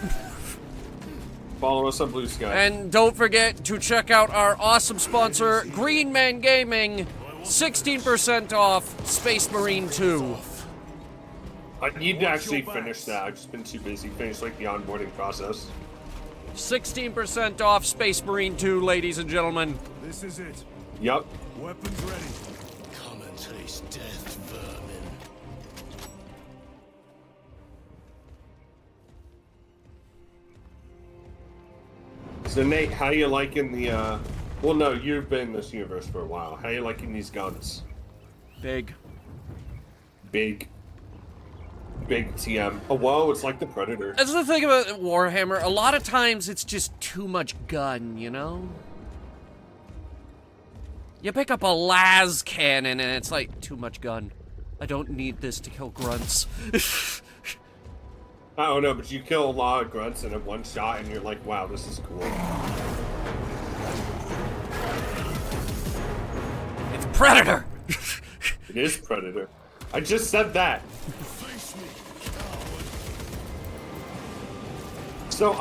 Follow us on Blue Sky. And don't forget to check out our awesome sponsor, Green Man Gaming. 16% off Space Marine 2. I need to actually finish that. I've just been too busy. Finish, like, the onboarding process. 16% off Space Marine 2, ladies and gentlemen. This is it. Yup. Weapons ready. Come and taste death, vermin. So, Nate, how you liking the, well, no, you've been in this universe for a while. How you liking these guns? Big. Big TM. Oh, whoa, it's like the Predator. That's the thing about Warhammer. A lot of times it's just too much gun, you know? You pick up a las cannon and it's like, too much gun. I don't need this to kill grunts. I don't know, but you kill a lot of grunts in a one shot and you're like, wow, this is cool. It's Predator! It is Predator. I just said that. So,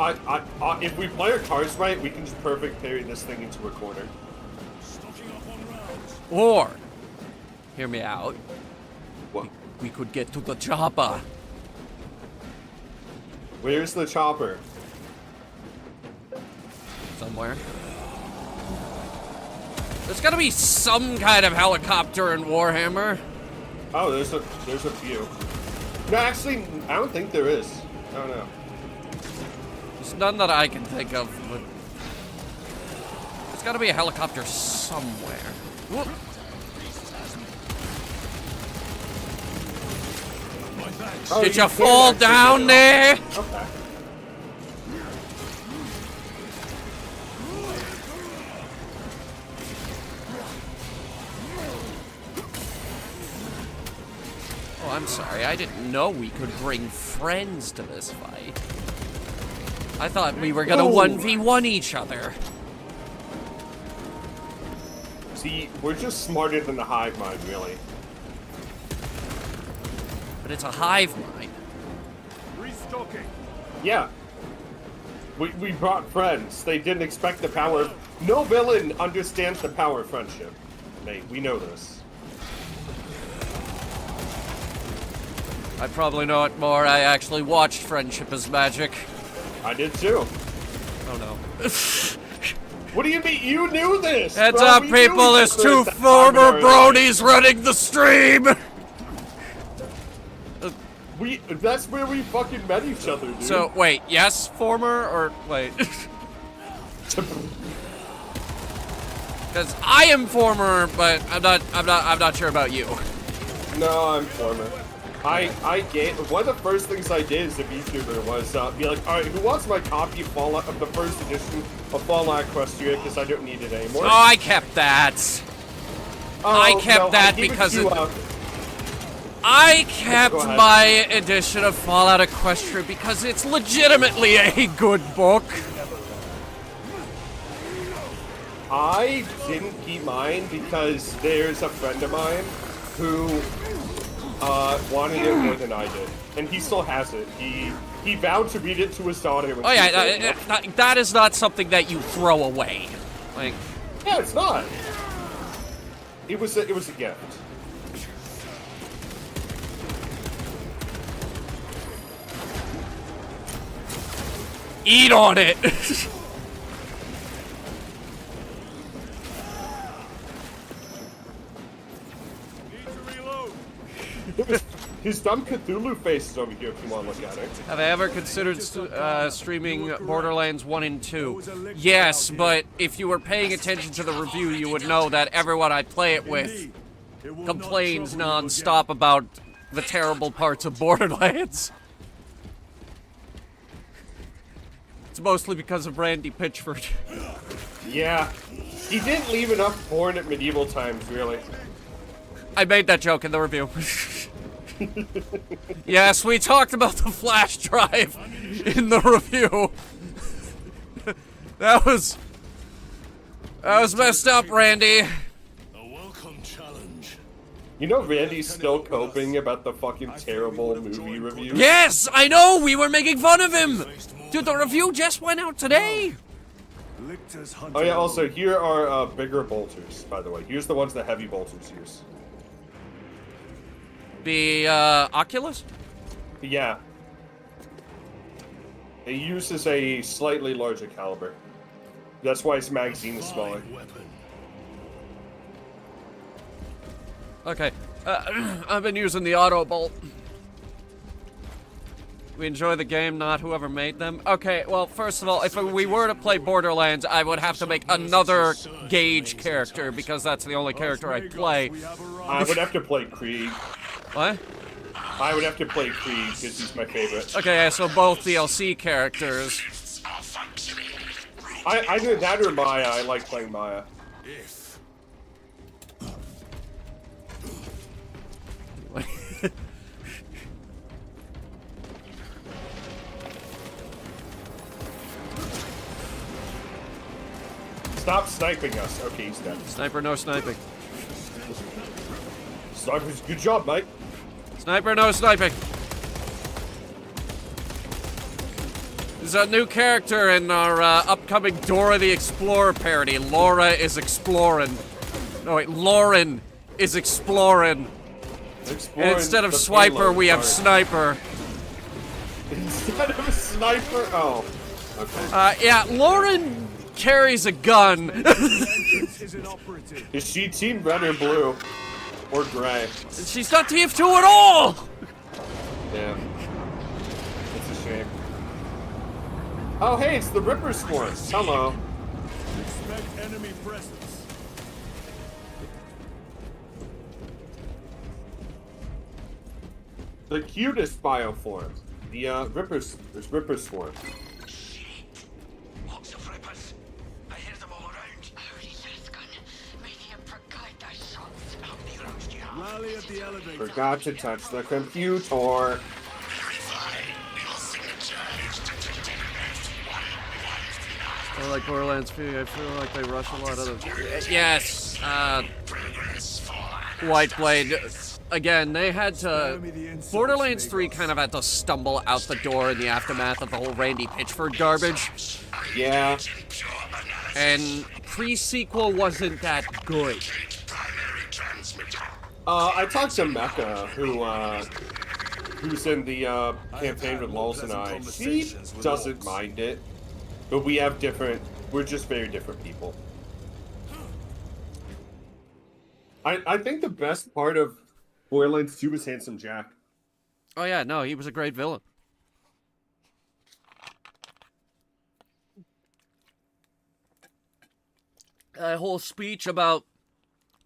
if we play our cards right, we can just perfect parry this thing into a corner. Or, hear me out, What? we could get to the chopper. Where's the chopper? Somewhere. There's gotta be some kind of helicopter in Warhammer. Oh, there's a few. No, actually, I don't think there is. I don't know. There's none that I can think of, but there's gotta be a helicopter somewhere. Whoop. Oh, Did you can fall actually down get there? it off. Okay. Oh, I'm sorry. I didn't know we could bring friends to this fight. I thought we were gonna 1v1 each other. See, we're just smarter than the hive mind, really. But it's a hive mind. Restocking. Yeah. We brought friends. They didn't expect the power. No villain understands the power of friendship. Mate, we know this. I probably know it more. I actually watched Friendship is Magic. I did too. Oh no. What do you mean? You knew this! Heads bro. up, We people! knew There's this two the former time bronies running the stream! That's where we fucking met each other, dude. So, wait, yes, former, or wait? Because I am former, but I'm not sure about you. No, I'm former. I gave one of the first things I did as a VTuber was be like, all right, who wants my copy of Fallout of the first edition of Fallout Equestria because I don't need it anymore. Oh, I kept that. I kept that because I kept my edition of Fallout Equestria because it's legitimately a good book. I didn't keep mine because there's a friend of mine who wanted it more than I did, and he still has it. He vowed to read it to his daughter. When Oh yeah, that is not something that you throw away. Like, yeah, it's not. It was a gift. eat on it. His dumb Cthulhu face is over here if you want to look at it. Have I ever considered streaming Borderlands 1 and 2? Yes, but if you were paying attention to the review, you would know that everyone I play it with complains non-stop about the terrible parts of Borderlands. It's mostly because of Randy Pitchford. Yeah. He didn't leave enough porn at medieval times, really. I made that joke in the review. Yes, we talked about the flash drive in the review. That was messed up, Randy. A welcome challenge. You know Randy's still coping about the fucking terrible movie reviews? Yes, I know, we were making fun of him. Dude, the review just went out today. Oh yeah, also, here are bigger bolters, by the way. Here's the ones that heavy bolters use. The Oculus? Yeah. It uses a slightly larger caliber. That's why its magazine is smaller. Okay, I've been using the auto bolt. We enjoy the game, not whoever made them. Okay, well, first of all, if we were to play Borderlands, I would have to make another Gage character, because that's the only character I play. I would have to play Krieg. What? I would have to play Krieg, because he's my favorite. Okay, so both DLC characters. I do that or Maya. I like playing Maya. Stop sniping us. Okay, he's dead. Sniper, no sniping. Sniper's good job, mate. Sniper, no sniping. There's a new character in our upcoming Dora the Explorer parody. Laura is exploring. No, wait, Lauren is exploring. And instead of Swiper, we have Sniper. Instead of a Sniper? Oh, okay. Yeah, Lauren carries a gun. Is she team red or blue? Or gray? She's not TF2 at all! Yeah. It's a shame. Oh, hey, it's the Ripper Swarm. Hello. Expect enemy presence. The cutest bioform. The Ripper Swarm. Lots of rippers. I hear them all around. Holy Lasgun. Maybe guide those shots. How many rounds do you have? Rally at the elevator. Forgot to touch the computer. I like Borderlands 3. I feel like they rush a lot of the... Yes! Whiteblade. Again, they had to... Borderlands 3 kind of had to stumble out the door in the aftermath of the whole Randy Pitchford garbage. Yeah. And pre-sequel wasn't that good. I talked to Mecca, who's in the campaign with Lulz and I. She doesn't mind it. But we have we're just very different people. I think the best part of Borderlands 2 was Handsome Jack. Oh yeah, no, he was a great villain. That whole speech about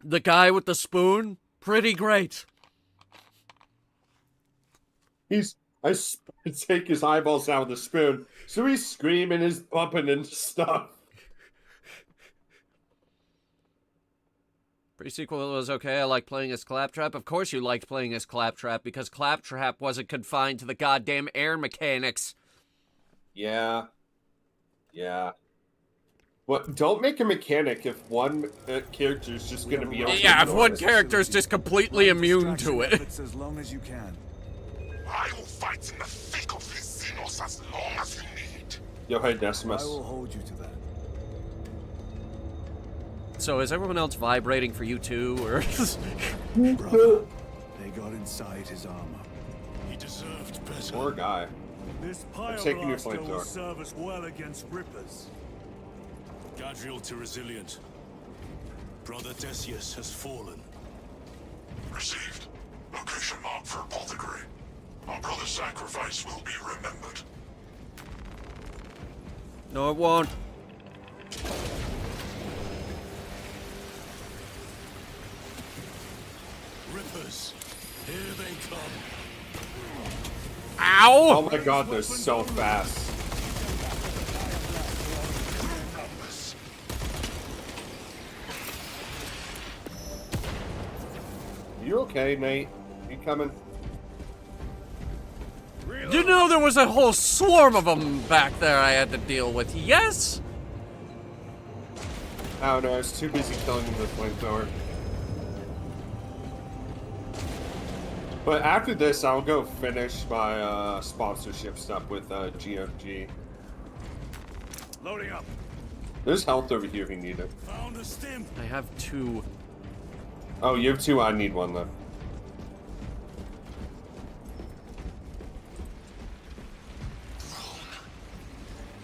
the guy with the spoon, pretty great. I take his eyeballs out with a spoon, so he's screaming, he's bumping and stuff. Pre-sequel was okay. I like playing as Claptrap. Of course you liked playing as Claptrap, because Claptrap wasn't confined to the goddamn air mechanics. Yeah. Yeah. What? Don't make a mechanic if one character is just going to be... Yeah, if one character is just completely immune to it. As long as you can. I will fight in the thick of these Xenos as long as you need. Yo, hey, Decimus. I will hold you to that. So is everyone else vibrating for you too, or? Brother, they got inside his armor. He deserved better. Poor guy. This taking your pyroblaster will flamethrower. serve us well against Rippers. Gadriel to resilient. Brother Decius has fallen. Received. Location marked for apothecary. Our brother's sacrifice will be remembered. No, it won't. Rippers, here they come. Ow! Oh my god, they're so fast. You okay, Nate? You coming? You know there was a whole swarm of them back there I had to deal with, yes? Oh no, I was too busy killing them with flamethrower. But after this, I'll go finish my sponsorship stuff with GFG. Loading up. There's health over here if you need it. Found a stim. I have 2. Oh, you have 2, I need 1 then.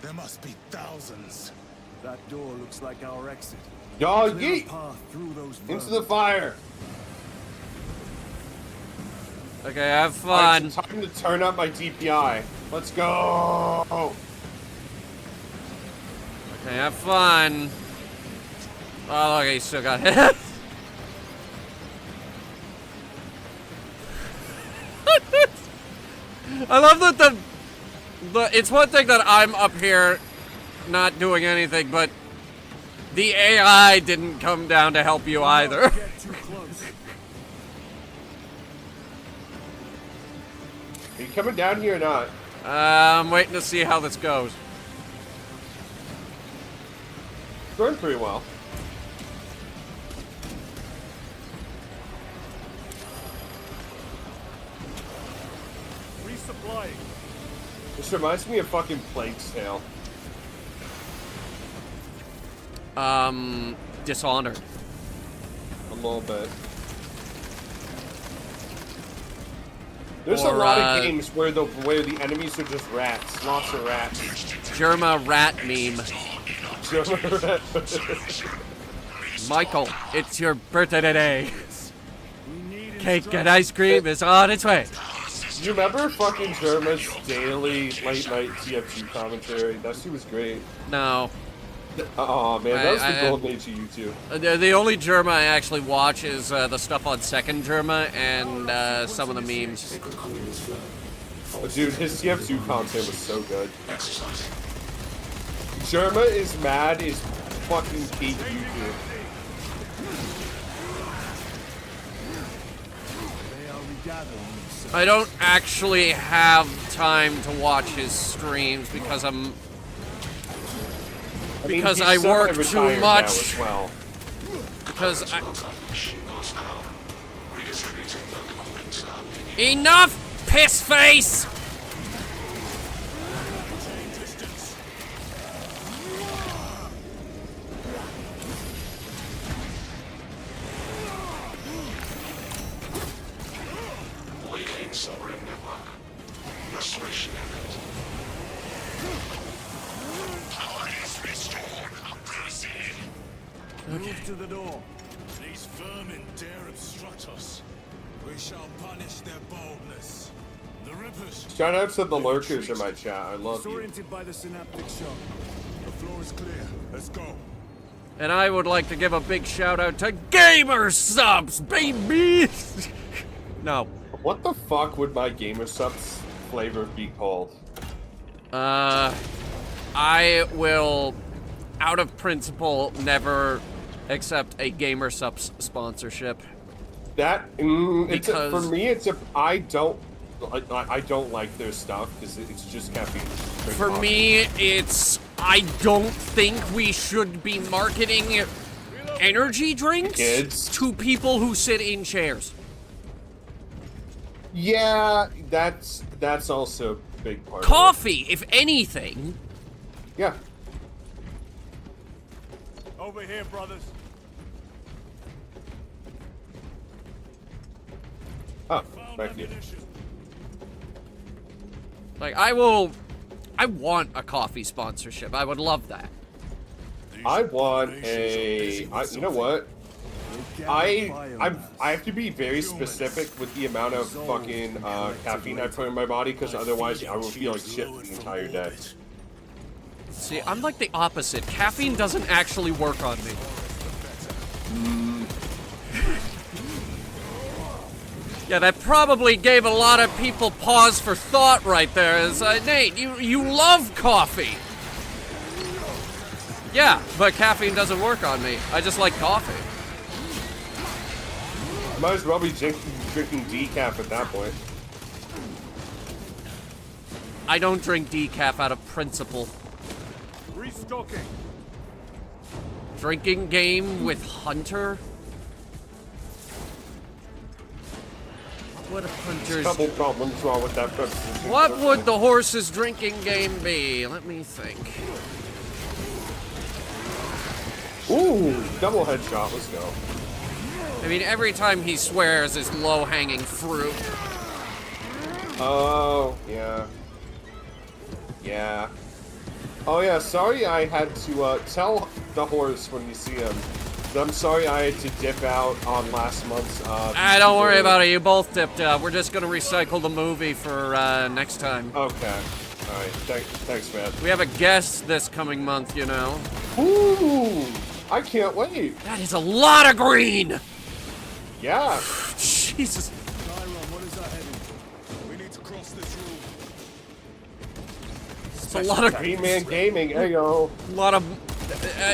There must be thousands. That door looks like our exit. Y'all Clear a yeet! path through those Into the fire! Okay, have Alright, fun. so time to turn up my DPI. Let's go! Okay, have fun. Oh, okay, you still got hit. I love that it's one thing that I'm up here not doing anything, but the AI didn't come down to help you either. Are you coming down here or not? I'm waiting to see how this goes. It's going pretty well. Resupplying. This reminds me of fucking Plague's Tale. Dishonored. A little bit. There's a Or, lot of games where the enemies are just rats. Lots of rats. Germa rat meme. Michael, it's your birthday today. Cake and ice cream is on its way. You remember fucking Germa's daily late night TF2 commentary? That shit was great. No. Oh man, that was the golden age of YouTube. The only Germa I actually watch is the stuff on Second Germa and some of the memes. Oh, dude, his TF2 content was so good. Germa is mad is fucking peak YouTube. I don't actually have time to watch his streams because I work too much. Well. Because enough, piss face! Restoration imminent. Power is restored. Proceed. Move to the door. These vermin dare obstruct us. We shall punish their boldness. The Rippers. Shout out to the lurkers in my chat. I love you. Disoriented by the synaptic shock. The floor is clear. Let's go. And I would like to give a big shout out to Gamer Subs, baby! No. What the fuck would my Gamer Subs flavor be called? I will, out of principle, never accept a Gamer Subs sponsorship. That for me, I don't like their stuff because it's just caffeine. For me, it's I don't think we should be marketing energy drinks to people who sit in chairs. Yeah, that's also a big part. Coffee, if anything. Yeah. Over here, brothers. Oh, thank you. Like, I want a coffee sponsorship. I would love that. I want you know what? I have to be very specific with the amount of fucking caffeine I put in my body, because otherwise I will feel like shit the entire day. See, I'm like the opposite. Caffeine doesn't actually work on me. Yeah, that probably gave a lot of people pause for thought right there. Is Nate, you love coffee. Yeah, but caffeine doesn't work on me. I just like coffee. Might as well be drinking decaf at that point. I don't drink decaf out of principle. Restocking. Drinking game with Hunter? What if Hunter's... A couple problems wrong with that preposition. What would the horse's drinking game be? Let me think. Ooh, double headshot, let's go. I mean, every time he swears is low-hanging fruit. Oh, yeah. Yeah. Oh yeah, sorry I had to tell the horse when you see him. I'm sorry I had to dip out on last month's don't worry about it, you both dipped out. We're just gonna recycle the movie for next time. Okay. Alright, thanks man. We have a guest this coming month, you know. Ooh! I can't wait! That is a lot of green! Yeah. Jesus. What is our heading? We need to cross this room. It's a lot of Green Man Gaming, there you go. A lot of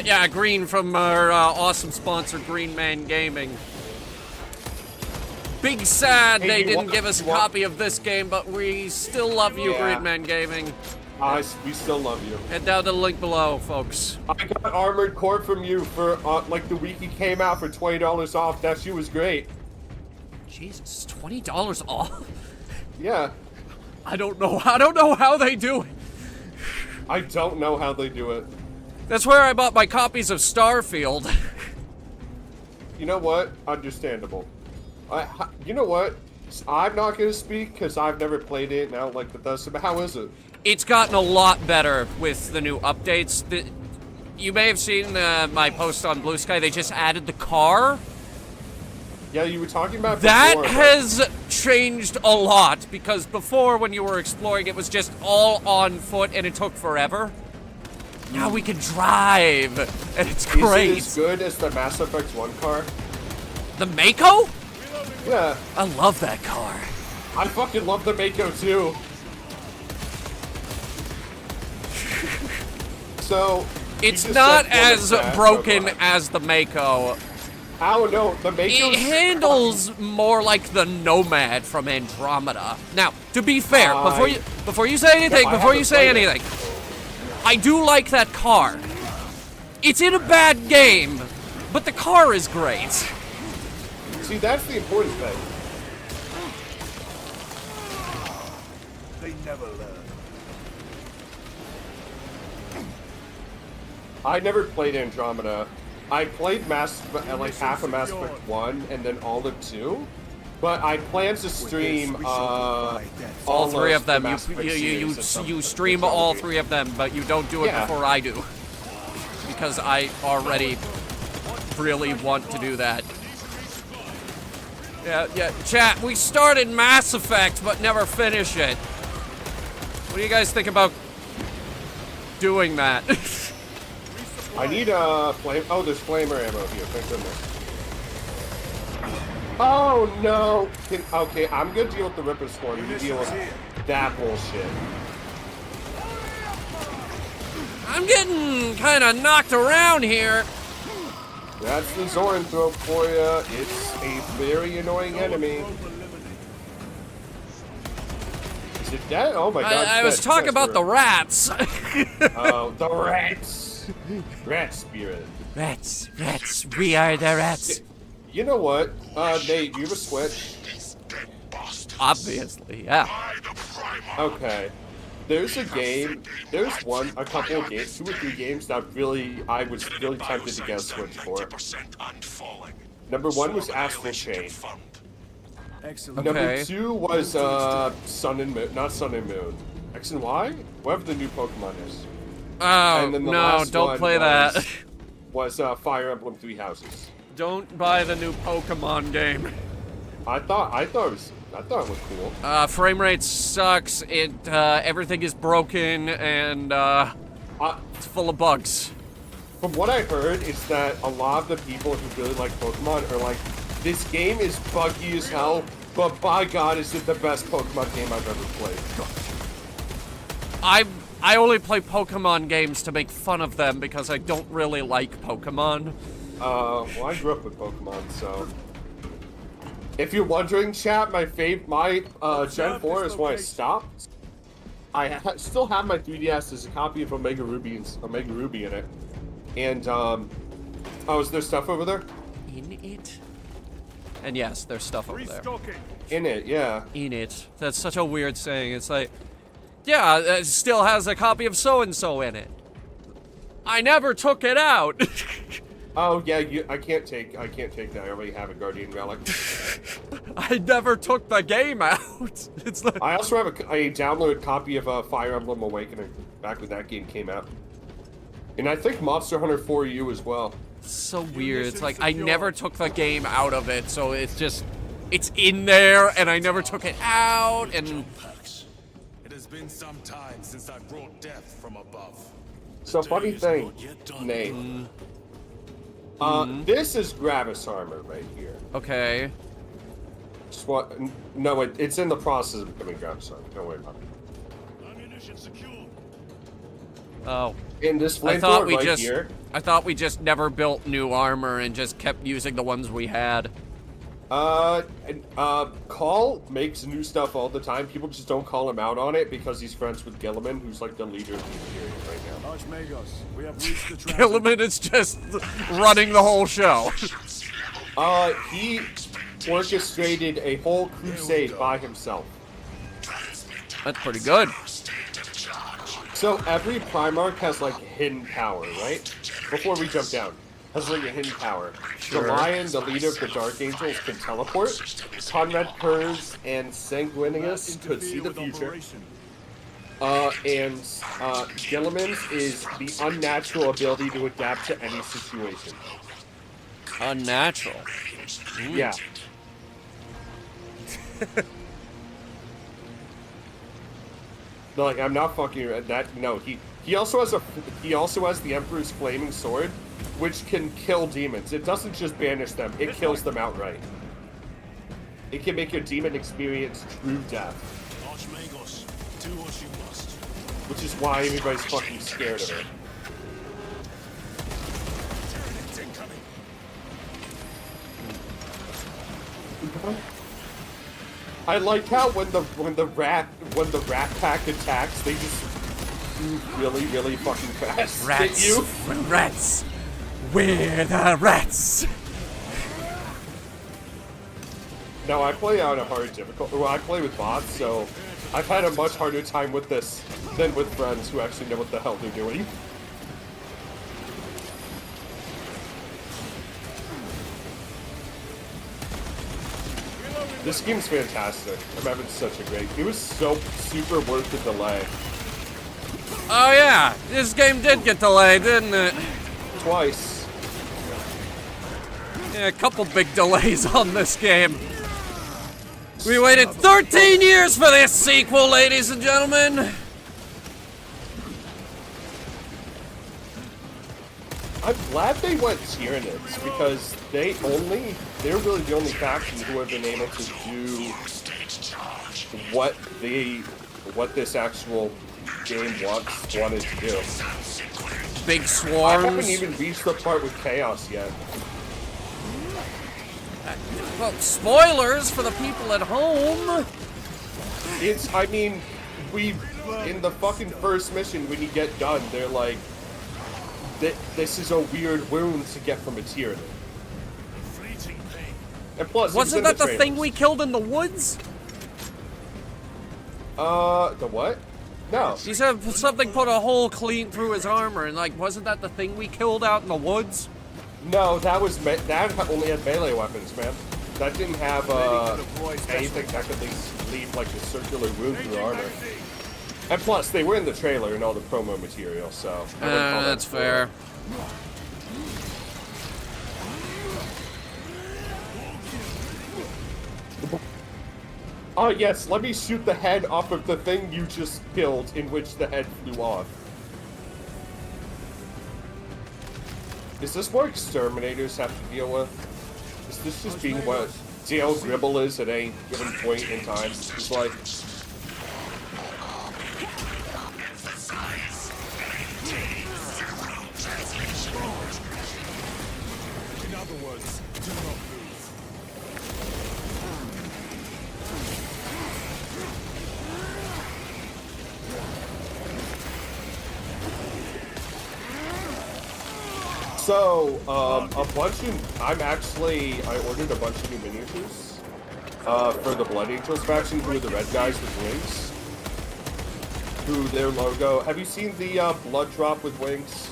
yeah, green from our awesome sponsor, Green Man Gaming. Big sad they didn't give us a copy of this game, but we still love you, Green Man Gaming. We still love you. Head down to the link below, folks. I got Armored Core from you for like the week it came out for $20 off. That shit was great. Jesus, $20 off? Yeah. I don't know how they do it. I don't know how they do it. That's where I bought my copies of Starfield. You know what? Understandable. You know what? I'm not gonna speak because I've never played it and I don't like Bethesda, but how is it? It's gotten a lot better with the new updates. You may have seen my post on Blue Sky. They just added the car. Yeah, you were talking about that before, has changed a lot, because before when you were exploring it was just all on foot and it took forever. Now we can drive and it's great. Is it as good as the Mass Effect 1 car? The Mako? Yeah. I love that car. I fucking love the Mako too. So it's not as broken as the Mako. I don't know. The Mako. It handles more like the Nomad from Andromeda. Now, to be fair, before you say anything, I do like that car. It's in a bad game, but the car is great. See, that's the important thing. They never learn. I never played Andromeda. I played like half of Mass Effect 1 and then all of 2. But I plan to stream all three of them. You stream all three of them, but you don't do it before I do. Because I already really want to do that. Yeah, chat, we started Mass Effect, but never finish it. What do you guys think about doing that? I need a flame. Oh, there's flamer ammo here. Thank goodness. Oh no! Okay, I'm gonna deal with the Ripper Swarm. You deal with that bullshit. I'm getting kind of knocked around here. That's the Zoran throat for you. It's a very annoying enemy. Is it dead? Oh my god. I was talking about the rats. Oh, the rats. Rat spirit. Rats, we are the rats. You know what? Nate, you ever Switch? Obviously, yeah. Okay. There's a game, a couple of games, 2 or 3 games that I was really tempted to get a Switch for. Number 1 was Astral Chain. Excellent. Number 2 was Sun and Moon, not Sun and Moon. X and Y? Whatever the new Pokemon is. Oh, no, don't play that. Was Fire Emblem 3 Houses. Don't buy the new Pokemon game. I thought it was cool. Frame rate sucks. Everything is broken and it's full of bugs. From what I heard, is that a lot of the people who really like Pokemon are like, this game is buggy as hell, but by God, is it the best Pokemon game I've ever played. I only play Pokemon games to make fun of them because I don't really like Pokemon. Well, I grew up with Pokemon, so... If you're wondering, chat, my Gen 4 is when I stopped. I still have my 3DS. There's a copy of Omega Ruby in it. And, oh, is there stuff over there? In it? And yes, there's stuff over there. In it, yeah. In it. That's such a weird saying. It's like, yeah, it still has a copy of so-and-so in it. I never took it out. Oh yeah, I can't take that. I already have a Guardian Relic. I never took the game out. It's like... I also have a downloaded copy of Fire Emblem Awakening back when that game came out, and I think Monster Hunter 4U as well. It's so weird. It's like I never took the game out of it, so it's in there, and I never took it out. And it has been some time since I brought death from above. So funny thing, Nate. This is Gravis armor right here. Okay. No, it's in the process of becoming Gravis armor. Don't worry about it. Ammunition secure. Oh. In this flamethrower here. I thought we just never built new armor and just kept using the ones we had. Call makes new stuff all the time. People just don't call him out on it because he's friends with Gilliman, who's like the leader of the Imperium right now. Archmagos, we have reached the Gilliman is just running the whole show. He orchestrated a whole crusade by himself. That's pretty good. So every Primarch has like hidden power, right? Before we jump down, has like a hidden power. Sure. The Lion, the leader of the Dark Angels, can teleport. Conrad Kurz and Sanguinius could see the future. And Gilliman's is the unnatural ability to adapt to any situation. Unnatural. Yeah. No, like I'm not fucking that. No, he also has the Emperor's Flaming Sword, which can kill demons. It doesn't just banish them; it kills them outright. It can make your demon experience true death. Archmagos, do what you must. Which is why everybody's fucking scared of it. I like how when the rat pack attacks, they just move really, really fucking fast. Rats. Hit you. Rats. We're the rats. No, I play on a hard difficulty. Well, I play with bots, so I've had a much harder time with this than with friends who actually know what the hell they're doing. This game's fantastic. I'm having such a great... It was so super worth the delay. Oh yeah, this game did get delayed, didn't it? Twice. Yeah, a couple big delays on this game. We waited 13 years for this sequel, ladies and gentlemen. I'm glad they went Tyranids because they're really the only faction who have been able to do what this actual game wanted to do. Big swarms. I haven't even reached the part with Chaos yet. Well, spoilers for the people at home. I mean, in the fucking first mission, when you get done, they're like, this is a weird wound to get from a Tyranid. And plus, wasn't that the thing we killed in the woods? The what? No. He said something put a hole clean through his armor, and like, wasn't that the thing we killed out in the woods? No, that only had melee weapons, man. That didn't have anything that could leave like a circular wound through armor. And plus, they were in the trailer and all the promo material, so that's fair. Oh yes, let me shoot the head off of the thing you just killed, in which the head flew off. Is this what exterminators have to deal with? Is this just being what Dale Gribble is at any given point in time? It's like... In other words, do not move. So, I ordered a bunch of new miniatures for the Blood Angels faction, who are the red guys with wings. Who their logo... Have you seen the blood drop with wings?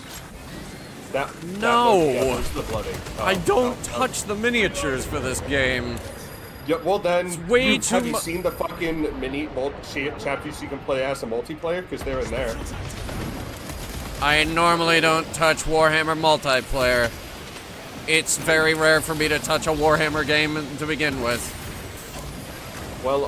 No! The Blood Angel. I don't touch the miniatures for this game. Yeah, well then, have you much. seen the fucking mini chapters you can play as a multiplayer? Because they're in there. I normally don't touch Warhammer multiplayer. It's very rare for me to touch a Warhammer game to begin with. Well,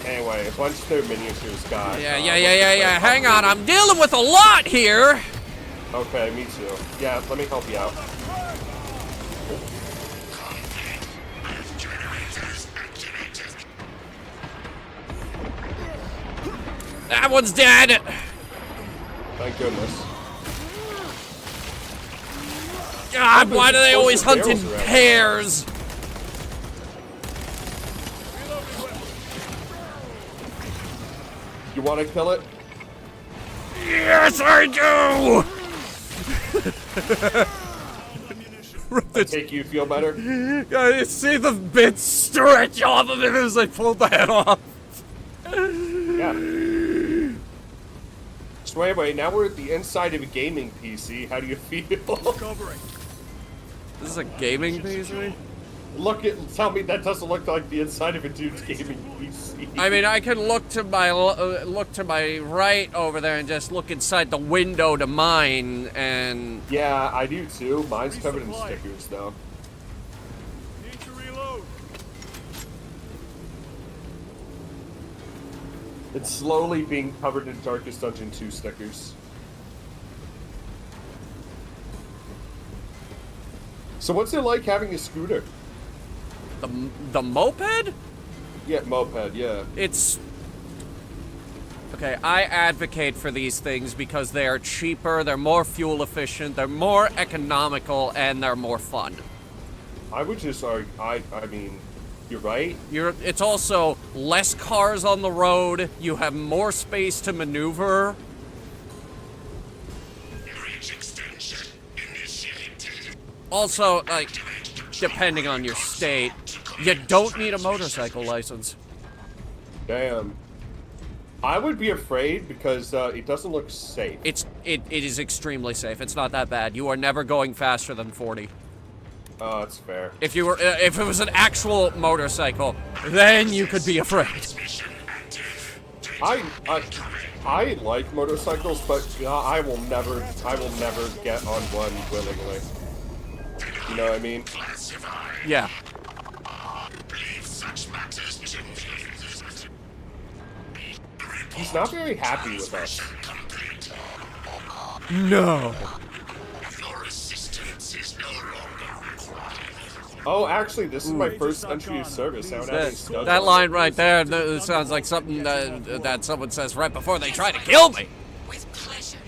anyway, a bunch of their miniatures got... Yeah. Hang on, I'm dealing with a lot here! Okay, me too. Yeah, let me help you out. That one's dead! Thank goodness. God, why do they always hunt in pairs? You want to kill it? Yes, I do! I take you feel better? I see the bits stretch off of it as I pulled the head off. Yeah. So anyway, now we're at the inside of a gaming PC. How do you feel? Covering. This is a gaming PC? Tell me that doesn't look like the inside of a dude's gaming PC. I mean, I can look to my right over there and just look inside the window to mine, and yeah, I do too. Mine's covered in stickers though. Need to reload. It's slowly being covered in Darkest Dungeon 2 stickers. So what's it like having a scooter? the moped? Yeah, moped, yeah. It's... Okay, I advocate for these things because they are cheaper, they're more fuel efficient, they're more economical, and they're more fun. I would just argue, I mean, you're right. It's also less cars on the road, you have more space to maneuver. Also, like, depending on your state, you don't need a motorcycle license. Damn. I would be afraid because it doesn't look safe. It is extremely safe. It's not that bad. You are never going faster than 40. Oh, that's fair. If it was an actual motorcycle, then you could be afraid. I like motorcycles, but I will never get on one willingly. You know what I mean? Yeah. He's not very happy with us. No. Oh, actually, this is my first entry of service. I don't have any studs That on. line right there sounds like something that someone says right before they try to kill me. With pleasure.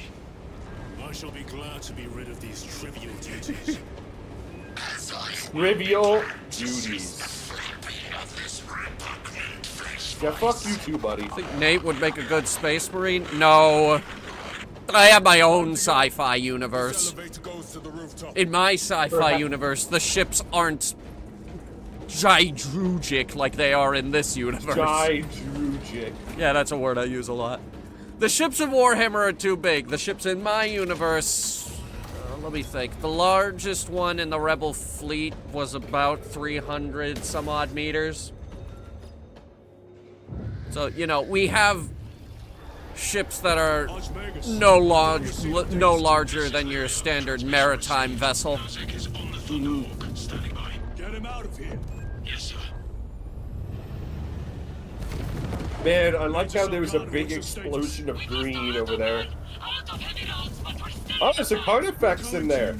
I shall be glad to be rid of these trivial duties. Trivial duties. Yeah, fuck you too, buddy. Think Nate would make a good space marine? No. I have my own sci-fi universe. In my sci-fi universe, the ships aren't gydrugic like they are in this universe. Gydrugic. Yeah, that's a word I use a lot. The ships in Warhammer are too big. The ships in my universe... let me think. The largest one in the Rebel fleet was about 300 some odd meters. So, you know, we have ships that are no larger than your standard maritime vessel. Get him out of here. Yes, sir. Man, I like how there was a big explosion of green over there. Oh, there's a Carnifex in there.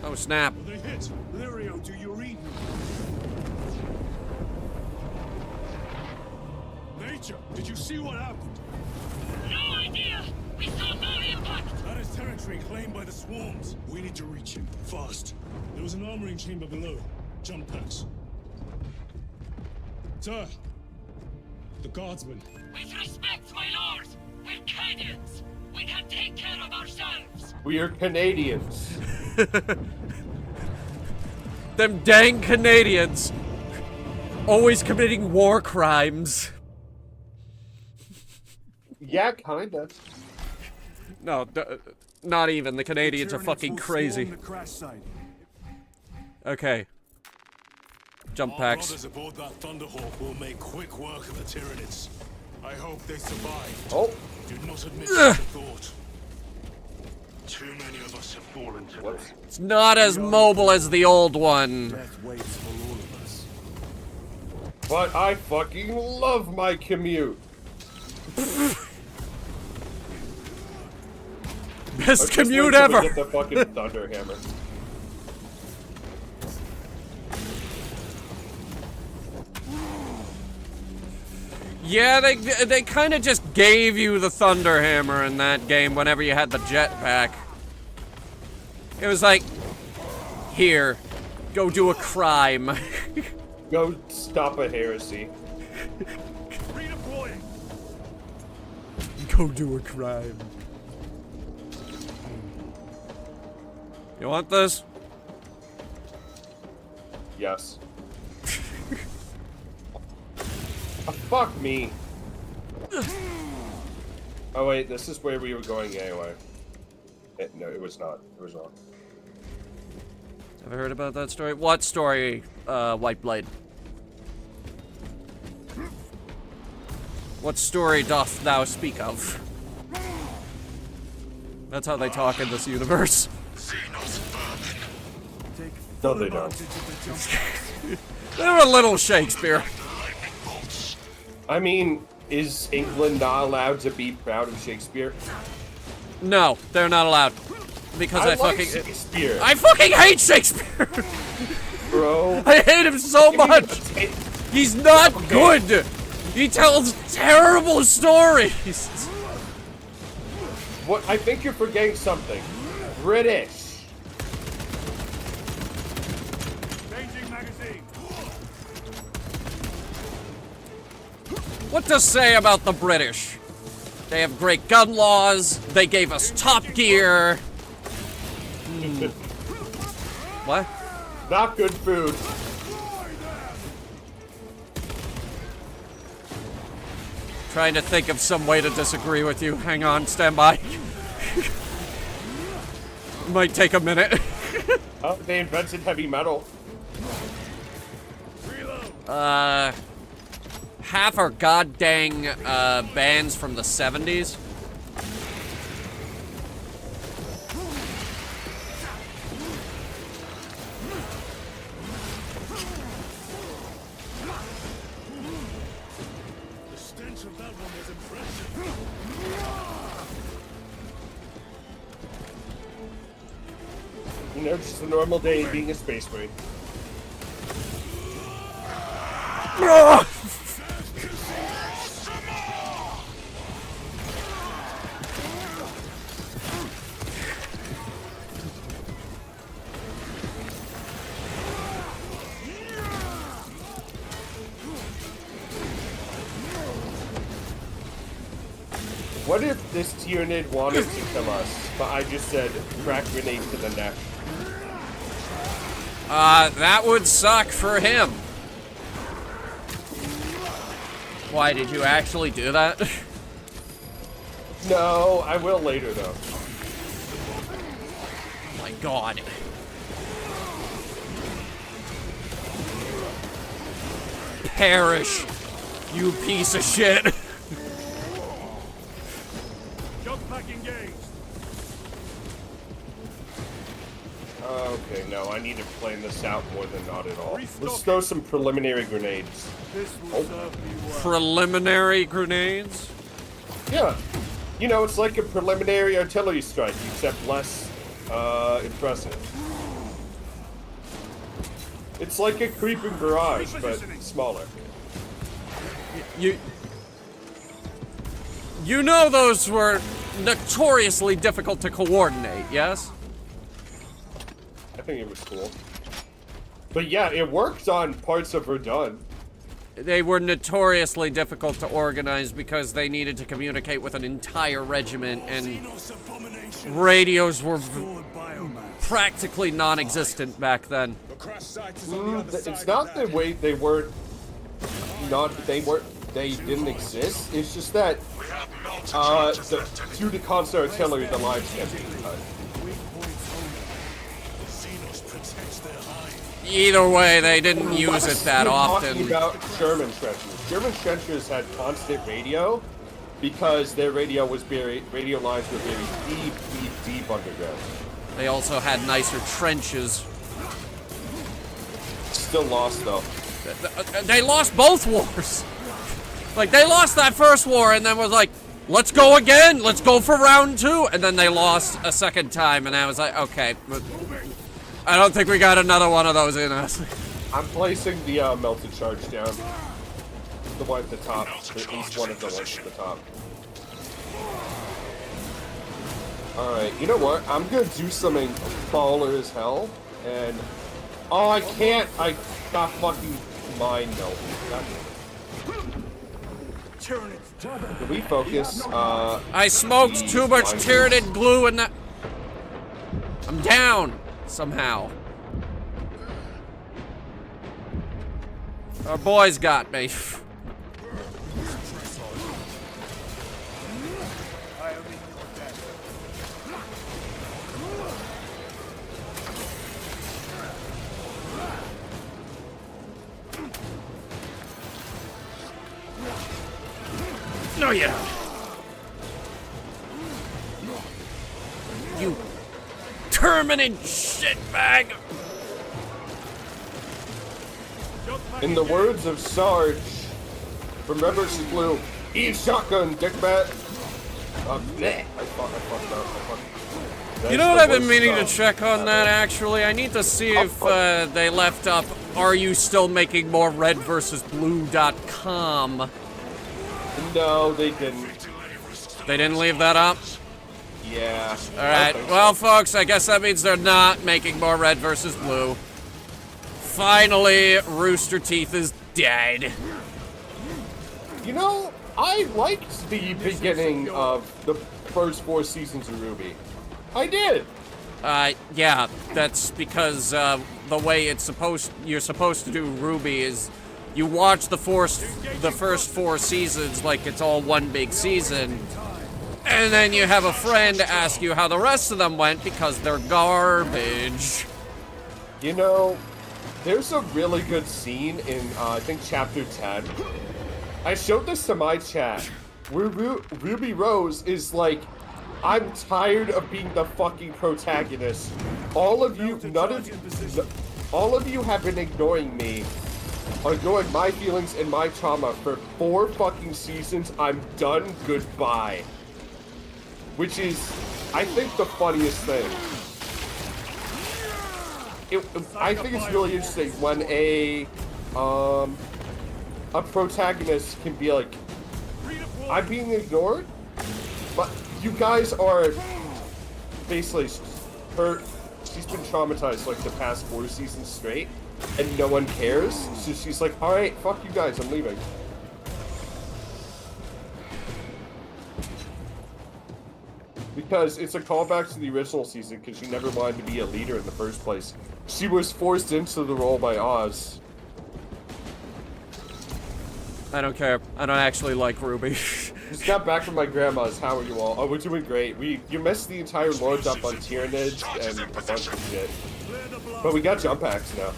Oh, snap. They hit. Lirio, do you read me? Nature, did you see what happened? No idea! We saw no impact! That is territory claimed by the swarms. We need to reach him, fast. There was an armoring chamber below. Jump packs. Sir, the guardsmen. With respect, my lord, we're Canadians. We can take care of ourselves. We are Canadians. Them dang Canadians. Always committing war crimes. Yeah, kinda. No, not even. The Canadians are fucking crazy. Okay. Jump packs. Our brothers aboard that Thunderhawk will make quick work of the Tyranids. I hope they survive. Oh. Do not admit to thought. Too many of us have fallen today. It's not as mobile as the old one. Death waits for all of us. But I fucking love my commute. Best commute ever. Get the fucking Thunderhammer. Yeah, they kind of just gave you the Thunderhammer in that game whenever you had the jetpack. It was like, here, go do a crime. Go stop a heresy. Redeploying. Go do a crime. You want this? Fuck me. Oh wait, this is where we were going anyway. No, it was not. It was wrong. Ever heard about that story? What story, Whiteblade? What story doth thou speak of? That's how they talk in this universe. No, they don't. They're a little Shakespeare. I mean, is England not allowed to be proud of Shakespeare? No, they're not allowed. Because I like fucking Shakespeare. I fucking hate Shakespeare! Bro. I hate him so much! He's not good! He tells terrible stories! What? I think you're forgetting something. British. Changing magazine. What to say about the British? They have great gun laws, they gave us Top Gear. What? Not good food. Trying to think of some way to disagree with you. Hang on, stand by. Might take a minute. Oh, they invented heavy metal. Half are goddamn bands from the 70s. The stench of that one was impressive. You know, just a normal day being a space marine. What if this Tyranid wanted to kill us, but I just said crack grenade to the neck? That would suck for him. Why, did you actually do that? No, I will later though. Oh my god. Perish, you piece of shit. Jump pack engaged. Okay, no, I need to plan this out more than not at all. Let's throw some preliminary grenades. This will serve me well. Preliminary grenades? Yeah. You know, it's like a preliminary artillery strike, except less, impressive. It's like a creeping barrage, but smaller. You know those were notoriously difficult to coordinate, yes? I think it was cool. But yeah, it worked on parts of Verdun. They were notoriously difficult to organize because they needed to communicate with an entire regiment, and radios were practically non-existent back then. It's not the way they weren't. They didn't exist. It's just that due to constant artillery, the lines kept being cut. Either way, they didn't use it that often. Talking about German trenches. German trenches had constant radio because their radio lines were very deep underground. They also had nicer trenches. Still lost though. They lost both wars. Like, they lost that first war and then was like, let's go again, let's go for round 2. And then they lost a second time, and I was like, okay, but I don't think we got another one of those in us. I'm placing the melted charge down. The one at the top. At least one of the ones at the top. Alright, you know what? I'm gonna do something baller as hell. And... oh, I can't! I got fucking mind melted. Can we focus? I smoked too much Tyranid glue in that... I'm down! Somehow. Our boys got me. you. You terminate shitbag. In the words of Sarge from Rebels Blue, eat shotgun, dickbat. I fucked up. You know what I've been meaning to check on that, actually? I need to see if they left up, are you still making more red versus blue.com? No, they didn't. They didn't leave that up? Yeah. Alright, well, folks, I guess that means they're not making more red versus blue. Finally, Rooster Teeth is dead. You know, I liked the beginning of the first 4 seasons of RWBY. I did. Yeah, that's because the way you're supposed to do RWBY is you watch the first 4 seasons like it's all one big season, and then you have a friend ask you how the rest of them went because they're garbage. You know, there's a really good scene in, I think, Chapter 10. I showed this to my chat, where Ruby Rose is like, I'm tired of being the fucking protagonist. All of you have been ignoring me, ignoring my feelings and my trauma for 4 fucking seasons. I'm done, goodbye. Which is, I think, the funniest thing. I think it's really interesting when a protagonist can be like, I'm being ignored, but you guys are basically she's been traumatized like the past 4 seasons straight, and no one cares. So she's like, all right, fuck you guys, I'm leaving. Because it's a callback to the original season, because she never wanted to be a leader in the first place. She was forced into the role by Oz. I don't care. I don't actually like Ruby. Just got back from my grandma's. How are you all? Oh, we're doing great. You missed the entire load up on Tyranids and a bunch of shit. But we got jump packs now.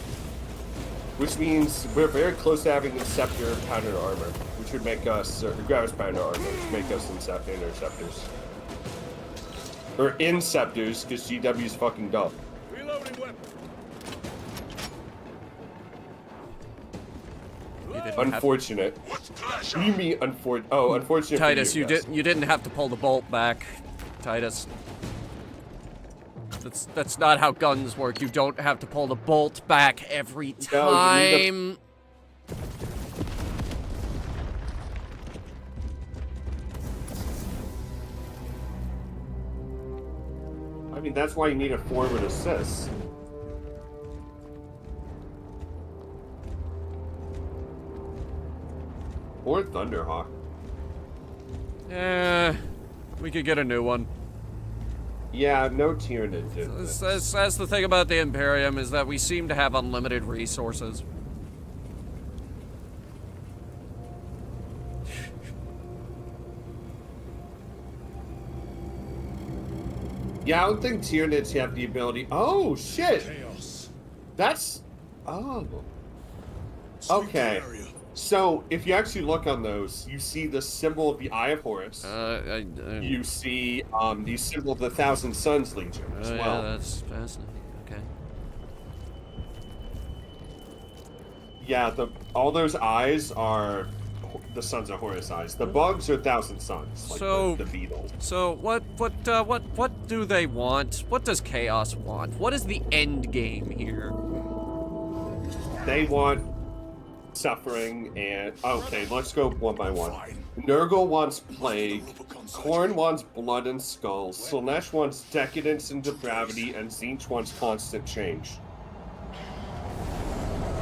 Which means we're very close to having Inceptor Pounder Armor, which would make us, or Gravis Pounder Armor, which would make us Interceptors. Or Inceptors, because GW's fucking dumb. Reloading weapon. Unfortunate. What do you mean unfortunate? Oh, unfortunate. Titus, you didn't have to pull the bolt back, Titus. That's not how guns work. You don't have to pull the bolt back every time. I mean, that's why you need a forward assist. Or Thunderhawk. We could get a new one. Yeah, no Tyranid did. That's the thing about the Imperium, is that we seem to have unlimited resources. Yeah, I don't think Tyranids have the ability. Oh, shit! Chaos. That's... Oh. Okay. So, if you actually look on those, you see the symbol of the Eye of Horus. You see the symbol of the Thousand Suns Legion as well. Yeah, that's fascinating. Okay. Yeah, all those eyes are the Sons of Horus eyes. The bugs are Thousand Suns, like the beetles. So what do they want? What does Chaos want? What is the end game here? They want suffering and... Okay, let's go one by one. Nurgle wants plague, Khorne wants blood and skulls, Slaanesh wants decadence and depravity, and Tzeentch wants constant change.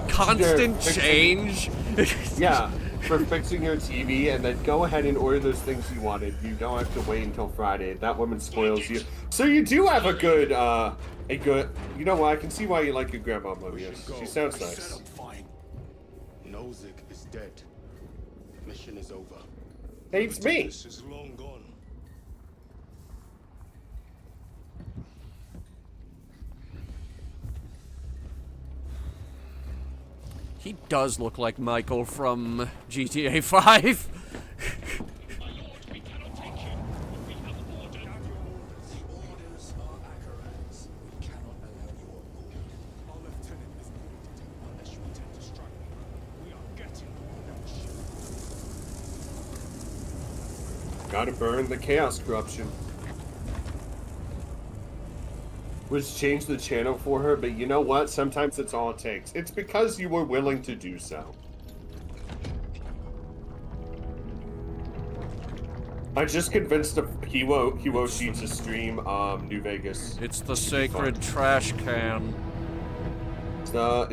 Constant change? Yeah, for fixing your TV, and then go ahead and order those things you wanted. You don't have to wait until Friday. That woman spoils you. So you do have a good, you know what, I can see why you like your grandma, Mobius. She sounds nice. Nozick is dead. Mission is over. Hey, it's me. This is long gone. He does look like Michael from GTA 5. Gotta burn the chaos corruption. Was change the channel for her, but you know what? Sometimes it's all it takes. It's because you were willing to do so. I just convinced Hiwoshi to stream New Vegas. It's the sacred trash can. It's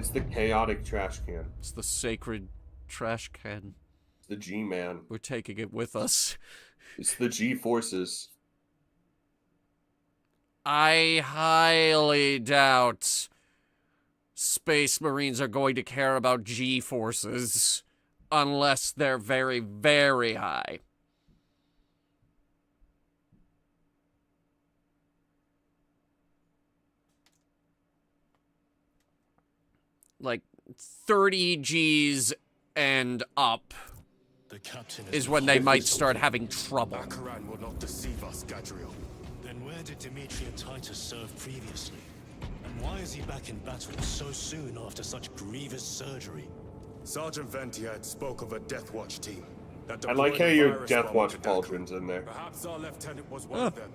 the chaotic trash can. It's the sacred trash can. It's the G-Man. We're taking it with us. It's the G-forces. I highly doubt Space Marines are going to care about G-forces unless they're very, very high. Like 30 Gs and up is when they might start having trouble. Baccaran will not deceive us, Gadriel. Then where did Dimitri and Titus serve previously? And why is he back in battle so soon after such grievous surgery? Sergeant Ventiad spoke of a Death Watch team. I like how your Death Watch pauldron's in there. Perhaps our lieutenant was one of them.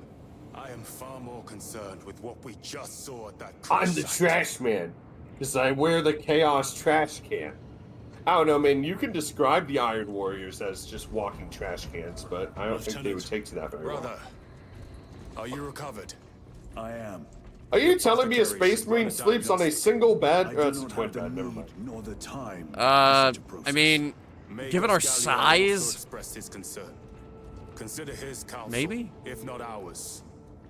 I am far more concerned with what we just saw at that I'm the trash man, because I wear the chaos trash can. I don't know, man, you can describe the Iron Warriors as just walking trash cans, but I don't think they would take to that very well. Brother, are you recovered? I am. Are you telling me a Space Marine sleeps on a single bed? Or it's a twin bed, never mind. Nor the time. I mean, given our size, expressed his concern. Consider his counsel, maybe? if not ours.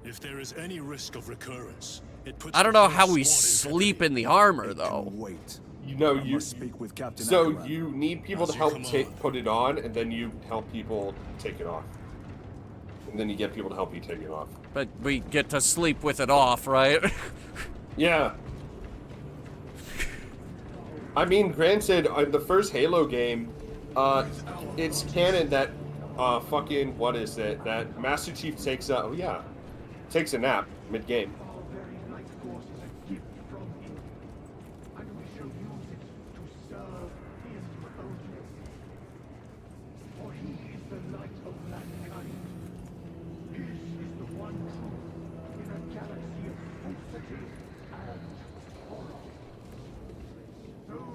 If there is any risk of recurrence, it puts I don't know how we sleep in the armor, though. Wait. You know, you speak with Captain so Akaran. you need people to help put it on, and then you help people take it off. And then you get people to help you take it off. But we get to sleep with it off, right? Yeah. I mean, granted, in the first Halo game, it's canon that, fucking, what is it? That Master Chief takes a nap mid-game.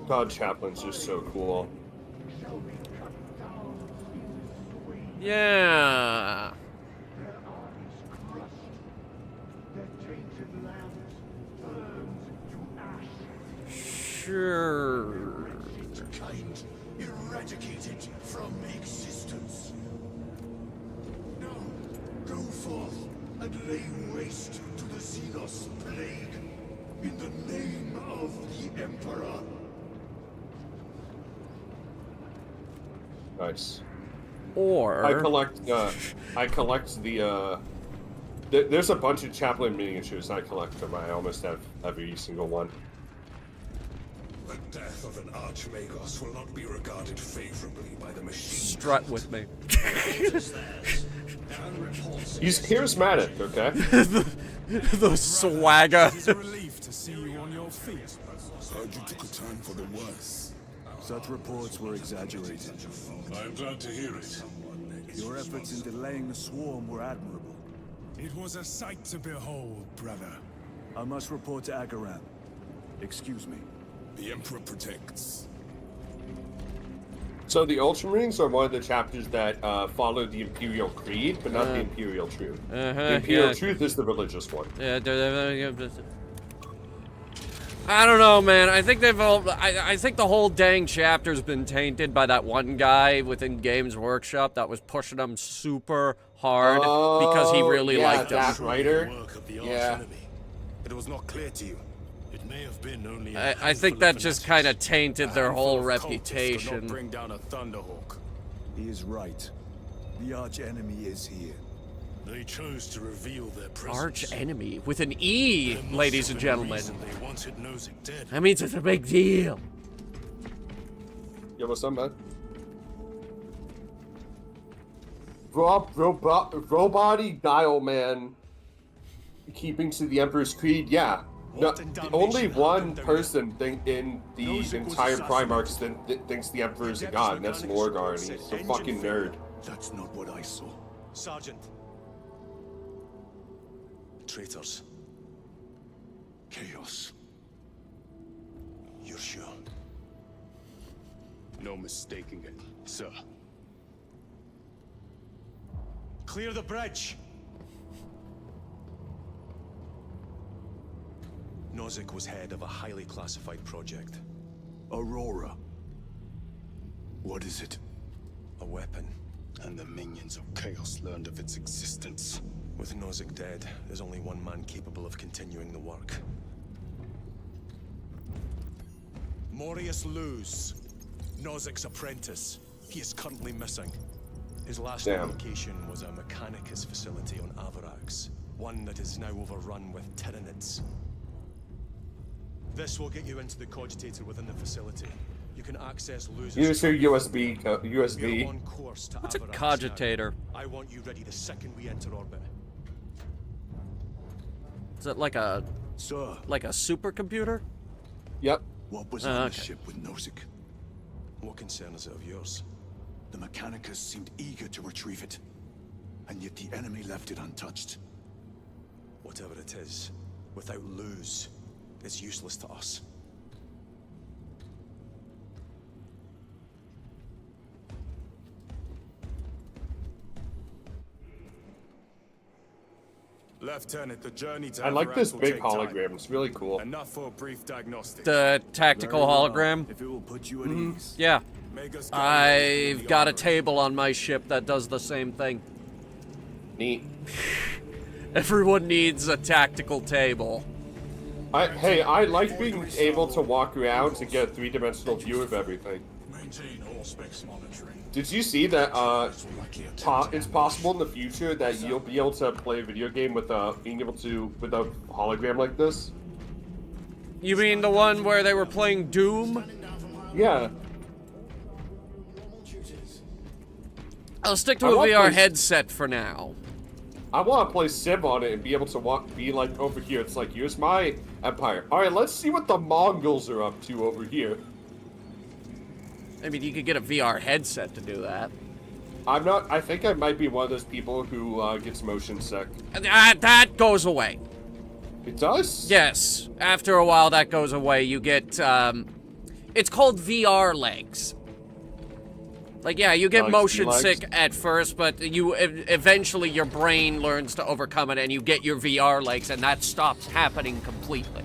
God, Chaplin's just so cool. Yeah. Sure. Kind eradicated from existence. Now, go forth and lay waste to the Xenos plague in the name of the Emperor. Nice. Or I collect the there's a bunch of Chaplain miniatures. I collect them. I almost have every single one. The death of an Archmagos will not be regarded favorably by the machine. Strut with me. He's charismatic, okay? The swagger. It's a relief to see you on your feet. Heard you took a turn for the worse. Such reports were exaggerated. I'm glad to hear it. Your efforts in delaying the swarm were admirable. It was a sight to behold, brother. I must report to Akaran. Excuse me. The Emperor protects. So the Ultramarines are one of the chapters that follow the Imperial Creed, but not the Imperial Truth. The Imperial Truth is the religious one. Yeah, I don't know, man. I think they've all. I think the whole dang chapter's been tainted by that one guy within Games Workshop that was pushing them super hard because he really liked them. That writer. Yeah. It was not clear to you. It may have been only. I think that just kind of tainted their whole reputation. Bring down a Thunderhawk. He is right. The arch enemy is here. They chose to reveal their presence. Arch enemy with an E, ladies and gentlemen. They wanted Nozick dead. That means it's a big deal. Yo, what's up, man? Robot dial man keeping to the Emperor's Creed, yeah. No, only one person in the entire Primarchs thinks the Emperor's a god, and that's Lorgar, and he's a fucking nerd. That's not what I saw. Sergeant. Traitors. Chaos. You're sure? No mistaking it, sir. Clear the bridge! Nozick was head of a highly classified project. Aurora. What is it? A weapon. And the minions of Chaos learned of its existence. With Nozick dead, there's only one man capable of continuing the work. Morius Luz, Nozick's apprentice. He is currently missing. His last location was a Mechanicus facility on Avarax, one that is now overrun with Tyranids. This will get you into the cogitator within the facility. You can access Luz's... Use your USB. You're on course to What's a Avarax cogitator? now. I want you ready the second we enter orbit. Is it like a Sir, supercomputer? Yep. what was on the okay. ship with Nozick? What concern is it of yours? The Mechanicus seemed eager to retrieve it, and yet the enemy left it untouched. Whatever it is, without Luz, it's useless to us. Lieutenant, the journey to I like this Avarax will big take time. hologram. It's really cool. Enough for a brief diagnostic. The tactical hologram? If it will put you at ease. Yeah. Make us I've got a table on my ship that does the same thing. Neat. Everyone needs a tactical table. Hey, I like being able to walk around to get a three-dimensional view of everything. Maintain all specs monitoring. Did you see that it's possible in the future that you'll be able to play a video game with a hologram like this? You mean the one where they were playing Doom? Yeah. I'll stick to a VR headset for now. I want to play Civ on it and be able to be like over here. It's like, here's my empire. All right, let's see what the Mongols are up to over here. I mean, you could get a VR headset to do that. I think I might be one of those people who gets motion sick. That goes away. It does? Yes. After a while, that goes away. You get, it's called VR legs. Like, yeah, you get motion sick at first, but you eventually your brain learns to overcome it, and you get your VR legs, and that stops happening completely.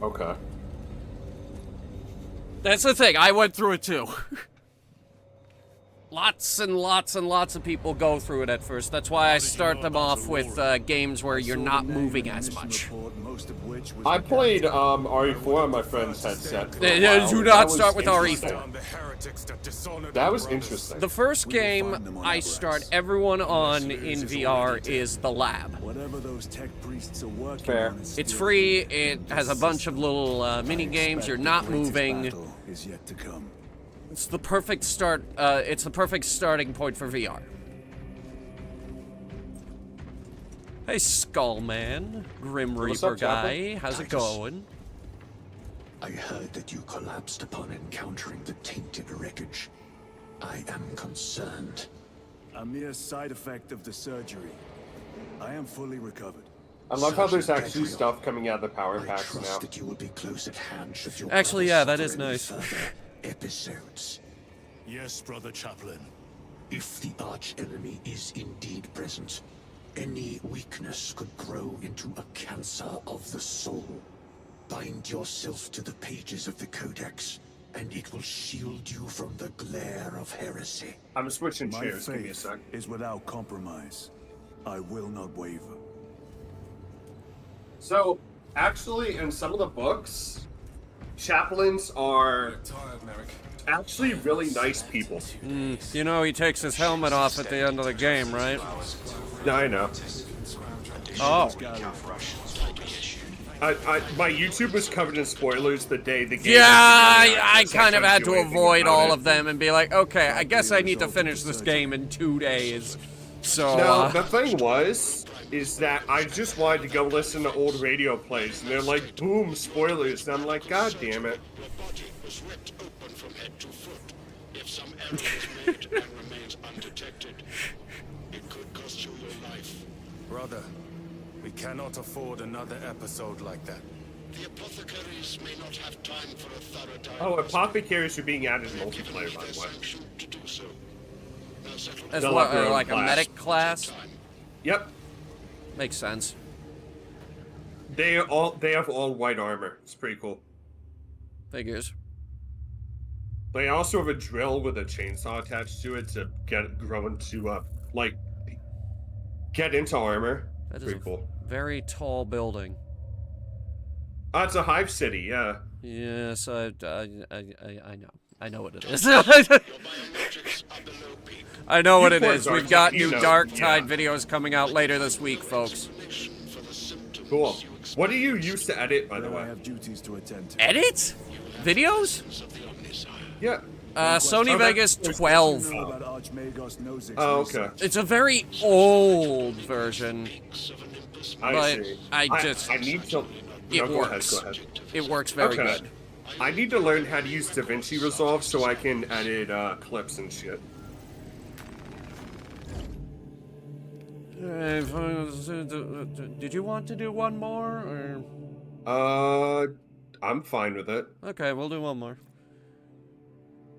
Okay. That's the thing. I went through it too. Lots and lots and lots of people go through it at first. That's why I start them off with games where you're not moving as much. I played RE4 on my friend's headset. Do not start with RE4. That was interesting. The first game I start everyone on in VR is The Lab. Whatever those tech priests are working Fair. on is It's still free. It has a bunch of little mini games. You're not moving. battle is yet to come. It's the perfect start. It's the perfect starting point for VR. Hey, Skullman, Grim What's Reaper up, Chopper? guy, how's it going? I heard that you collapsed upon encountering the tainted wreckage. I am concerned. A mere side effect of the surgery. I am fully recovered. I love how there's actually stuff coming out of the power I packs trust now. that you will be close at hand should your Actually, brother yeah, that is suffer any nice. further episodes. Yes, Brother Chaplain. If the arch-enemy is indeed present, any weakness could grow into a cancer of the soul. Bind yourself to the pages of the Codex, and it will shield you from the glare of heresy. I'm switching My chairs. Give me a faith sec. is without compromise. I will not waver. So, actually, in some of the books, chaplains are actually really nice people. You know, he takes his helmet off at the end of the game, right? Yeah, I know. Oh. My YouTube was covered in spoilers the day the game. Yeah, I so kind of couldn't had do to anything avoid about all it. of them and be like, okay, I guess I need to finish this game in 2 days. So, No, the thing is that I just wanted to go listen to old radio plays, and they're like, boom, spoilers, and I'm like, god damn it. If some error is made and remains undetected, it could cost you your life. Brother, we cannot afford another episode like that. The apothecaries may not have time for a thorough diagnosis. Oh, apothecaries are being added in multiplayer, by the way. To do so. As what, like a medic class? Yep. Makes sense. They have all white armor. It's pretty cool. Figures. They also have a drill with a chainsaw attached to it to grow into get into armor. That is pretty cool. Very tall building. Oh, it's a hive city, yeah. Yes, I know. I know what it is. I know what it is. We've got new Dark Tide videos coming out later this week, folks. Cool. What do you use to edit, by the way? I have duties to attend to. Edit? Videos? Yeah. Sony Vegas 12. Oh, okay. It's a very old version. I see. I need to... It works. Go ahead. It works very good. I need to learn how to use DaVinci Resolve so I can edit clips and shit. Did you want to do one more, or? I'm fine with it. Okay, we'll do one more.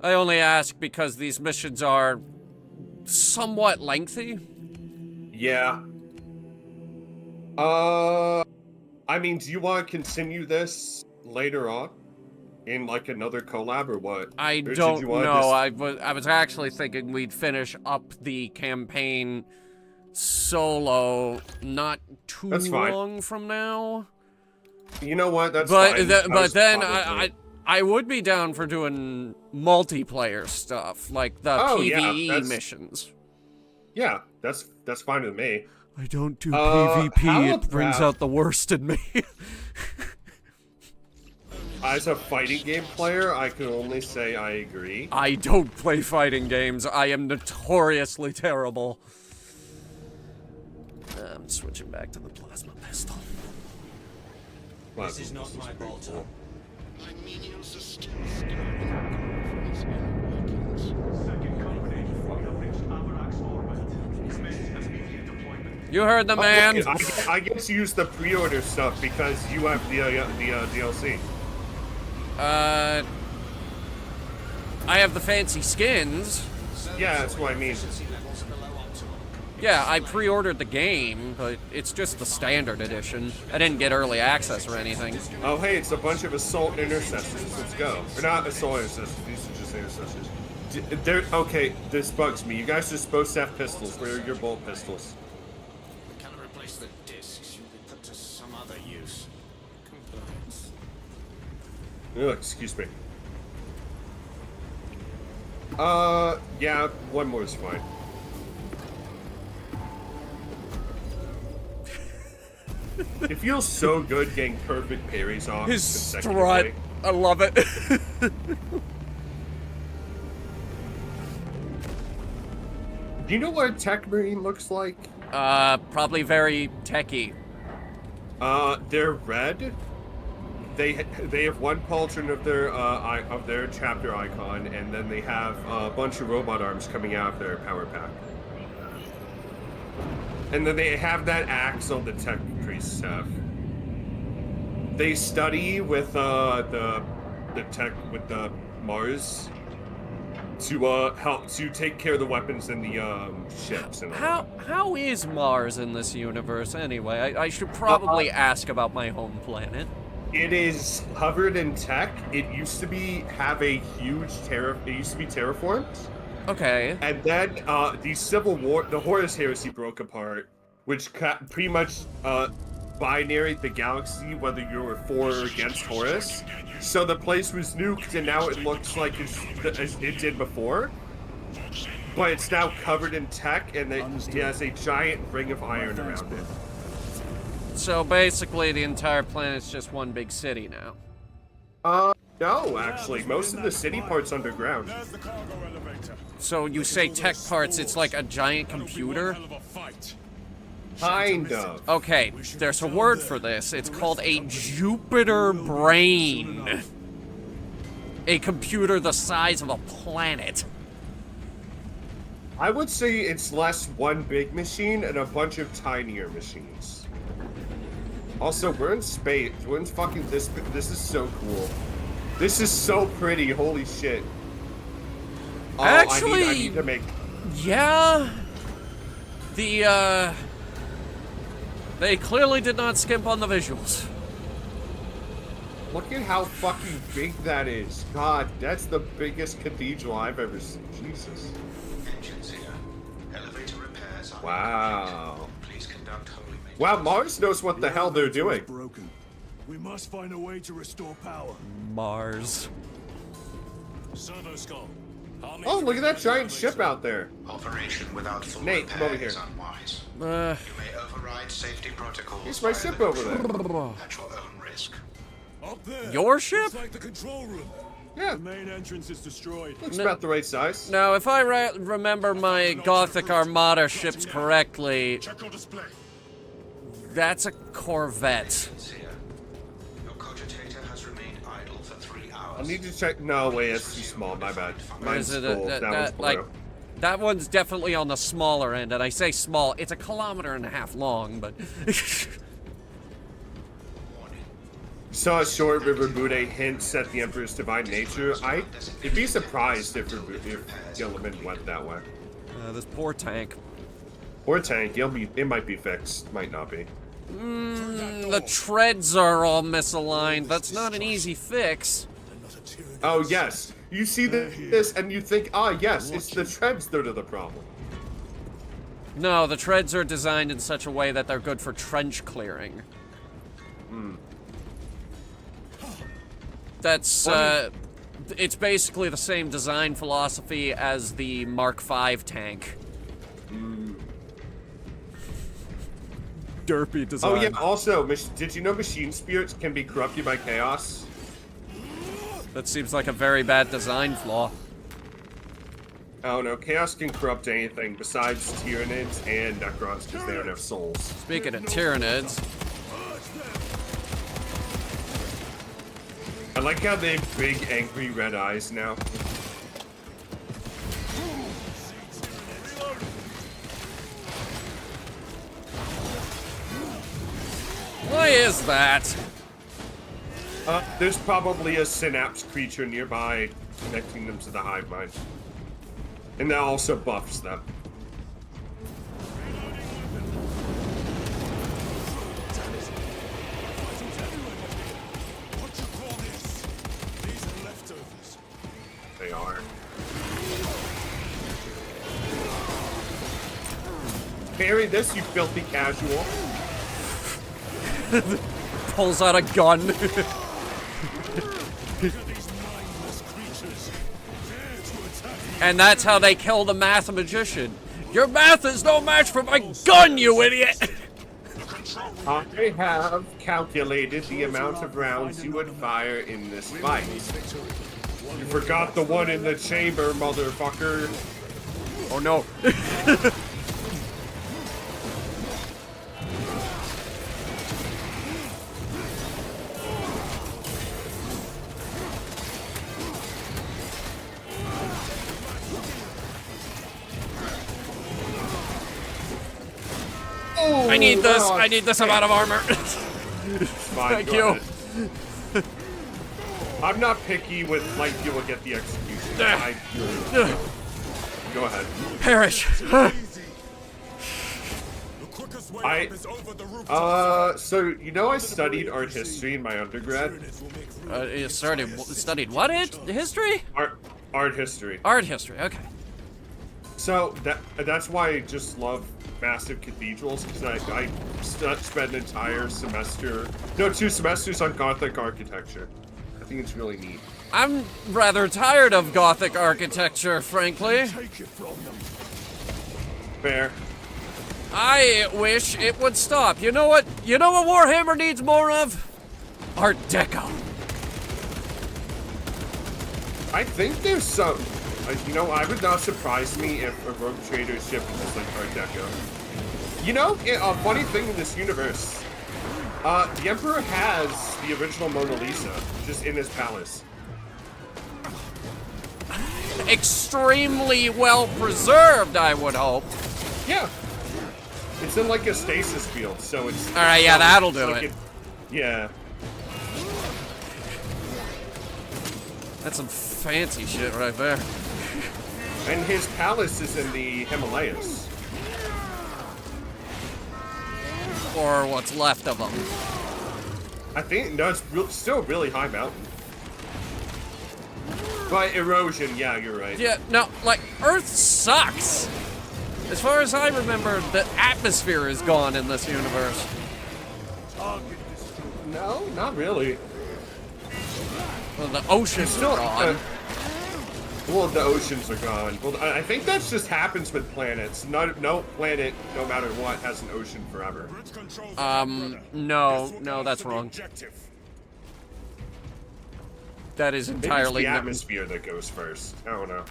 I only ask because these missions are somewhat lengthy. Yeah. I mean, do you want to continue this later on? In, like, another collab, or what? I don't know. I was actually thinking we'd finish up the campaign solo not too long from now. You know what? That's fine. But then I would be down for doing multiplayer stuff, like the PvE missions. Yeah, that's fine with me. I don't do PvP. It brings out the worst in me. As a fighting game player, I can only say I agree. I don't play fighting games. I am notoriously terrible. I'm switching back to the plasma pistol. This is not my bolter. My menials are still You heard the man. I get to use the pre-order stuff because you have the DLC. I have the fancy skins. Yeah, that's what I mean. Yeah, I pre-ordered the game, but it's just the standard edition. I didn't get early access or anything. Oh, hey, it's a bunch of assault intercessors. Let's go. Or not assault intercessors. These are just intercessors. Okay, this bugs me. You guys are supposed to have pistols. Where are your bolt pistols? We cannot replace the discs. Should be put to some other use. Compliance. Oh, excuse me. Yeah, one more is fine. It feels so good getting perfect parries off. His strut. I love it. Do you know what a tech marine looks like? Probably very techy. They're red. They have one pauldron of their chapter icon, and then they have a bunch of robot arms coming out of their power pack. And then they have that axe on the tech priests have. They study with the tech with the Mars to help to take care of the weapons and the ships. And how is Mars in this universe anyway? I should probably ask about my home planet. It is covered in tech. It used to be a huge It used to be terraformed. Okay. And then the Civil War, the Horus Heresy broke apart, which pretty much binaried the galaxy, whether you were for or against Horus. So the place was nuked, and now it looks like as it did before. But it's now covered in tech, and it has a giant ring of iron around it. So basically, the entire planet's just one big city now. No, actually, most of the city part's underground. So you say tech parts, it's like a giant computer? Kind of. Okay, there's a word for this. It's called a Jupiter brain. a computer the size of a planet. I would say it's less one big machine and a bunch of tinier machines. Also, we're in space. We're in fucking this. This is so cool. This is so pretty. Holy shit. Oh, Actually, I need to make. Yeah. They clearly did not skimp on the visuals. Look at how fucking big that is. God, that's the biggest cathedral I've ever seen. Jesus. Engines here. Elevator repairs are Wow. Please conduct holy maintenance. Wow, Mars knows what the hell they're doing. Broken. We must find a way to restore power. Mars. Servo skull. Oh, look at that giant ship out there. Operation without full Nate, repair come over here. is unwise. Uh, You may override safety protocols. Here's my via ship the over there. control at your own risk. Up there. Your ship? Looks like the control room. Yeah. The main entrance is destroyed. Looks about the right size. now, if I remember my Gothic Armada ships correctly, Check your display. that's a Corvette. Here. Your cogitator has remained idle for 3 hours. I need to check. No, wait, it's too small. My bad. Or Mine's is it full. That one's like blue. that one's definitely on the smaller end, and I say small. It's 1.5 kilometers long, but Saw a short River Bude hints at the Emperor's divine nature. I'd be surprised if Gilliman went that way. this poor tank. Or tank, it might be fixed, might not be. The treads are all misaligned. That's not an easy fix. Oh yes, you see this and you think, ah yes, it's the treads that are the problem. No, the treads are designed in such a way that they're good for trench clearing. That's, it's basically the same design philosophy as the Mark V tank. Derpy design. Oh yeah, also, did you know machine spirits can be corrupted by chaos? That seems like a very bad design flaw. Oh no, chaos can corrupt anything besides Tyranids and Necrons because they don't have souls. Speaking of Tyranids, I like how they have big, angry red eyes now. why is that? There's probably a synapse creature nearby connecting them to the hive mind. And that also buffs them. They are. Parry this, you filthy casual. Pulls out a gun. And that's how they kill the math magician. Your math is no match for my gun, you idiot! I have calculated the amount of rounds you would fire in this fight. You forgot the one in the chamber, motherfucker. Oh no. I need this. I need this amount of armor. Fine, Thank you. ahead. I'm not picky with like you will get the execution. Go ahead. Perish. So you know I studied art history in my undergrad. You studied what? History? Art history. Art history. Okay. So that's why I just love massive cathedrals, because I spent an entire semester, no, 2 semesters on Gothic architecture. I think it's really neat. I'm rather tired of Gothic architecture, frankly. Fair. I wish it would stop. You know what? You know what Warhammer needs more of? Art Deco. I think there's some. You know, I would not surprise me if a Rogue Trader ship was like Art Deco. You know, a funny thing in this universe, the Emperor has the original Mona Lisa just in his palace. extremely well preserved, I would hope. Yeah. It's in like a stasis field, so it's... Alright, yeah, that'll do it. Yeah. That's some fancy shit right there. And his palace is in the Himalayas. Or what's left of them. I think, no, it's still a really high mountain. By erosion, yeah, you're right. Yeah, no, like, Earth sucks. As far as I remember, the atmosphere is gone in this universe. No, not really. Well, the oceans are gone. Well, the oceans are gone. Well, I think that just happens with planets. No planet, no matter what, has an ocean forever. No, that's wrong. That is entirely... Maybe it's the atmosphere that goes first. I don't know.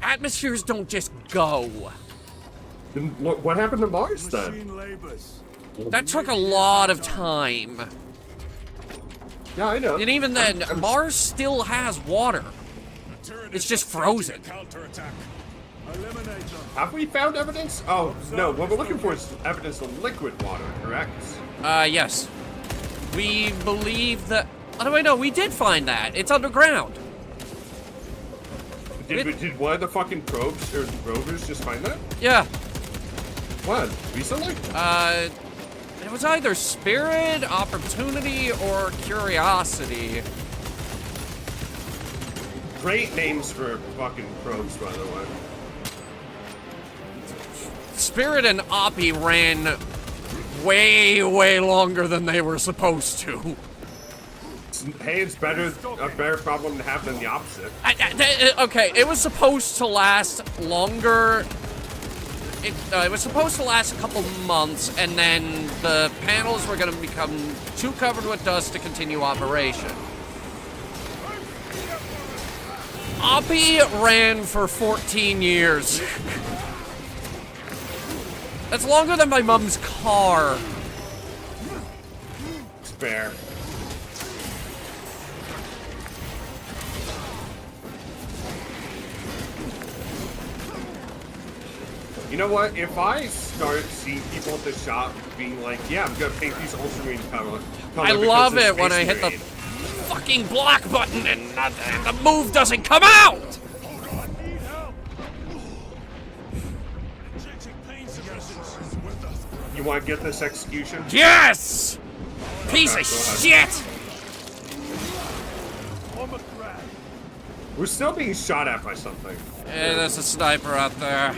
Atmospheres don't just go. Then what happened to Mars, then? That took a lot of time. Yeah, I know. And even then, Mars still has water. It's just frozen. Have we found evidence? Oh, no. What we're looking for is evidence of liquid water, correct? Yes. We believe that... Oh, wait, no, we did find that. It's underground. Did one of the fucking probes or rovers just find that? Yeah. When? Recently? It was either Spirit, Opportunity, or Curiosity. Great names for fucking probes, by the way. Spirit and Oppie ran way longer than they were supposed to. Hey, it's a better problem to have than the opposite. Okay, it was supposed to last longer. It was supposed to last a couple months, and then the panels were going to become too covered with dust to continue operation. Oppie ran for 14 years. That's longer than my mom's car. It's fair. You know what? If I start seeing people at the shop being like, yeah, I'm gonna paint these ultramarine color I love it when I hit the fucking block button and the move doesn't come out! You want to get this execution? Yes! Piece of shit! We're still being shot at by something. Hey, there's a sniper out there.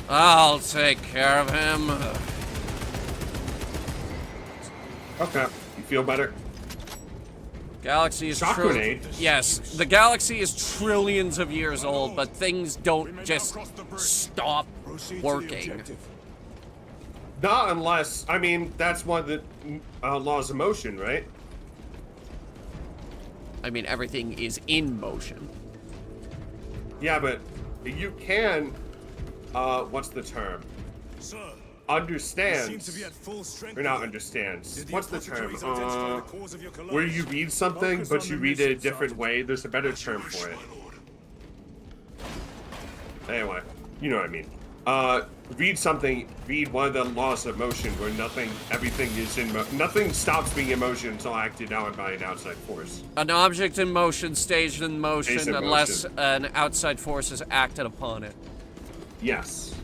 I'll take care of him. Okay, you feel better? Galaxy is Shock grenade? Yes, the galaxy is trillions of years old, but things don't just stop working. Not unless, I mean, that's one of the laws of motion, right? I mean, everything is in motion. Yeah, but you can, what's the term? Understands, or not understands. What's the term? Where you read something, but you read it a different way. There's a better term for it. Anyway, you know what I mean. Read one of the laws of motion where everything is in nothing stops being in motion until acted out by an outside force. An object in motion stays in motion unless an outside force is acted upon it. Yes.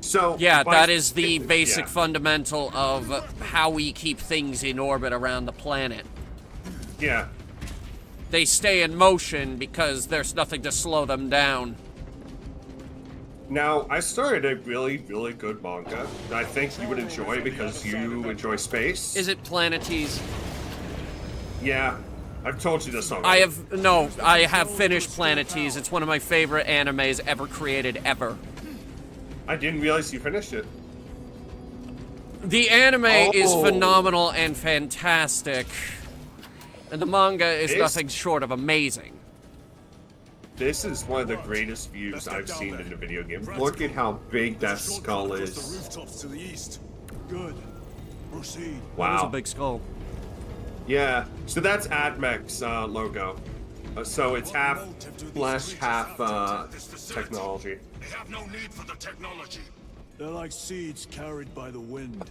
So yeah, that is the basic fundamental of how we keep things in orbit around the planet. Yeah. They stay in motion because there's nothing to slow them down. Now, I started a really good manga that I think you would enjoy because you enjoy space. Is it Planetes? Yeah, I've told you this already. I have finished Planetes. It's one of my favorite animes ever created, ever. I didn't realize you finished it. The anime is phenomenal and fantastic. And the manga is nothing short of amazing. This is one of the greatest views I've seen in a video game. Look at how big that skull is. Good. Proceed. Wow. That is a big skull. Yeah, so that's AdMech's logo. So it's half flesh, half technology. They have no need for the technology. They're like seeds carried by the wind.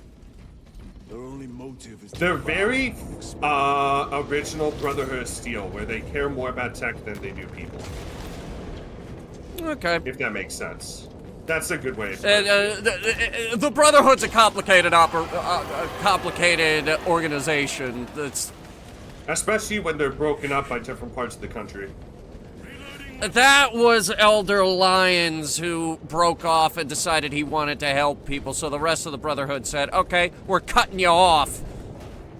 Their only motive is. They're very original Brotherhood of Steel, where they care more about tech than they do people. Okay. If that makes sense. That's a good way. To the Brotherhood's a complicated complicated organization. That's especially when they're broken up by different parts of the country. That was Elder Lyons who broke off and decided he wanted to help people, so the rest of the Brotherhood said, okay, we're cutting you off.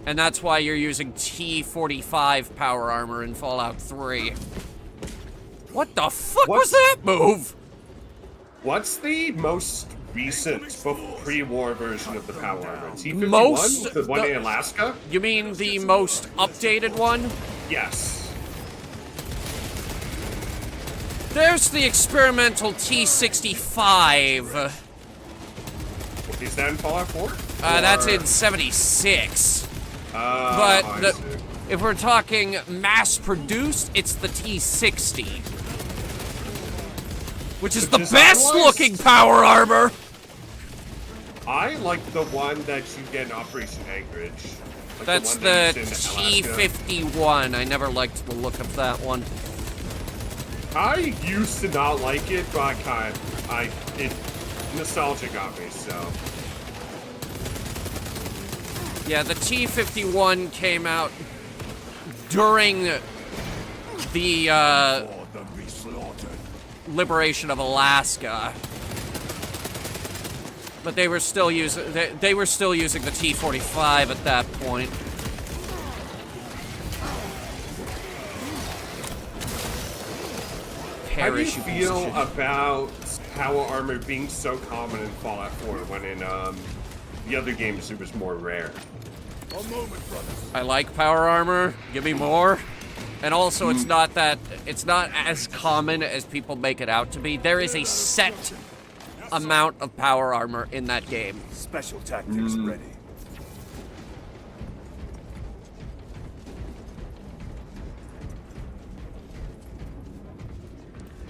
And that's why you're using T-45 power armor in Fallout 3. What the fuck was that move? What's the most recent pre-war version of the power armor? T-51? The one in Alaska? You mean the most updated one? Yes. There's the experimental T-65. Is that in Fallout 4? That's in 76. But if we're talking mass-produced, it's the T-60. Which is the best-looking power armor! I like the one that you get in Operation Anchorage. Like that's the T-51. I never liked the look of that one. I used to not like it, but nostalgia got me, so. Yeah, the T-51 came out during the liberation of Alaska, but they were still using the T-45 at that point. How do you feel about power armor being so common in Fallout 4 when in the other games it was more rare? I like power armor. Give me more. And also, it's not as common as people make it out to be. There is a set amount of power armor in that game. Special tactics ready.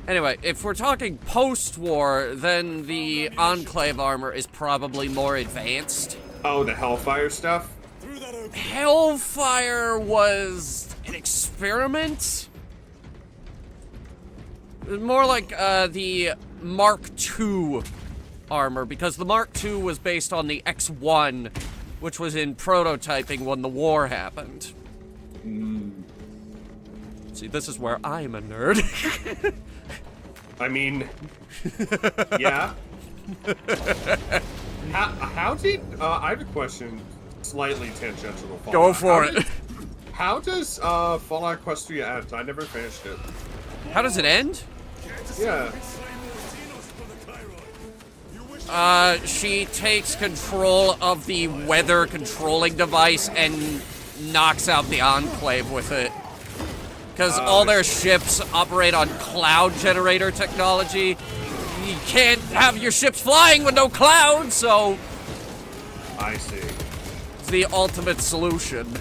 Anyway, if we're talking post-war, then the Enclave armor is probably more advanced. Oh, the Hellfire stuff? Hellfire was an experiment? It was more like the Mark II armor, because the Mark II was based on the X1, which was in prototyping when the war happened. See, this is where I'm a nerd. I mean, yeah. How did, I have a question, slightly tangential to Fallout. Go for it. How does Fallout Quest 3 end? I never finished it. How does it end? Yeah. She takes control of the weather controlling device and knocks out the Enclave with it. Because all their ships operate on cloud generator technology. You can't have your ships flying with no clouds, so... I see. It's the ultimate solution.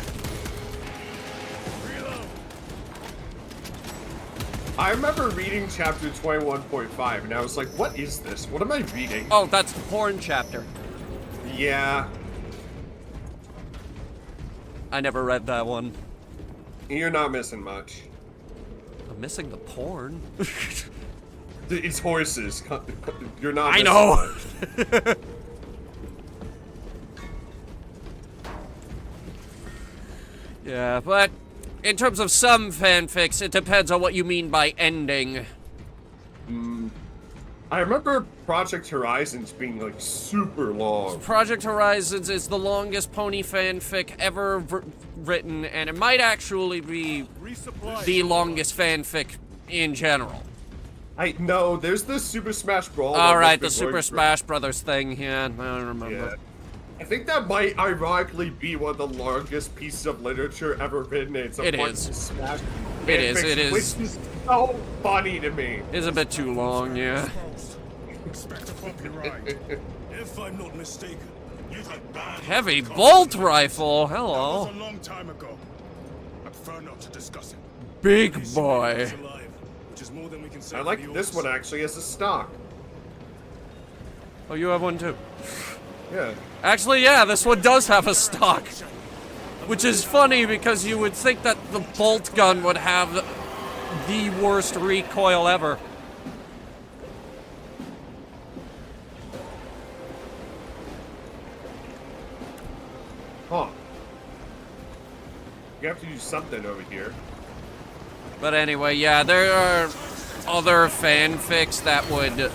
I remember reading chapter 21.5, and I was like, what is this? What am I reading? Oh, that's the porn chapter. Yeah. I never read that one. You're not missing much. I'm missing the porn. It's horses. You're not I missing know. much. Yeah, but in terms of some fanfics, it depends on what you mean by ending. I remember Project Horizons being like super long. Project Horizons is the longest pony fanfic ever written, and it might actually be the longest fanfic in general. I know, there's the Super Smash Brawl. Alright, the Super Smash Brothers thing, yeah, I don't remember. Yeah. I think that might ironically be one of the longest pieces of literature ever written. It's a bunch of Smash It is. Which is so funny to me. It's a bit too long, yeah. Expect a bumpy ride. If I'm not mistaken, you've had bad Heavy bolt rifle, hello. That was a long time ago. A prefer not to discuss it. Big boy. He's alive, which is more than we can say I for like the this orcs. one actually as a stock. Oh, you have one too. Yeah. Actually, yeah, this one does have a stock. Which is funny because you would think that the bolt gun would have the worst recoil ever. Huh. You have to do something over here. But anyway, yeah, there are other fanfics that would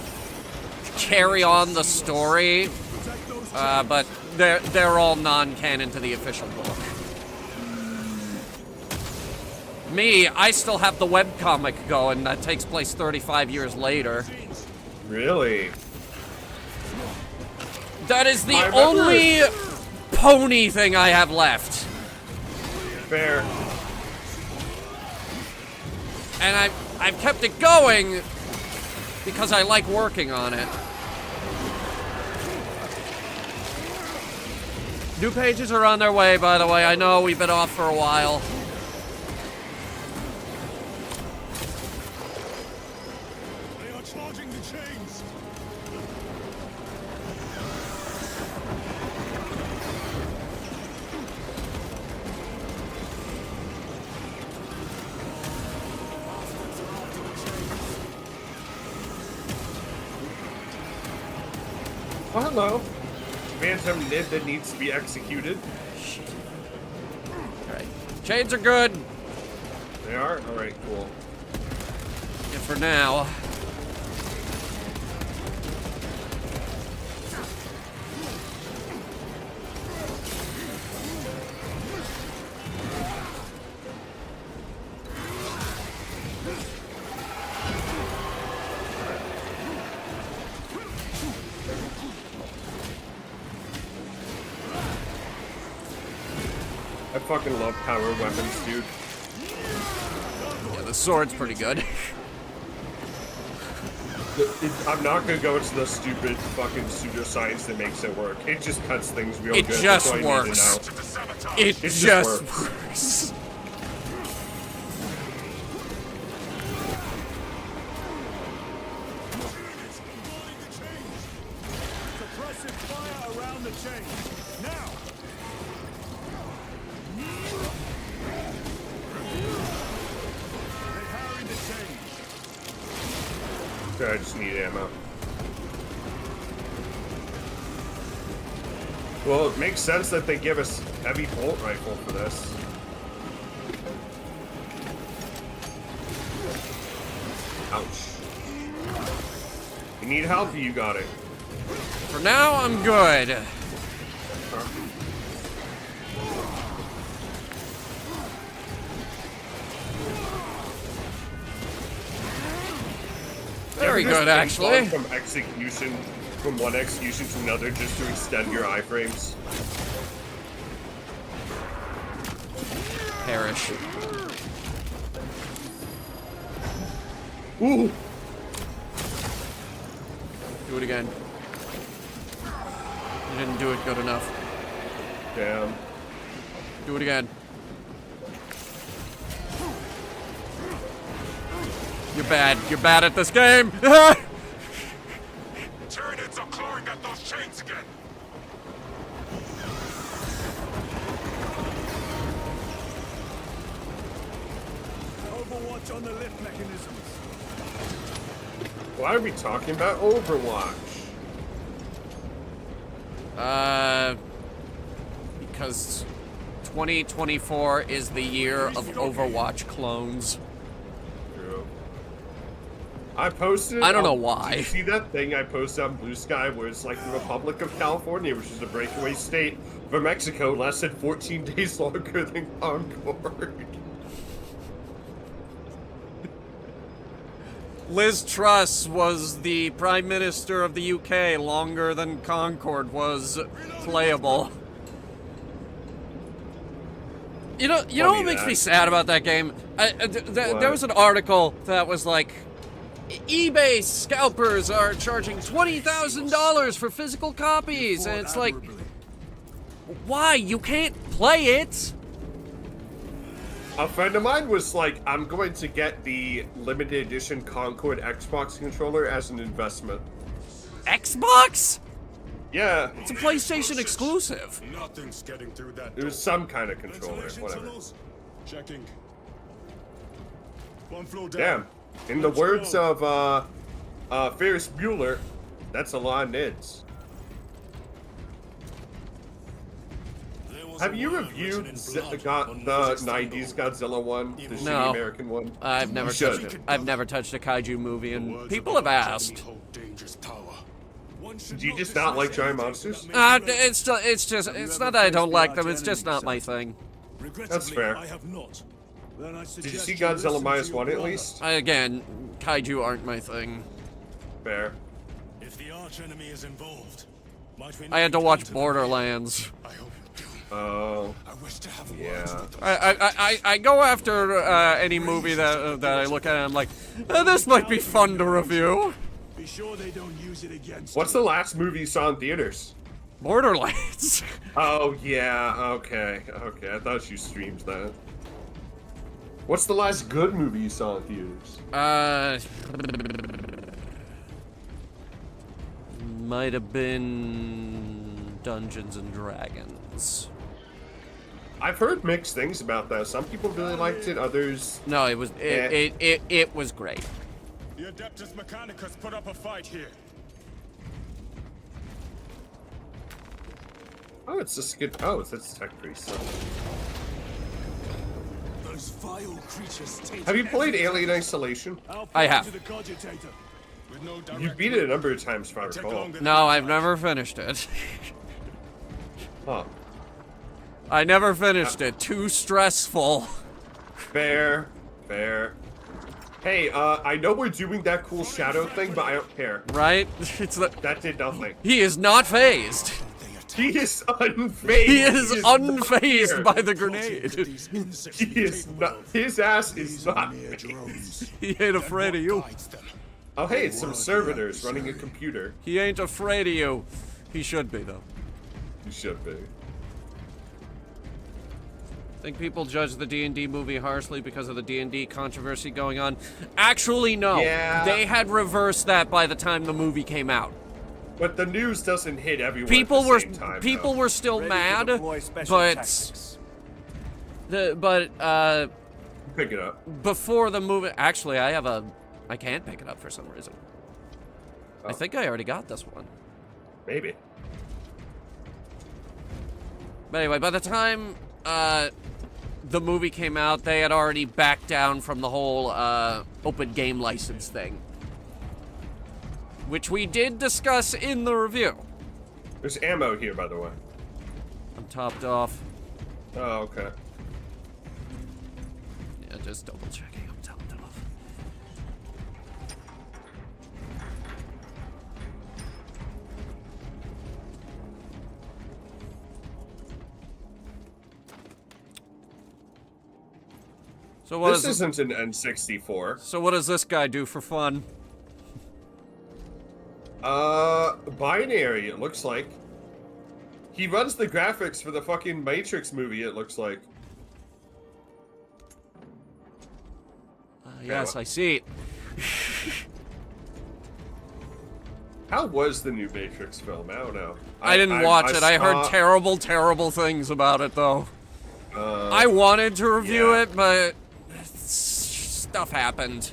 carry on the story, but they're all non-canon to the official book. Me, I still have the webcomic going that takes place 35 years later. Really? That is the only pony thing I have left. Fair. And I've kept it going because I like working on it. New pages are on their way, by the way. I know we've been off for a while. They are charging the chains. Oh, hello. Phantom nib that needs to be executed. Alright. Chains are good. They are? Alright, cool. Yeah, for now. I fucking love power weapons, dude. Yeah, the sword's pretty good. I'm not gonna go into the stupid fucking pseudoscience that makes it work. It just cuts things real It good. just That's all I need to works. know. It It just works. works. Suppressive fire around the chains. Now! They harried the chains. Okay, I just need ammo. Well, it makes sense that they give us heavy bolt rifle for this. Ouch. You need help? You got it. For now, I'm good. Very Ever just good, actually. From execution, from one execution to another, just to extend your iframes. Perish. Ooh. Do it again. You didn't do it good enough. Damn. Do it again. You're bad. You're bad at this game. Tyranids are clawing at those chains again. Overwatch on the lift mechanisms. Why are we talking about Overwatch? Because 2024 is the year of Overwatch clones. True. I posted. I don't know why. Did you see that thing I posted on Blue Sky where it's like the Republic of California, which is a breakaway state for Mexico, lasted 14 days longer than Concord? Liz Truss was the Prime Minister of the UK longer than Concord was playable. You know what makes me sad about that game? There was an article that was like, eBay scalpers are charging $20,000 for physical copies, and it's like, why? You can't play it. A friend of mine was like, I'm going to get the limited edition Concord Xbox controller as an investment. Xbox? Yeah. It's a PlayStation exclusive. Nothing's getting through that. It was some kind of controller, Ventilation whatever. tunnels? Checking. One floor down. Damn. In the words of Ferris Bueller, that's a lot of nids. Have you reviewed the 90s Godzilla one? The shitty American one? I've never touched it. I've never touched a kaiju movie, and people have asked. Do you just not like giant monsters? It's not that I don't like them, it's just not my thing. That's fair. Did you see Godzilla -1 at least? Again, kaiju aren't my thing. Fair. If the arch enemy is involved, I had to watch Borderlands. Oh. Yeah. I go after any movie that I look at and I'm like, this might be fun to review. Be sure they don't use it against What's the last movie you saw in theaters? Borderlands. Oh, yeah. Okay. I thought you streamed that. What's the last good movie you saw in theaters? Might have been Dungeons and Dragons. I've heard mixed things about that. Some people really liked it, others... No, it was it was great. The Adeptus Mechanicus put up a fight here. Oh, it's just good. Oh, it's tech priest. Those vile creatures. Have you played Alien Isolation? I have. You've beat it a number of times, if I recall. No, I've never finished it. Huh. I never finished it. Too stressful. Fair. Hey, I know we're doing that cool shadow thing, but I don't care. Right? That did nothing. He is not phased. He is unfazed. He is unfazed by the grenade. He is not. His ass is not phased. He ain't afraid of you. Oh, hey, it's some servitors running a computer. He ain't afraid of you. He should be, though. He should be. Think people judge the D&D movie harshly because of the D&D controversy going on? Actually, no. Yeah. They had reversed that by the time the movie came out. But the news doesn't hit everyone People at the were same time, people though. were still mad, but pick it up before the movie. Actually, I can't pick it up for some reason. Oh. I think I already got this one. Maybe. But anyway, by the time the movie came out, they had already backed down from the whole open game license thing, which we did discuss in the review. There's ammo here, by the way. I'm topped off. Oh, okay. Yeah, just double checking. I'm topped off. So what this isn't an N64. So what does this guy do for fun? Binary, it looks like. He runs the graphics for the fucking Matrix movie, it looks like. Yes, I see it. How was the new Matrix film? I don't know. I didn't watch it. I heard terrible, terrible things about it, though. I wanted to review it, but stuff happened.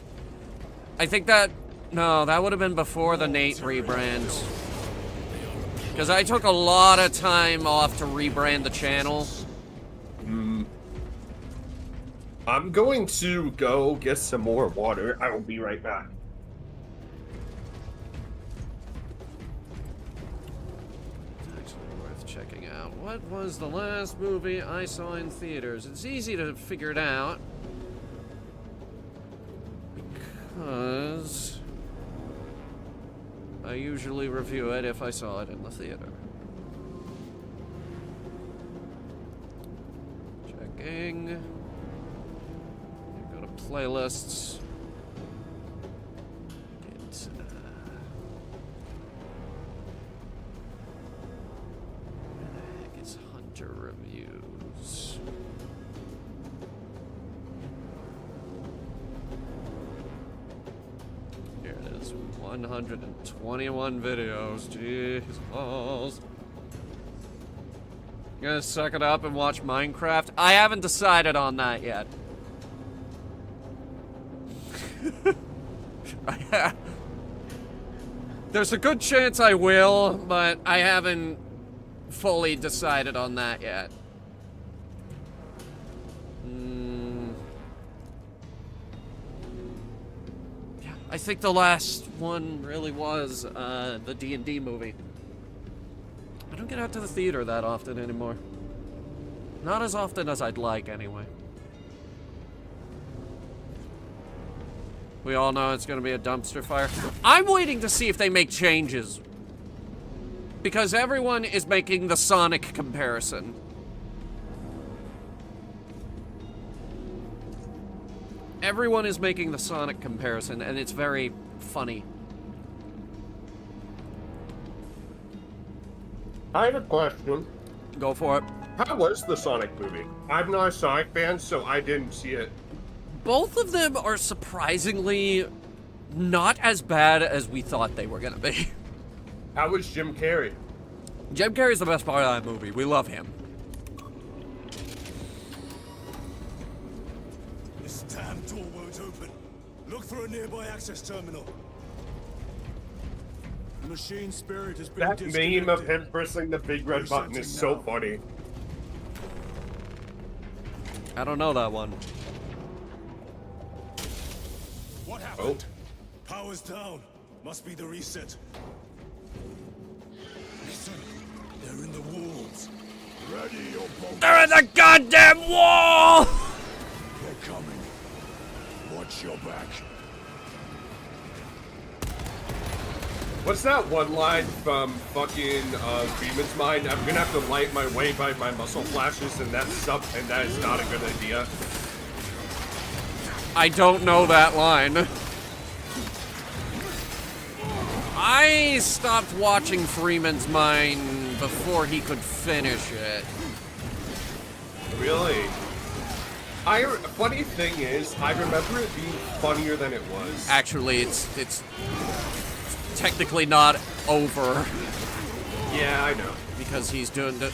I think that... No, that would have been before the Nate rebrand. Because I took a lot of time off to rebrand the channel. I'm going to go get some more water. I will be right back. It's actually worth checking out. What was the last movie I saw in theaters? It's easy to figure it out. Because I usually review it if I saw it in the theater. Checking. Go to playlists. Get, where the heck is Hunter reviews? 121 videos. Jeez balls. You gonna suck it up and watch Minecraft? I haven't decided on that yet. There's a good chance I will, but I haven't fully decided on that yet. Yeah, I think the last one really was the D&D movie. I don't get out to the theater that often anymore. Not as often as I'd like, anyway. We all know it's gonna be a dumpster fire. I'm waiting to see if they make changes. Because everyone is making the Sonic comparison. Everyone is making the Sonic comparison, and it's very funny. I have a question. Go for it. How was the Sonic movie? I'm not a Sonic fan, so I didn't see it. Both of them are surprisingly not as bad as we thought they were gonna be. How was Jim Carrey? Jim Carrey's the best part of that movie. We love him. This damn door won't open. Look for a nearby access terminal. The machine spirit has been That meme of disconnected. him pressing the big red button is so funny. I don't know that one. What happened? Power's down. Must be the reset. Listen, they're in the walls. Ready your boat. They're in the goddamn wall! They're coming. Watch your back. What's that one line from fucking Freeman's Mind? I'm gonna have to light my way by my muscle flashes, and that is not a good idea. I don't know that line. I stopped watching Freeman's Mind before he could finish it. Really? Funny thing is, I remember it being funnier than it was. Actually, it's technically not over. Yeah, I know. Because he's doing the...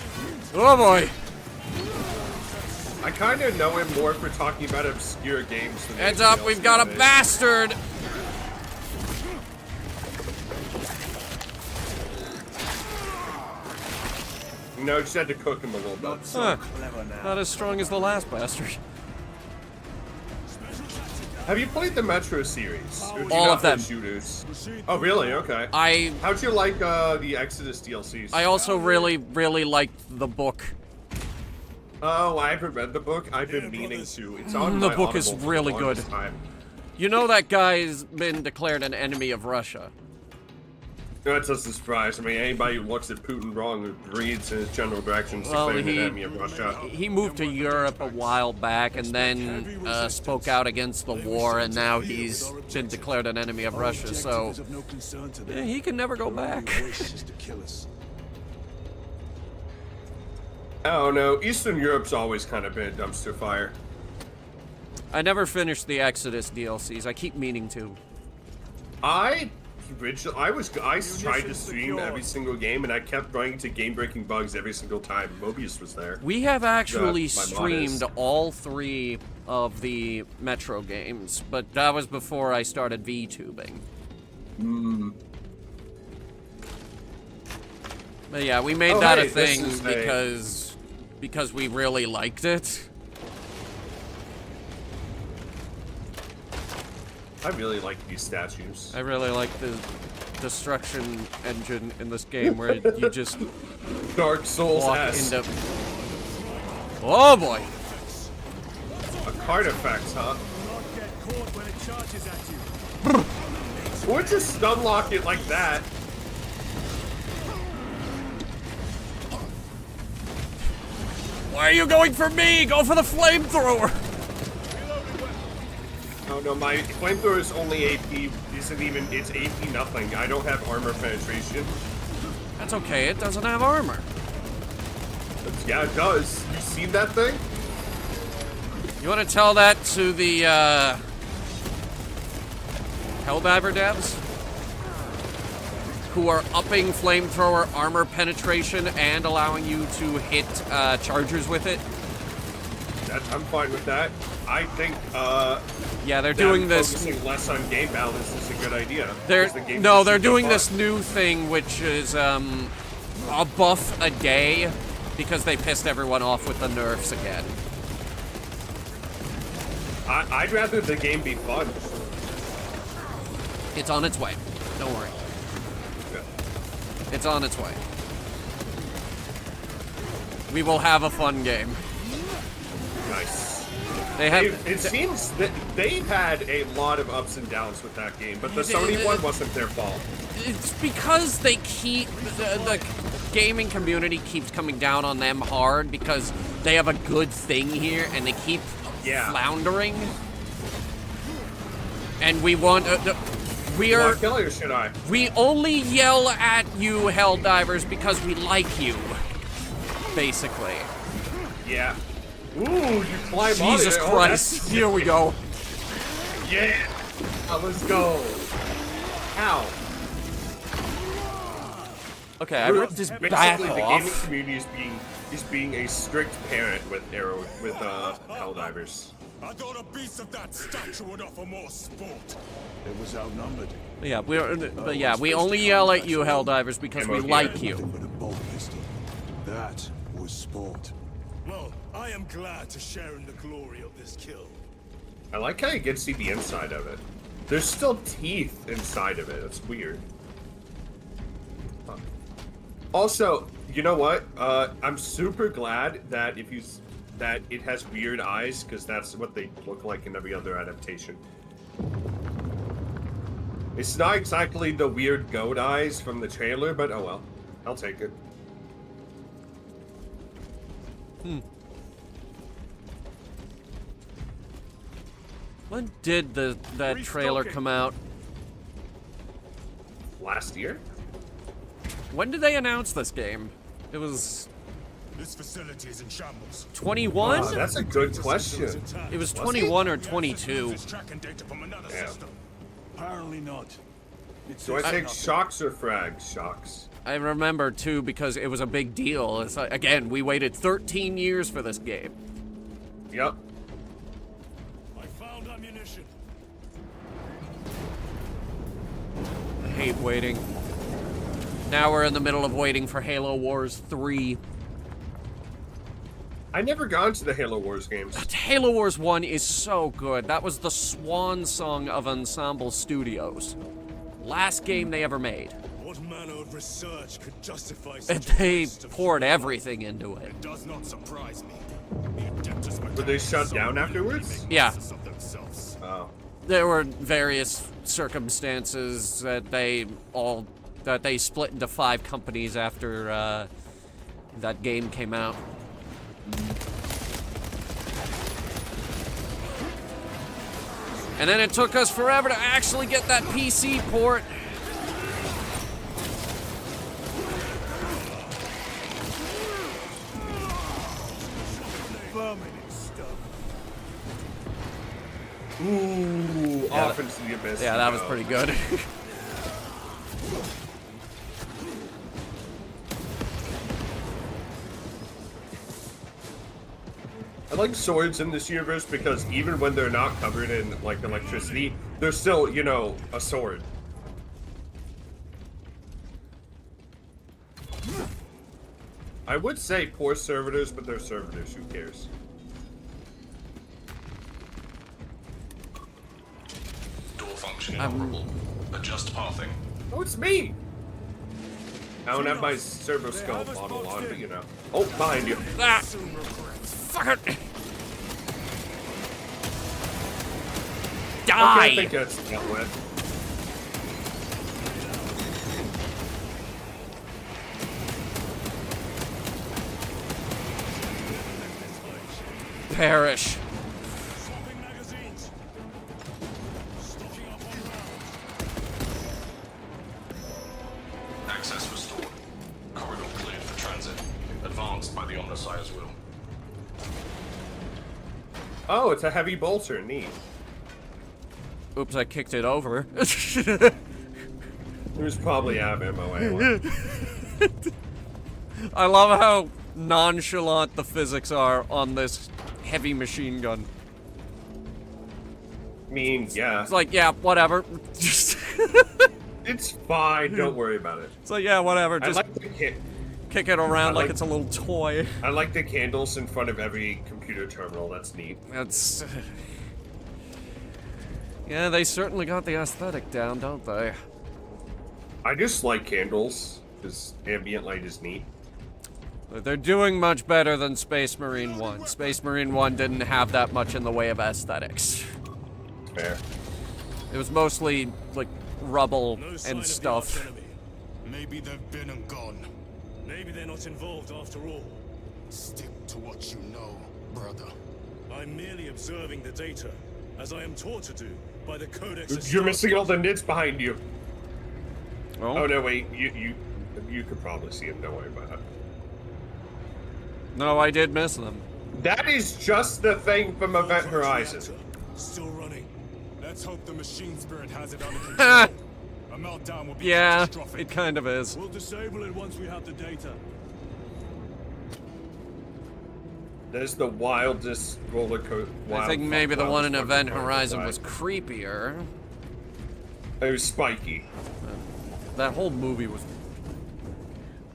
Oh boy! I kind of know him more for talking about obscure games than Heads anything up, else we've got a nowadays. bastard! No, just had to cook him a little bit. Huh. Not as strong as the last bastard. Have you played the Metro series? Or do you All not of them. play shooters? Oh, really? Okay. How'd you like the Exodus DLCs? I also really liked the book. Oh, I haven't read the book. I've been meaning to. It's on The my book is Audible for really the good. longest time. You know that guy's been declared an enemy of Russia. That's just a surprise. I mean, anybody who looks at Putin wrong or reads in his general directions declared an enemy of Russia. He moved to Europe a while back and then spoke out against the war, and now he's been declared an enemy of Russia, so yeah, he can never go back. Oh no, Eastern Europe's always kind of been a dumpster fire. I never finished the Exodus DLCs. I keep meaning to. I tried to stream every single game, and I kept running into game-breaking bugs every single time. Mobius was there. We have actually My streamed mod is. all 3 of the Metro games, but that was before I started VTubing. But yeah, we made that a thing because we really liked it. I really like these statues. I really like the destruction engine in this game where you just Dark Souls walk S. into... Oh boy! A card effect, huh? Not get caught when it charges at you. Or just stun lock it like that. Why are you going for me? Go for the flamethrower! Oh no, my flamethrower is only AP. It's AP nothing. I don't have armor penetration. That's okay, it doesn't have armor. Yeah, it does. You seen that thing? You want to tell that to the Helldiver devs? who are upping flamethrower armor penetration and allowing you to hit chargers with it. I'm fine with that. I think, yeah, they're doing this. Focusing less on game balance is a good idea. They're doing this new thing, which is a buff a day, because they pissed everyone off with the nerfs again. I'd rather the game be fun. It's on its way. Don't worry. It's on its way. We will have a fun game. Nice. It seems that they've had a lot of ups and downs with that game, but the Sony one wasn't their fault. It's because they keep the gaming community keeps coming down on them hard because they have a good thing here and they keep floundering. And we want we are kill or should I? We only yell at you, Helldivers, because we like you. Basically. Yeah. Ooh, you climb on it. Jesus Christ. Here we go. Yeah. Let's go. Ow. Okay, I ripped his back the off. gaming community is being a strict parent with Helldivers. I thought a beast of that stature would offer more sport. It was outnumbered. Yeah, we only yell at you, Helldivers, because we like you. That was sport. Well, I am glad to share in the glory of this kill. I like how you get to see the inside of it. There's still teeth inside of it. It's weird. Huh. Also, you know what? I'm super glad that that it has weird eyes, because that's what they look like in every other adaptation. It's not exactly the weird goat eyes from the trailer, but oh well. I'll take it. When did that trailer come out? Last year? When did they announce this game? It was... This facility is in shambles. 21? Oh, that's a good question. It was 21 or 22. Yeah. Apparently not. Do I take shocks or frags? Shocks. I remember, too, because it was a big deal. It's like, again, we waited 13 years for this game. Yep. I found ammunition. I hate waiting. Now we're in the middle of waiting for Halo Wars 3. I never got into the Halo Wars games. Halo Wars 1 is so good. That was the swan song of Ensemble Studios. Last game they ever made. What manner of research could justify And such they poured everything into it. It does not surprise me. Were they shut down afterwards? Yeah. Oh. There were various circumstances that they split into 5 companies after that game came out. And then it took us forever to actually get that PC port. Ooh, off into the abyss. Yeah, that was pretty good. I like swords in this universe because even when they're not covered in, like, electricity, they're still, you know, a sword. I would say poor servitors, but they're servitors, who cares? Door function inoperable. Adjust pathing. Oh, it's me! I don't have my servo skull model on, but you know. Oh, behind you. Ah! Fuck it! Die! Okay, I think that's dealt with. Perish. Access restored. Corridor cleared for transit. Advanced by the Omnissiah's will. Oh, it's a heavy bolter. Neat. Oops, I kicked it over. It was probably out of ammo anyway. I love how nonchalant the physics are on this heavy machine gun. I mean, yeah. It's like, yeah, whatever. It's fine, don't worry about it. It's like, yeah, whatever. I Just like the kick it around like it's a little toy. I like the candles in front of every computer terminal. That's neat. That's... Yeah, they certainly got the aesthetic down, don't they? I just like candles, because ambient light is neat. But they're doing much better than Space Marine 1. Space Marine 1 didn't have that much in the way of aesthetics. Fair. It was mostly, like, rubble and stuff. Maybe they've been and gone. Maybe they're not involved after all. Stick to what you know, brother. I'm merely observing the data, as I am taught to do by the Codex. You're missing all the nits behind you. Oh, no, wait. You could probably see them. Don't worry about it. No, I did miss them. That is just the thing from Event Horizon. Still running. Let's hope the machine spirit has it under control. A meltdown will be catastrophic. It kind of is. We'll disable it once we have the data. There's the wildest roller coaster. I think maybe the one in Event Horizon was creepier. It was spiky. That whole movie was...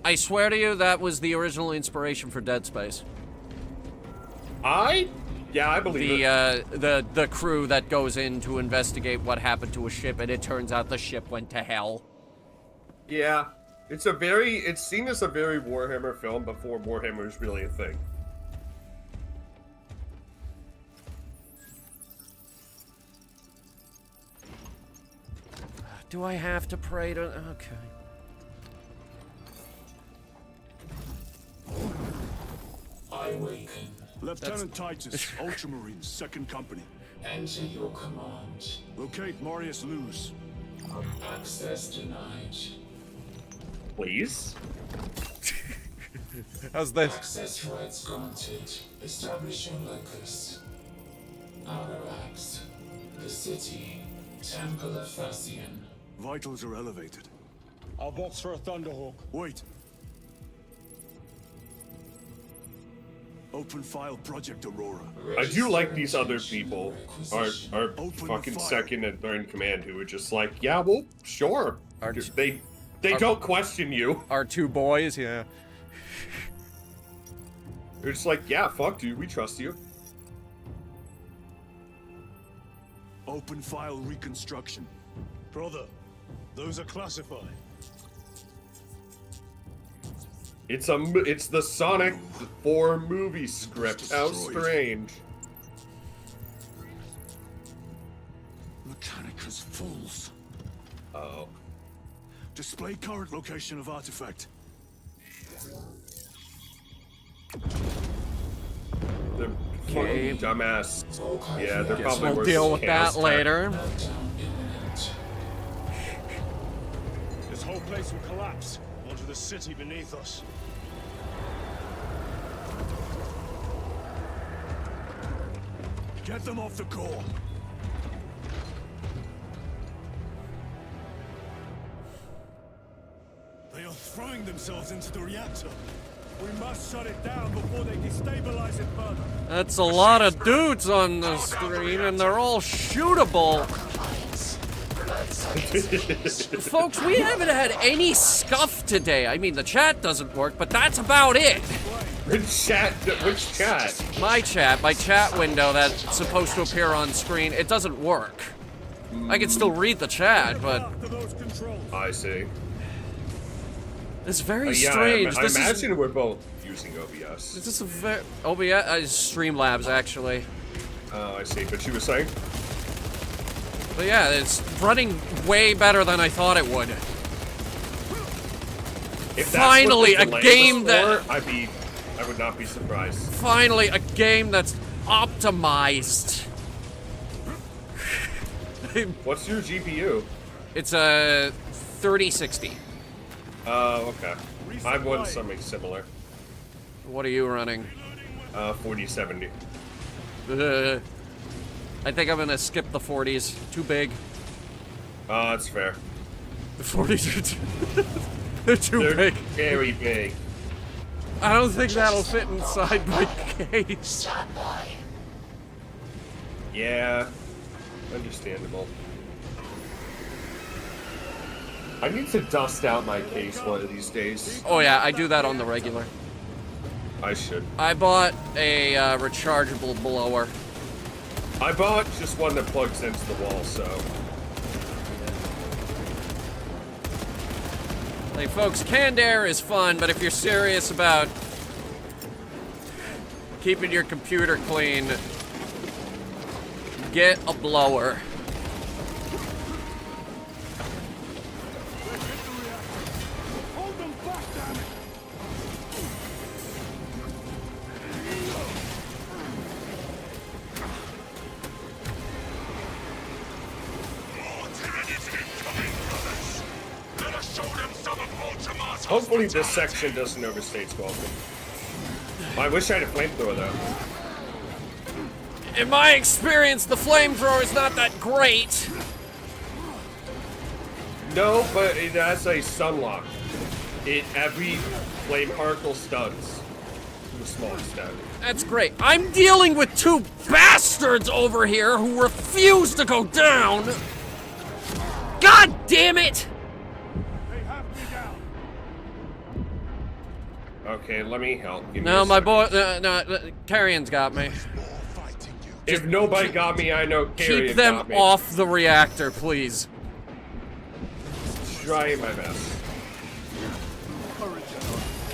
I swear to you, that was the original inspiration for Dead Space. Yeah, I believe it. The crew that goes in to investigate what happened to a ship, and it turns out the ship went to hell. Yeah. It's seen as a very Warhammer film before Warhammer is really a thing. Do I have to pray to... Okay. I awaken. Lieutenant Titus, Ultramarines, 2nd Company. Enter your command. Locate Marius Luz. Access denied. Please? How's this? Access rights granted. Establishing locus. Arax. The city. Temple of Fascian. Vitals are elevated. I'll box for a Thunderhawk. Wait. Open file Project Aurora. I do like these other people, our fucking second and third in command, who are just like, yeah, well, sure. They don't question you. Our two boys, yeah. They're just like, yeah, fuck, dude, we trust you. Open file reconstruction. Brother, those are classified. It's the Sonic 4 movie script. How strange. Mechanicus fools. Uh-oh. Display current location of artifact. The fucking dumbass. Yeah, they're Guess probably we'll deal with that later. This whole place will collapse onto the city beneath us. Get them off the core. They are throwing themselves into the reactor. We must shut it down before they destabilize it further. That's a lot of dudes on the screen, and they're all shootable. Folks, we haven't had any scuff today. I mean, the chat doesn't work, but that's about it. Which chat? My chat window that's supposed to appear on screen, it doesn't work. I can still read the chat, but... I see. It's very strange. I imagine we're both using OBS. This is a very... OBS? Streamlabs, actually. Oh, I see. But you were saying? But yeah, it's running way better than I thought it would. If Finally, a game that... I would not be surprised. Finally, a game that's optimized. What's your GPU? It's a 3060. Oh, okay. I want something similar. What are you running? 4070. I think I'm gonna skip the 40s. Too big. That's fair. The 40s they're too big. Very big. I don't think that'll fit inside my case. Yeah, understandable. I need to dust out my case one of these days. Oh yeah, I do that on the regular. I should. I bought a rechargeable blower. I bought just one that plugs into the wall, so... Like, folks, canned air is fun, but if you're serious about keeping your computer clean, get a blower. Hold them back, damn it! Hopefully this section doesn't overstay its welcome. I wish I had a flamethrower, though. In my experience, the flamethrower is not that great. No, but it has a sunlock. Every flame particle stuns to a small extent. That's great. I'm dealing with two bastards over here who refuse to go down. God damn it! Okay, let me help. Give me No, a my second. boy, Carrion's got me. If nobody got me, I know Carrion Keep them got me. off the reactor, please. Trying my best.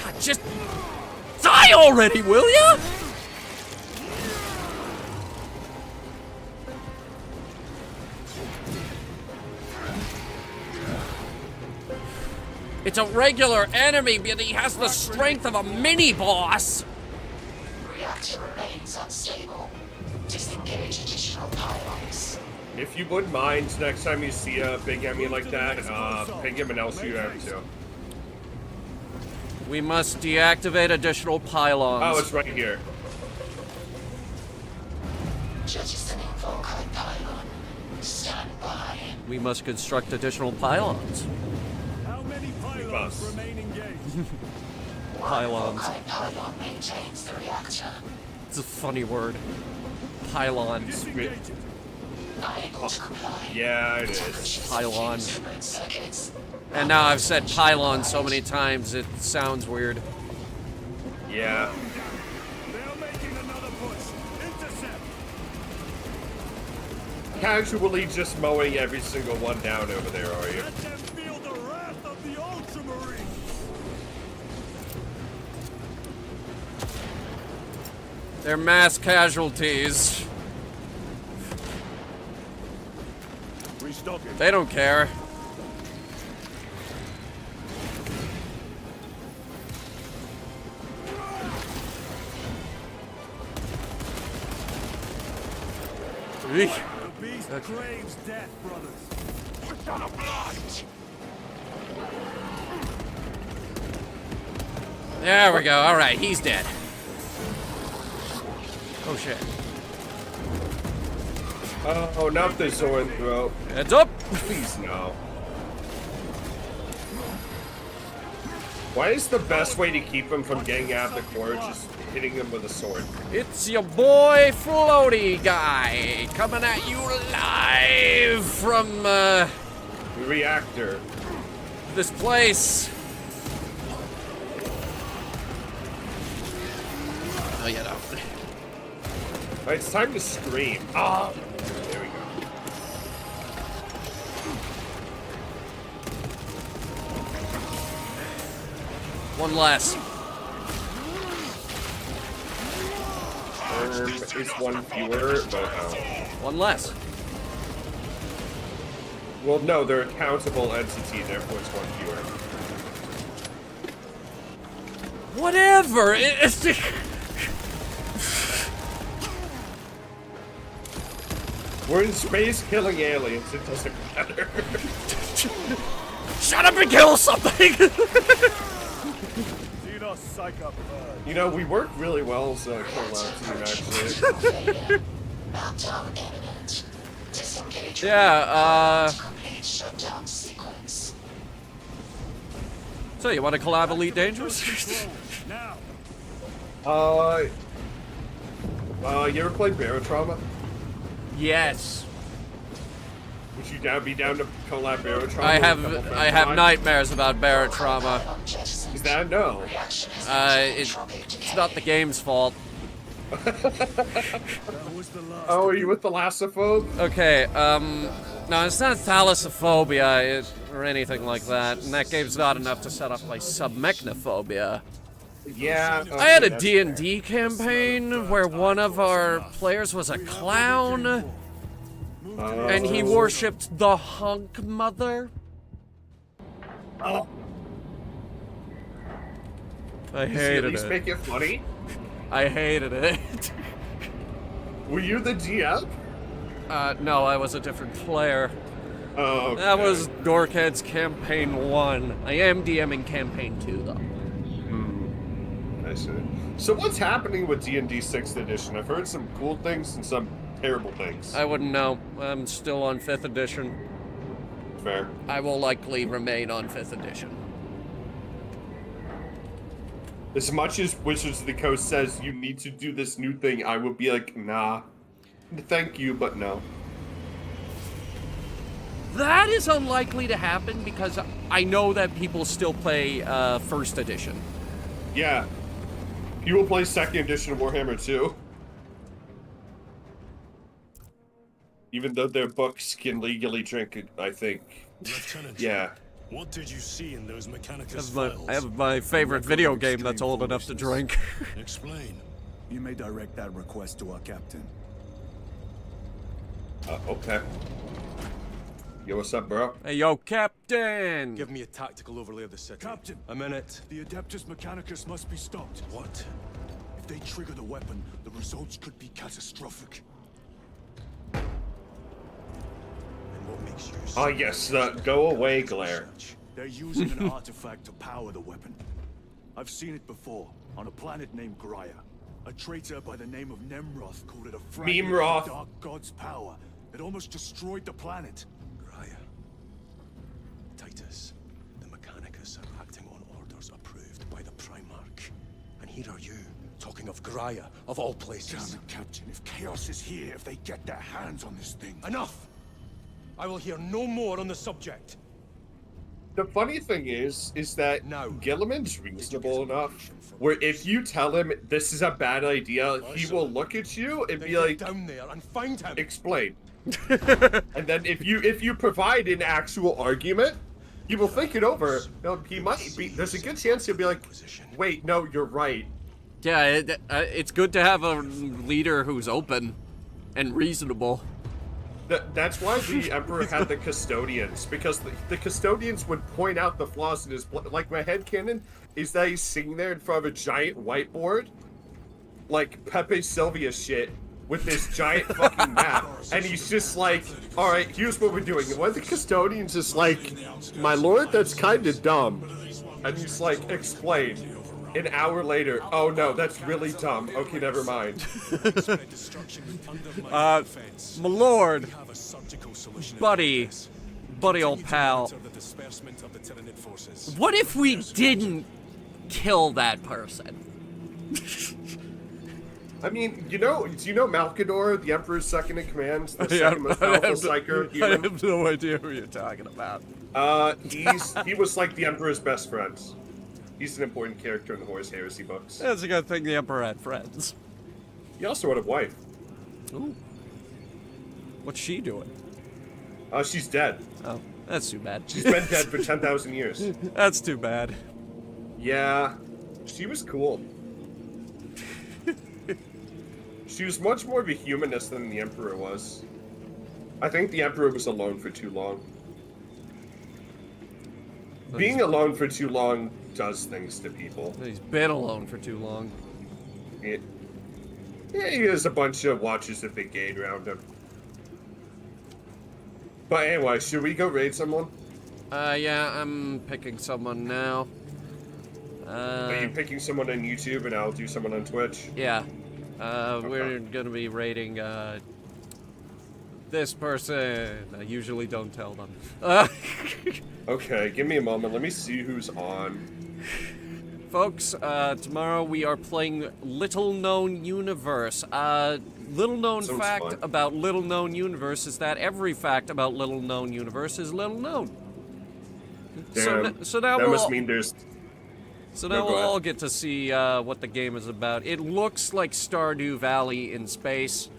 God, just die already, will ya? It's a regular enemy, but he has the strength of a mini-boss. Reactor remains unstable. Disengage additional pylons. If you wouldn't mind, next time you see a big enemy like that, ping him and else you have to. We must deactivate additional pylons. Oh, it's right here. Jettisoning Volkite pylon. Stand by. We must construct additional pylons. How many pylons remain engaged? Pylons. Volkite pylon maintains the reactor. It's a funny word. Pylons. Unable to comply. Yeah, it is. Pylon. And now I've said pylon so many times, it sounds weird. Yeah. They're making another push. Intercept. Casually just mowing every single one down over there, are you? Let them feel the wrath of the Ultramarine. They're mass casualties. Restocking. They don't care. The beast craves death, brothers. We're gonna blind. There we go. All right, he's dead. Oh shit. Oh, not the Zoran throat. Heads up! Please no. Why is the best way to keep him from getting out of the core just hitting him with a sword? It's your boy Floaty Guy coming at you live from The reactor. this place. Oh, you know. Alright, it's time to stream. Ah! There we go. One less. It's one fewer, but One less. well, no, they're a countable entity, therefore it's one fewer. Whatever. We're in space killing aliens, it doesn't matter. Shut up and kill something! You know, we work really well as a kill-out team, actually. Yeah, Complete shutdown sequence. So you want to collab Elite Dangerous? Now. You ever played Barotrauma? Yes. Would you be down to collab Barotrauma? I have nightmares about Barotrauma. Is that no? It's not the game's fault. Oh, are you with Thalassophobe? Okay, no, it's not thalassophobia or anything like that, and that game's not enough to set off my submechnophobia. Yeah. Okay, I had a D&D campaign where one of our players was a clown, and he worshipped the hunk mother. Oh. I hated at least it. Make it funny? I hated it. Were you the GM? No, I was a different player. Oh, okay. That was Dorkhead's campaign 1. I am DMing campaign 2, though. I see. So what's happening with D&D 6th edition? I've heard some cool things and some terrible things. I wouldn't know. I'm still on 5th edition. Fair. I will likely remain on 5th edition. As much as Wizards of the Coast says you need to do this new thing, I would be like, nah. Thank you, but no. That is unlikely to happen because I know that people still play 1st edition. Yeah. People play 2nd edition of Warhammer 2. Even though their books can legally drink it, I think. Lieutenant, yeah. What did you see in those Mechanicus files? I have my favorite video game that's old enough to drink. Explain. You may direct that request to our captain. Okay. Yo, what's up, bro? Hey, yo, Captain! Give me a tactical overlay of the city. Captain! A minute. The Adeptus Mechanicus must be stopped. What? If they trigger the weapon, the results could be catastrophic. And what makes you Oh, yes, go away, Glare. They're using an artifact to power the weapon. I've seen it before, on a planet named Graia. A traitor by the name of Nemroth called it a fragment of the Dark God's power that almost destroyed the planet. Graia. Titus, the Mechanicus are acting on orders approved by the Primarch. And here are you, talking of Graia, of all places. Damn it, Captain, if Chaos is here, if they get their hands on this thing... Enough! I will hear no more on the subject. The funny thing is that Gilliman's reasonable enough where if you tell him this is a bad idea, he will look at you and be like, down there and find him. Explain. And then if you provide an actual argument, he will think it over. He might be. There's a good chance he'll be like, wait, no, you're right. Yeah, it's good to have a leader who's open and reasonable. That's why the Emperor had the Custodians, because the Custodians would point out the flaws in his... Like, my headcanon is that he's sitting there in front of a giant whiteboard, like Pepe Sylvia shit, with this giant fucking map, and he's just like, alright, here's what we're doing. And one of the Custodians is like, my lord, that's kind of dumb. And he's like, explain. An hour later, oh no, that's really dumb. Okay, never mind. My lord, buddy old pal, what if we didn't kill that person? I mean, do you know Malkador, the Emperor's second in command, the second most powerful psyker human? I have no idea who you're talking about. He was like the Emperor's best friend. He's an important character in the Horus Heresy books. That's a good thing the Emperor had friends. He also had a wife. Ooh. What's she doing? She's dead. Oh, that's too bad. She's been dead for 10,000 years. That's too bad. Yeah, she was cool. She was much more of a humanist than the Emperor was. I think the Emperor was alone for too long. Being alone for too long does things to people. He's been alone for too long. Yeah, he has a bunch of watchers of the gate around him. But anyway, should we go raid someone? Yeah, I'm picking someone now. Are you picking someone on YouTube and I'll do someone on Twitch? Yeah. We're gonna be raiding, this person. I usually don't tell them. Okay, give me a moment. Let me see who's on. Folks, tomorrow we are playing Little Known Universe. Little known Sounds fact fun. about Little Known Universe is that every fact about Little Known Universe is little known. Damn, So now that we'll must mean there's... So No, now go we'll ahead. all get to see what the game is about. It looks like Stardew Valley in space,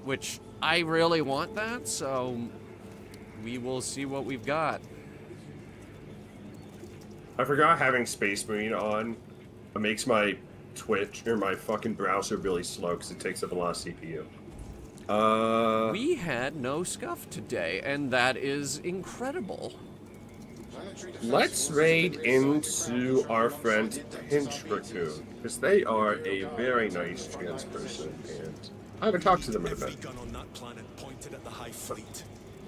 which I really want that, so we will see what we've got. I forgot having Space Marine on. It makes my Twitch, or my fucking browser really slow because it takes up a lot of CPU. We had no scuff today, and that is incredible. Let's raid into our friend Pinch Raccoon, because they are a very nice trans person, and I haven't talked to them in a bit. Gun on that planet pointed at the High Fleet.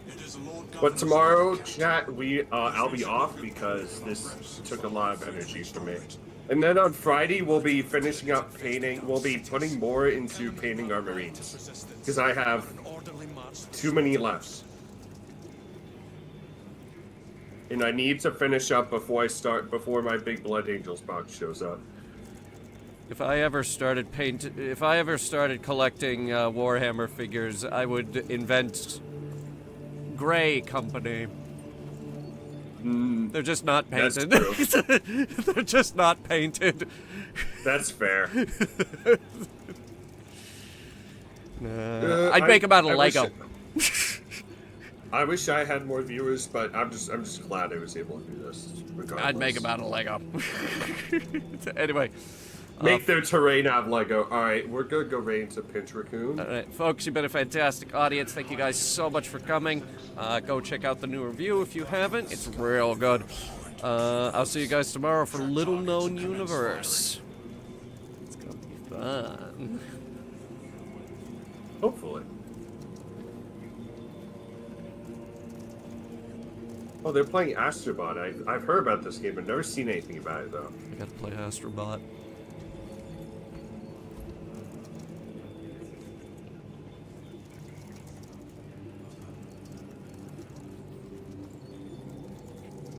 It is Lord But tomorrow, chat, I'll be off because this took a lot of energy from me. And then on Friday, we'll be finishing up painting. We'll be putting more into painting our Marines, because I have too many left. And I need to finish up before my big Blood Angels box shows up. If I ever started collecting Warhammer figures, I would invent Gray Company. They're just not painted. That's true. They're just not painted. That's fair. I'd make them out of Lego. I wish I had more viewers, but I'm just glad I was able to do this. Regardless. I'd make them out of Lego. Anyway. Make their terrain out of Lego. Alright, we're gonna go raid into Pinch Raccoon. Alright, folks, you've been a fantastic audience. Thank you guys so much for coming. Go check out the new review if you haven't. It's real good. I'll see you guys tomorrow for Little Known Universe. It's gonna be fun. Hopefully. Oh, they're playing Astrobot. I've heard about this game, but never seen anything about it, though. I gotta play Astrobot.